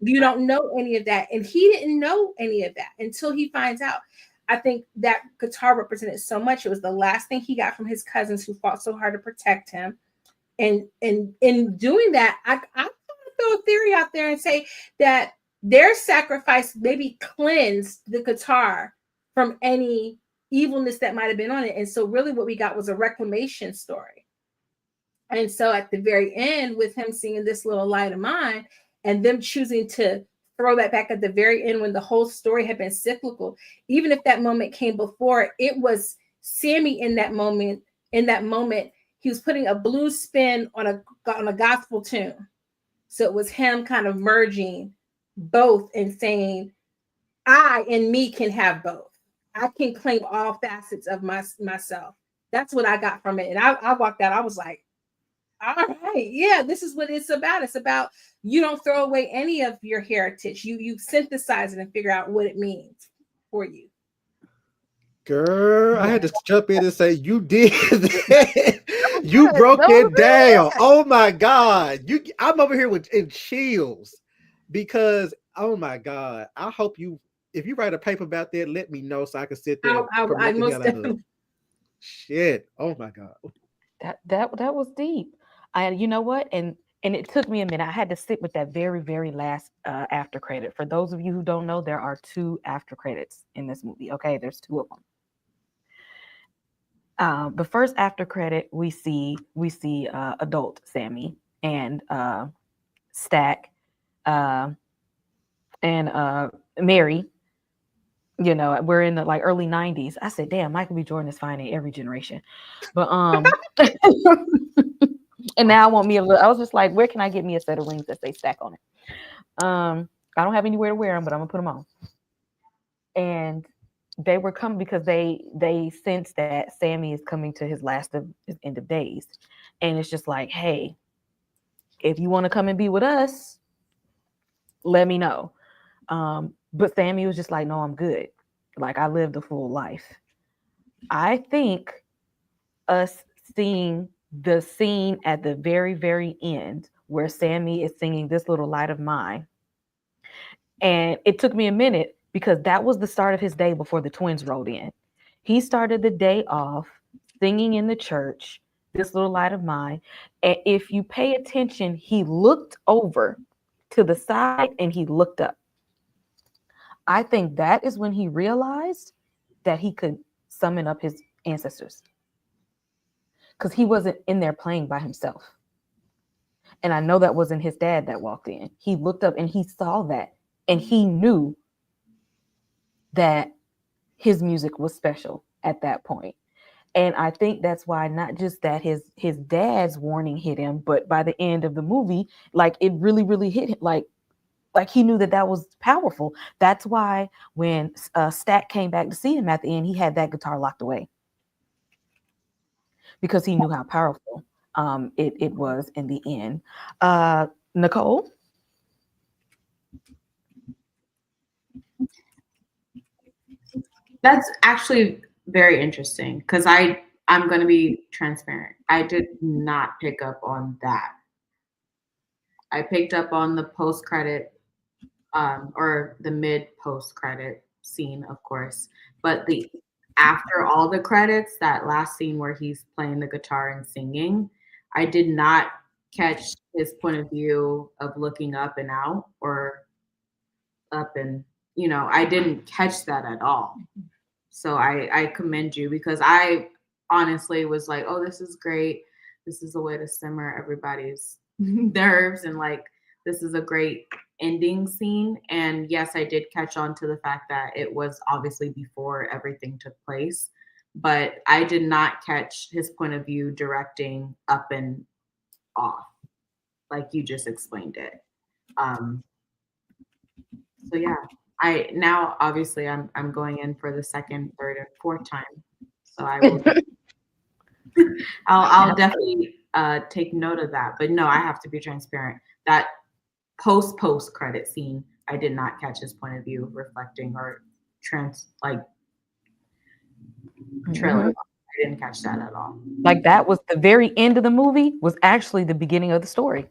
you don't know any of that. And he didn't know any of that until he finds out. I think that guitar represented so much. It was the last thing he got from his cousins who fought so hard to protect him. And in doing that, I throw a theory out there and say that their sacrifice maybe cleansed the guitar from any evilness that might have been on it. And so really what we got was a reclamation story. And so at the very end, with him singing This Little Light of Mine and them choosing to throw that back at the very end when the whole story had been cyclical, even if that moment came before, it was Sammy in that moment, he was putting a blues spin on a gospel tune. So it was him kind of merging both and saying, I and me can have both. I can claim all facets of myself. That's what I got from it. And I walked out, I was like, all right, yeah, this is what it's about. It's about you don't throw away any of your heritage. You synthesize it and figure out what it means for you. Girl, I had to jump in and say, you did that. You Good. broke That was it really down. Oh my God. I'm over here with in chills because oh my God. I hope you if you write a paper about that, let me know so I can sit there and I promote the most hell out of it. definitely. Shit. Oh my God. that was deep. You know what? And it took me a minute. I had to sit with that very, very last after credit. For those of you who don't know, there are two after credits in this movie. Okay, there's two of them. The first after credit we see adult Sammy and Stack uh, and Mary. You know, we're in the like early '90s. I said, "Damn, Michael B. Jordan is fine in every generation," but and now I want me a little. I was just like, where can I get me a set of rings that say Stack on it? I don't have anywhere to wear them, but I'm gonna put them on. And they were coming because they sense that Sammy is coming to his last of his end of days, and it's just like, hey, if you want to come and be with us, let me know. But Sammy was just like, no, I'm good. Like I lived a full life. I think us seeing the scene at the very, very end where Sammy is singing This Little Light of Mine. And it took me a minute because that was the start of his day before the twins rolled in. He started the day off singing in the church, This Little Light of Mine. And if you pay attention, he looked over to the side and he looked up. I think that is when he realized that he could summon up his ancestors because he wasn't in there playing by himself. And I know that wasn't his dad that walked in. He looked up and he saw that and he knew that his music was special at that point. And I think that's why not just that his dad's warning hit him, but by the end of the movie, like it really, really hit him. Like he knew that that was powerful. That's why when Stack came back to see him at the end, he had that guitar locked away because he knew how powerful it was in the end. Nicole? That's actually very interesting because I'm going to be transparent. I did not pick up on that. I picked up on the post credit or the mid post credit scene, of course, but the after all the credits, that last scene where he's playing the guitar and singing, I did not catch his point of view of looking up and out or up and I didn't catch that at all. So I commend you because I honestly was like, oh, this is great. This is a way to simmer everybody's nerves and like this is a great ending scene. And yes, I did catch on to the fact that it was obviously before everything took place, but I did not catch his point of view directing up and off like you just explained it. So yeah, I now obviously I'm going in for the second, third, and fourth time. So I will I'll definitely take note of that. But no, I have to be transparent. That post credit scene, I did not catch his point of view reflecting or trailer. I didn't catch that at all. Like that was the very end of the movie was actually the beginning of the story.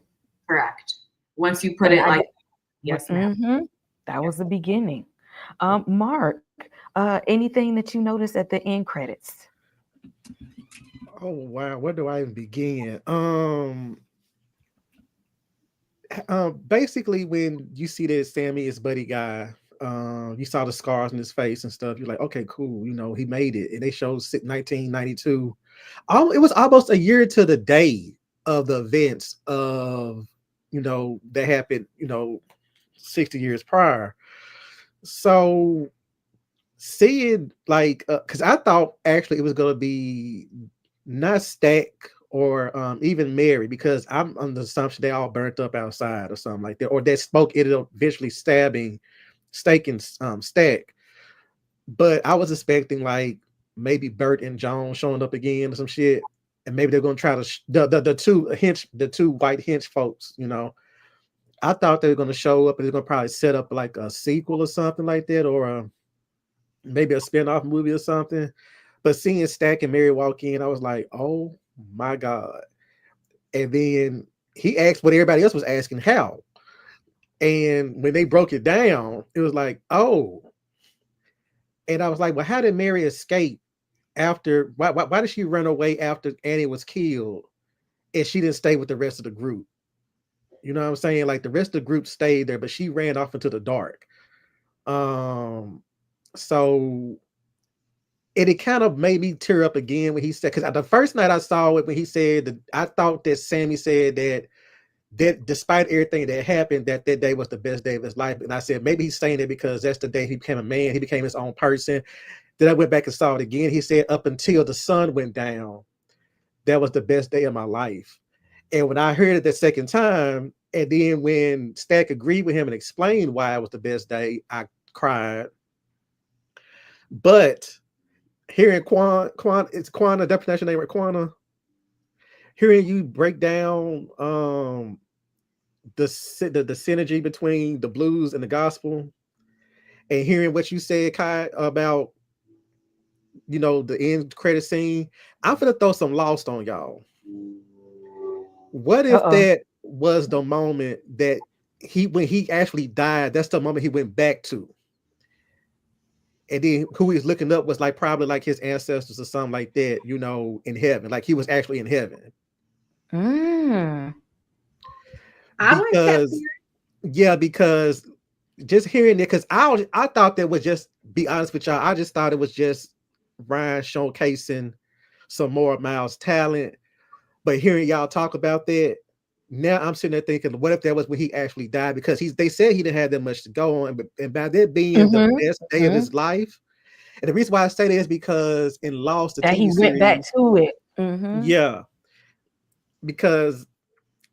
Correct. Once you put it like, yes, ma'am. That was the beginning. Mark, anything that you noticed at the end credits? Oh wow, where do I even begin? Basically when you see that Sammy is buddy guy, you saw the scars on his face and stuff. You're like, okay, cool. He made it. And they showed 1992. It was almost a year to the day of the events of that happened 60 years prior. So seeing like because I thought actually it was gonna be not Stack or even Mary, because I'm on the assumption they all burnt up outside or something like that, or that smoke ended up eventually stabbing Stack. But I was expecting like maybe Bert and Joan showing up again or some shit, and maybe they're gonna try to the two white hench folks. I thought they were gonna show up and they're gonna probably set up like a sequel or something like that, or maybe a spin-off movie or something. But seeing Stack and Mary walk in, I was like, oh my God. And then he asked what everybody else was asking, how. And when they broke it down, it was like, oh. And I was like, well, how did Mary escape after? Why did she run away after Annie was killed? And she didn't stay with the rest of the group? You know what I'm saying? Like the rest of the group stayed there, but she ran off into the dark. So it kind of made me tear up again when he said, because the first night I saw it, when he said that, I thought that Sammy said that despite everything that happened, that day was the best day of his life. And I said, maybe he's saying it because that's the day he became a man. He became his own person. Then I went back and saw it again. He said, up until the sun went down, that was the best day of my life. And when I heard it the second time, and then when Stack agreed with him and explained why it was the best day, I cried. But hearing it's Quana, that pronunciation name, right? Quana. Hearing you break down the synergy between the blues and the gospel, and hearing what you said, Kai, about the end credit scene, I'm gonna throw some Lost on y'all. What if that was the moment that when he actually died, that's the moment he went back to? And then who he's looking up was like probably like his ancestors or something like that, in heaven. Like he was actually in heaven. I like that theory. Yeah, because just hearing it, because I thought that was just, be honest with y'all, I just thought it was just Ryan showcasing some more of Miles' talent. But hearing y'all talk about that, now I'm sitting there thinking, what if that was when he actually died? Because they said he didn't have that much to go on, and by that being the best day of his life. And the reason why I say that is because in Lost, the that TV he went back to it. Yeah, because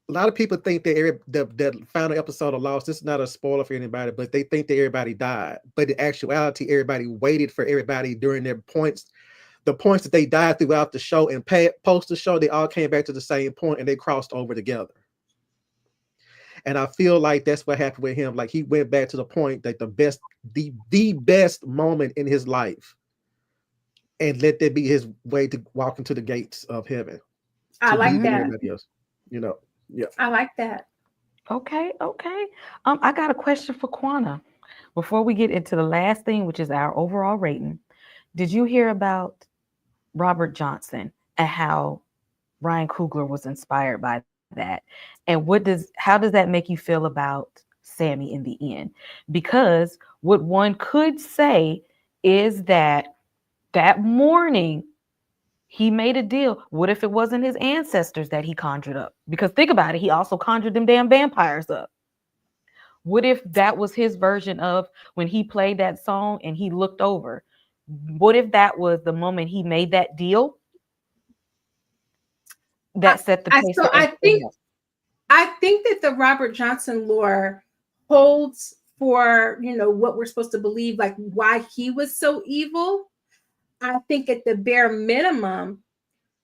a lot of people think that the final episode of Lost, this is not a spoiler for anybody, but they think that everybody died. But in actuality, everybody waited for everybody during their points. The points that they died throughout the show and post the show, they all came back to the same point and they crossed over together. And I feel like that's what happened with him. Like he went back to the point that the best moment in his life, and let that be his way to walk into the gates of heaven. I like that. Everybody else, yeah. I like that. Okay. I got a question for Quana before we get into the last thing, which is our overall rating. Did you hear about Robert Johnson and how Ryan Coogler was inspired by that? And how does that make you feel about Sammy in the end? Because what one could say is that morning he made a deal. What if it wasn't his ancestors that he conjured up? Because think about it, he also conjured them damn vampires up. What if that was his version of when he played that song and he looked over? What if that was the moment he made that deal that set the pace? So I think that the Robert Johnson lore holds for what we're supposed to believe, like why he was so evil. I think at the bare minimum,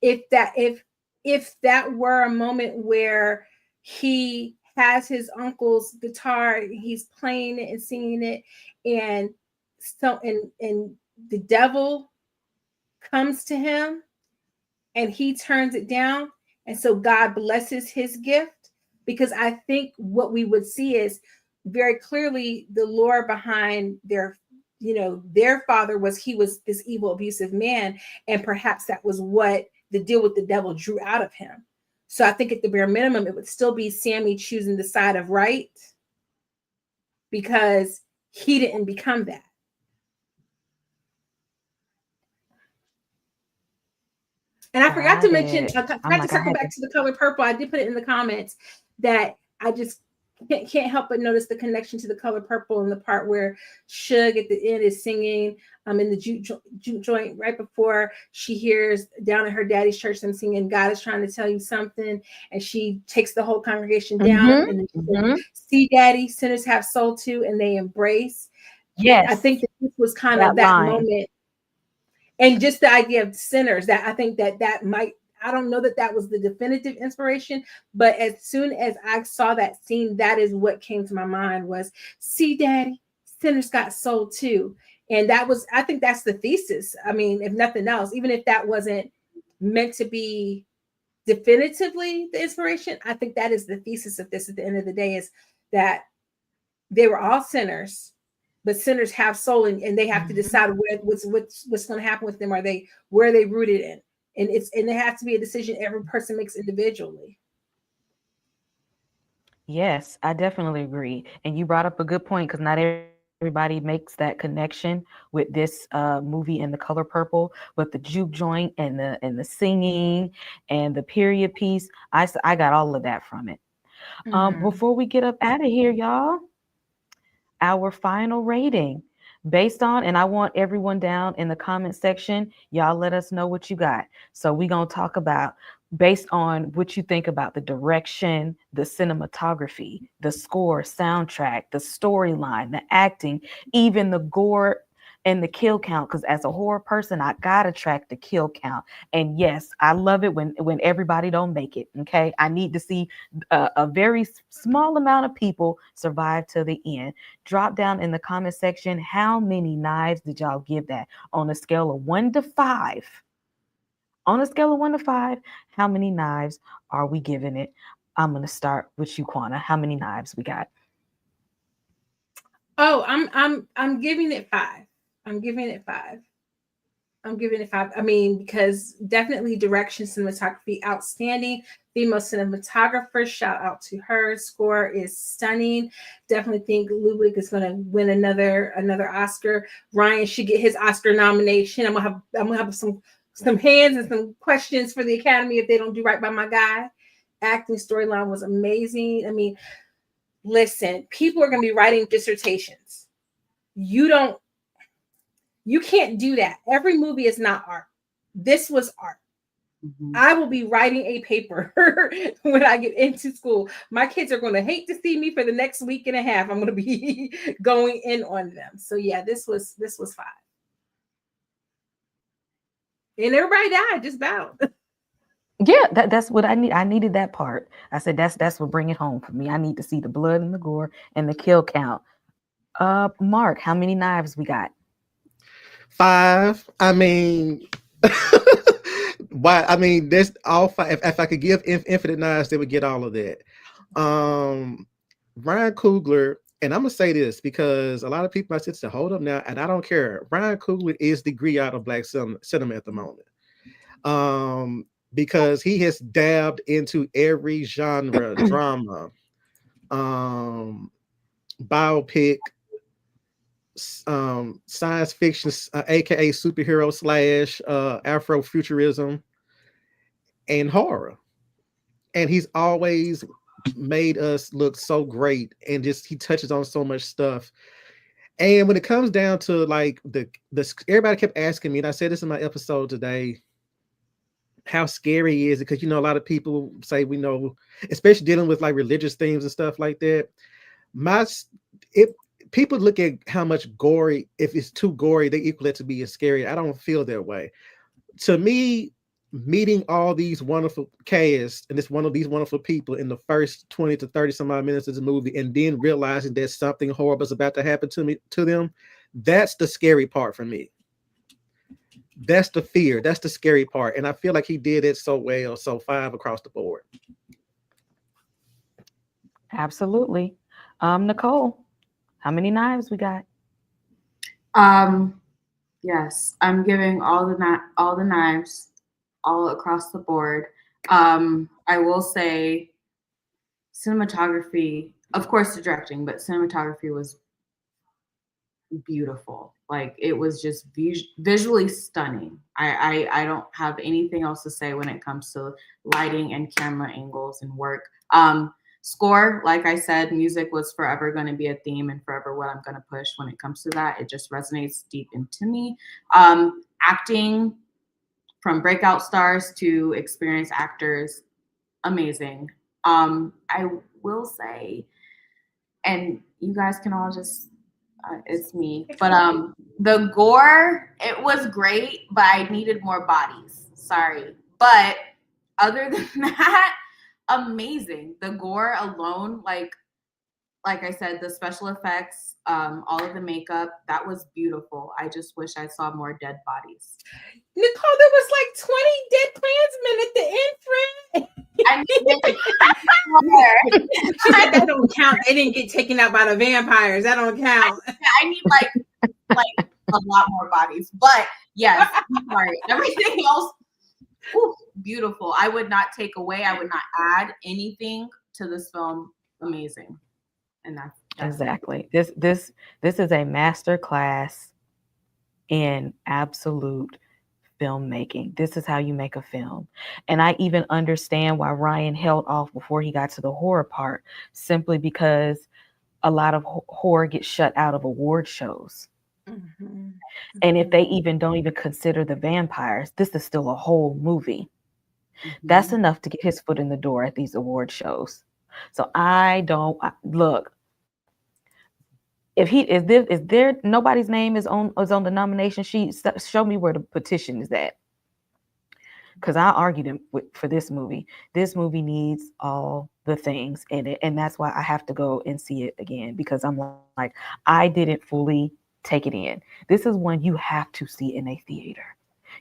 if that were a moment where he has his uncle's guitar, he's playing it and singing it, and the devil comes to him and he turns it down, and so God blesses his gift, because I think what we would see is very clearly the lore behind their father was, he was this evil, abusive man, and perhaps that was what the deal with the devil drew out of him. So I think at the bare minimum, it would still be Sammy choosing the side of right, because he didn't become that. And I forgot to mention, I forgot to circle back to The Color Purple. I did put it in the comments that I just can't help but notice the connection to The Color Purple in the part where Suge at the end is singing in the juke joint right before she hears down at her daddy's church them singing God is trying to tell you something, and she takes the whole congregation down and then see, Daddy, sinners have soul too, and they embrace. I Yes, think that this was kind of that that line. moment, and just the idea of sinners, that I think that that might, I don't know that that was the definitive inspiration, but as soon as I saw that scene, that is what came to my mind was, see daddy, sinners got soul too. And that was, I think that's the thesis. I mean, if nothing else, even if that wasn't meant to be definitively the inspiration, I think that is the thesis of this at the end of the day, is that they were all sinners, but sinners have soul, and they have to decide what's going to happen with them. Are they, where are they rooted in? And it has to be a decision every person makes individually. Yes, I definitely agree. And you brought up a good point because not everybody makes that connection with this movie and the color purple, but the juke joint and the singing and the period piece. I got all of that from it. Mm-hmm. Before we get up out of here, y'all, our final rating based on, and I want everyone down in the comment section, y'all let us know what you got. So we're going to talk about based on what you think about the direction, the cinematography, the score, soundtrack, the storyline, the acting, even the gore and the kill count. Because as a horror person, I gotta track the kill count. And yes, I love it when everybody don't make it. Okay, I need to see a very small amount of people survive to the end. Drop down in the comment section how many knives did y'all give that on a scale of 1 to 5. On a scale of 1 to 5, how many knives are we giving it? I'm gonna start with you, Quana. How many knives we got? Oh, I'm giving it 5. I'm giving it 5. I'm giving it 5. I mean, because definitely direction, cinematography, outstanding. Female cinematographer, shout out to her. Score is stunning. Definitely think Ludwig is going to win another Oscar. Ryan should get his Oscar nomination. I'm gonna have some hands and some questions for the Academy if they don't do right by my guy. Acting, storyline was amazing. I mean, listen, people are going to be writing dissertations. You don't you can't do that. Every movie is not art. This was art. Mhm. I will be writing a paper when I get into school. My kids are going to hate to see me for the next week and a half. I'm going to be going in on them. So yeah, this was 5. And everybody died just about. Yeah, that's what I need. I needed that part. I said that's what bring it home for me. I need to see the blood and the gore and the kill count. Mark, how many knives we got? 5. I mean, why? I mean, there's all 5. If I could give infinite knives, they would get all of that. Um, Ryan Coogler, and I'm gonna say this because a lot of people might sit there, hold up now, and I don't care. Ryan Coogler is the griot of black cinema at the moment. Because he has dabbed into every genre, drama, um, biopic, science fiction, aka superhero slash Afrofuturism, and horror. And he's always made us look so great, and just he touches on so much stuff. And when it comes down to like the everybody kept asking me, and I said this in my episode today, how scary is it? Because a lot of people say we know, especially dealing with like religious themes and stuff like that. My it People look at how much gory, if it's too gory, they equal it to be as scary. I don't feel that way. To me, meeting all these wonderful cast and these wonderful people in the first 20 to 30 some odd minutes of the movie, and then realizing that something horrible is about to happen to them, that's the scary part for me. That's the fear. That's the scary part. And I feel like he did it so well. So 5 across the board. Absolutely. Nicole, how many knives we got? Um, yes, I'm giving all the knives all across the board. I will say cinematography, of course, the directing, but cinematography was beautiful. Like it was just visually stunning. I don't have anything else to say when it comes to lighting and camera angles and work. Score, like I said, music was forever going to be a theme and forever what I'm going to push when it comes to that. It just resonates deep into me. Acting, from breakout stars to experienced actors, amazing. I will say, and you guys can all just It's me. But the gore, it was great, but I needed more bodies. Sorry. But other than that, amazing. The gore alone, like I said, the special effects, all of the makeup, that was beautiful. I just wish I saw more dead bodies. Nicole, there was like 20 dead Klansmen at the end, friend. I mean, she said that don't count. They didn't get taken out by the vampires. That don't count. I need like a lot more bodies. But yes, I'm sorry. Everything else, whew, beautiful. I would not take away. I would not add anything to this film. Amazing. And that's exactly. This is a master class in absolute filmmaking. This is how you make a film. And I even understand why Ryan held off before he got to the horror part, simply because a lot of horror gets shut out of award shows. Mm-hmm. And if they don't even consider the vampires, this is still a whole movie. Mm-hmm. That's enough to get his foot in the door at these award shows. So look. If is there nobody's name is on the nomination sheet, show me where the petition is at. Because I argued for this movie. This movie needs all the things in it, and that's why I have to go and see it again, because I'm like, I didn't fully take it in. This is one you have to see in a theater.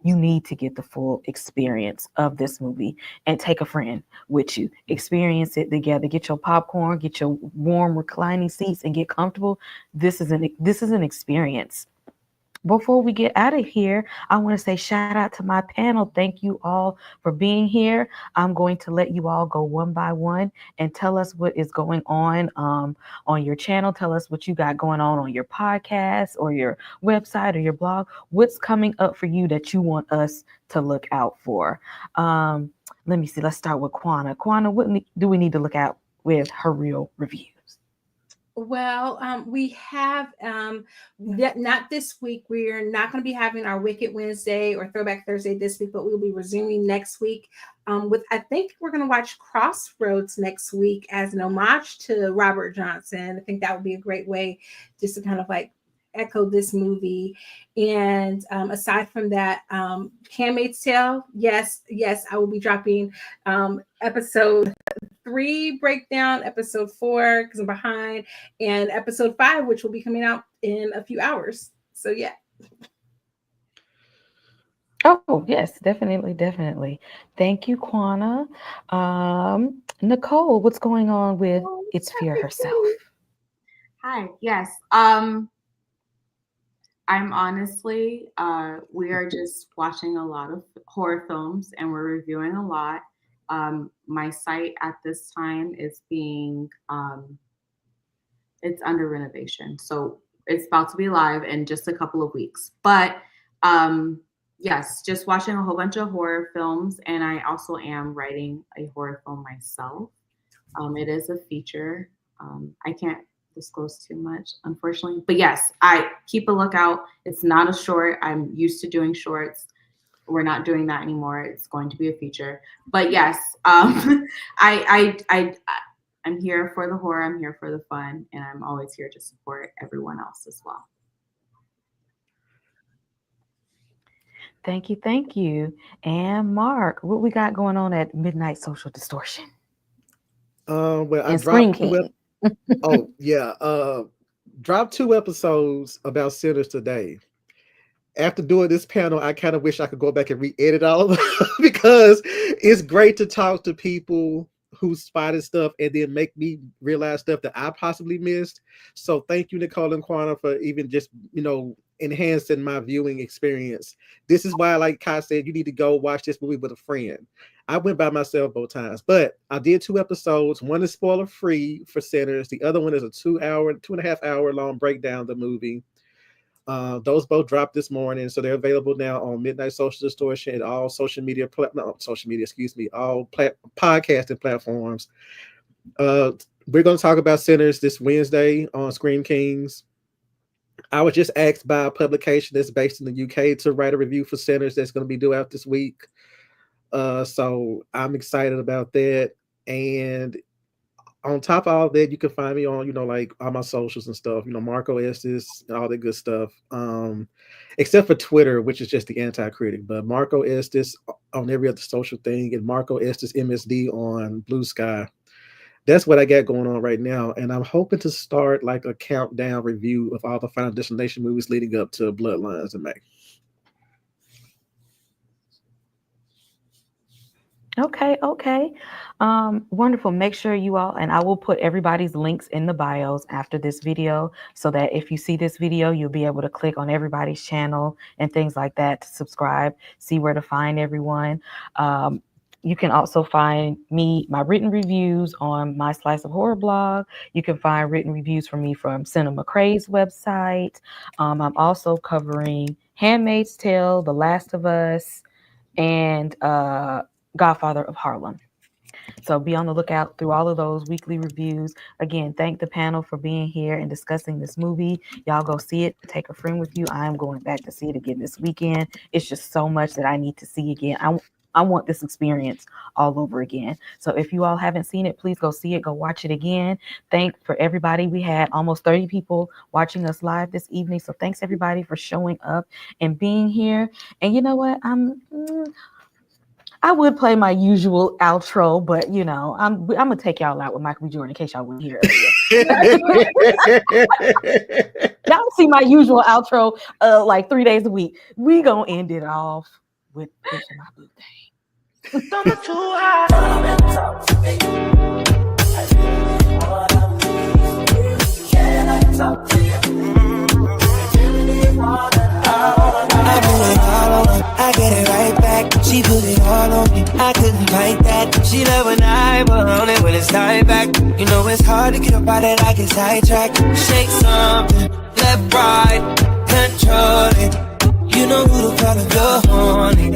You need to get the full experience of this movie and take a friend with you. Experience it together. Get your popcorn, get your warm reclining seats, and get comfortable. This is an experience. Before we get out of here, I want to say shout out to my panel. Thank you all for being here. I'm going to let you all go one by one and tell us what is going on your channel. Tell us what you got going on your podcast or your website or your blog. What's coming up for you that you want us to look out for? Let me see. Let's start with Quana. Quana, what do we need to look out with her real review? Well, we have not this week. We're not going to be having our Wicked Wednesday or Throwback Thursday this week, but we'll be resuming next week. I think we're going to watch Crossroads next week as an homage to Robert Johnson. I think that would be a great way just to kind of like echo this movie. And aside from that, Handmaid's Tale, yes, I will be dropping episode 3 breakdown, episode 4 because I'm behind, and episode 5, which will be coming out in a few hours. So yeah. Oh yes, definitely. Thank you, Quana. Nicole, what's going on with It's Fear herself? Hi. Yes. I'm honestly, we are just watching a lot of horror films and we're reviewing a lot. My site at this time is being, it's under renovation. So it's about to be live in just a couple of weeks. But yes, just watching a whole bunch of horror films. And I also am writing a horror film myself. It is a feature. I can't disclose too much, unfortunately. But yes, I keep a lookout. It's not a short. I'm used to doing shorts. We're not doing that anymore. It's going to be a feature. But yes, I'm here for the horror. I'm here for the fun, and I'm always here to support everyone else as well. Thank you. And Mark, what we got going on at Midnight Social Distortion? Well, I and dropped dropped 2 episodes about Sinners today. After doing this panel, I kind of wish I could go back and re-edit all of them because it's great to talk to people who spotted stuff and then make me realize stuff that I possibly missed. So thank you, Nicole and Quana, for even just, enhancing my viewing experience. This is why, like Kai said, you need to go watch this movie with a friend. I went by myself both times, but I did 2 episodes. One is spoiler free for Sinners. The other one is a 2.5 hour long breakdown of the movie. Those both dropped this morning, so they're available now on Midnight Social Distortion and all all podcasting platforms. We're going to talk about Sinners this Wednesday on Scream Kings. I was just asked by a publication that's based in the UK to write a review for Sinners that's going to be due out this week. So I'm excited about that. And on top of all that, you can find me on, like all my socials and stuff, Marco Estes and all that good stuff. Except for Twitter, which is just the anti-critic, but Marco Estes on every other social thing, and Marco Estes MSD on Blue Sky. That's what I got going on right now. And I'm hoping to start like a countdown review of all the Final Destination movies leading up to Bloodlines in May. Okay. Wonderful. Make sure you all, and I will put everybody's links in the bios after this video so that if you see this video, you'll be able to click on everybody's channel and things like that to subscribe, see where to find everyone. You can also find my written reviews on my Slice of Horror blog. You can find written reviews from me from Cinema Craze website. I'm also covering Handmaid's Tale, The Last of Us, and Godfather of Harlem. So be on the lookout through all of those weekly reviews. Again, thank the panel for being here and discussing this movie. Y'all go see it. Take a friend with you. I am going back to see it again this weekend. It's just so much that I need to see again. I want this experience all over again. So if you all haven't seen it, please go see it. Go watch it again. Thanks for everybody. We had almost 30 people watching us live this evening. So thanks everybody for showing up and being here. And you know what? I would play my usual outro, but I'm gonna take y'all out with Michael B. Jordan in case y'all wouldn't hear earlier. Y'all see my usual outro like 3 days a week. We gonna end it off with Pushing My Blue Thing. I put it all on her, I get it right back. She put it all on me, I couldn't fight that. She love when I put on it when it's time back. You know it's hard to get up out it, I get sidetracked. Shake something, left, right, control it. You know who to call if you're horny.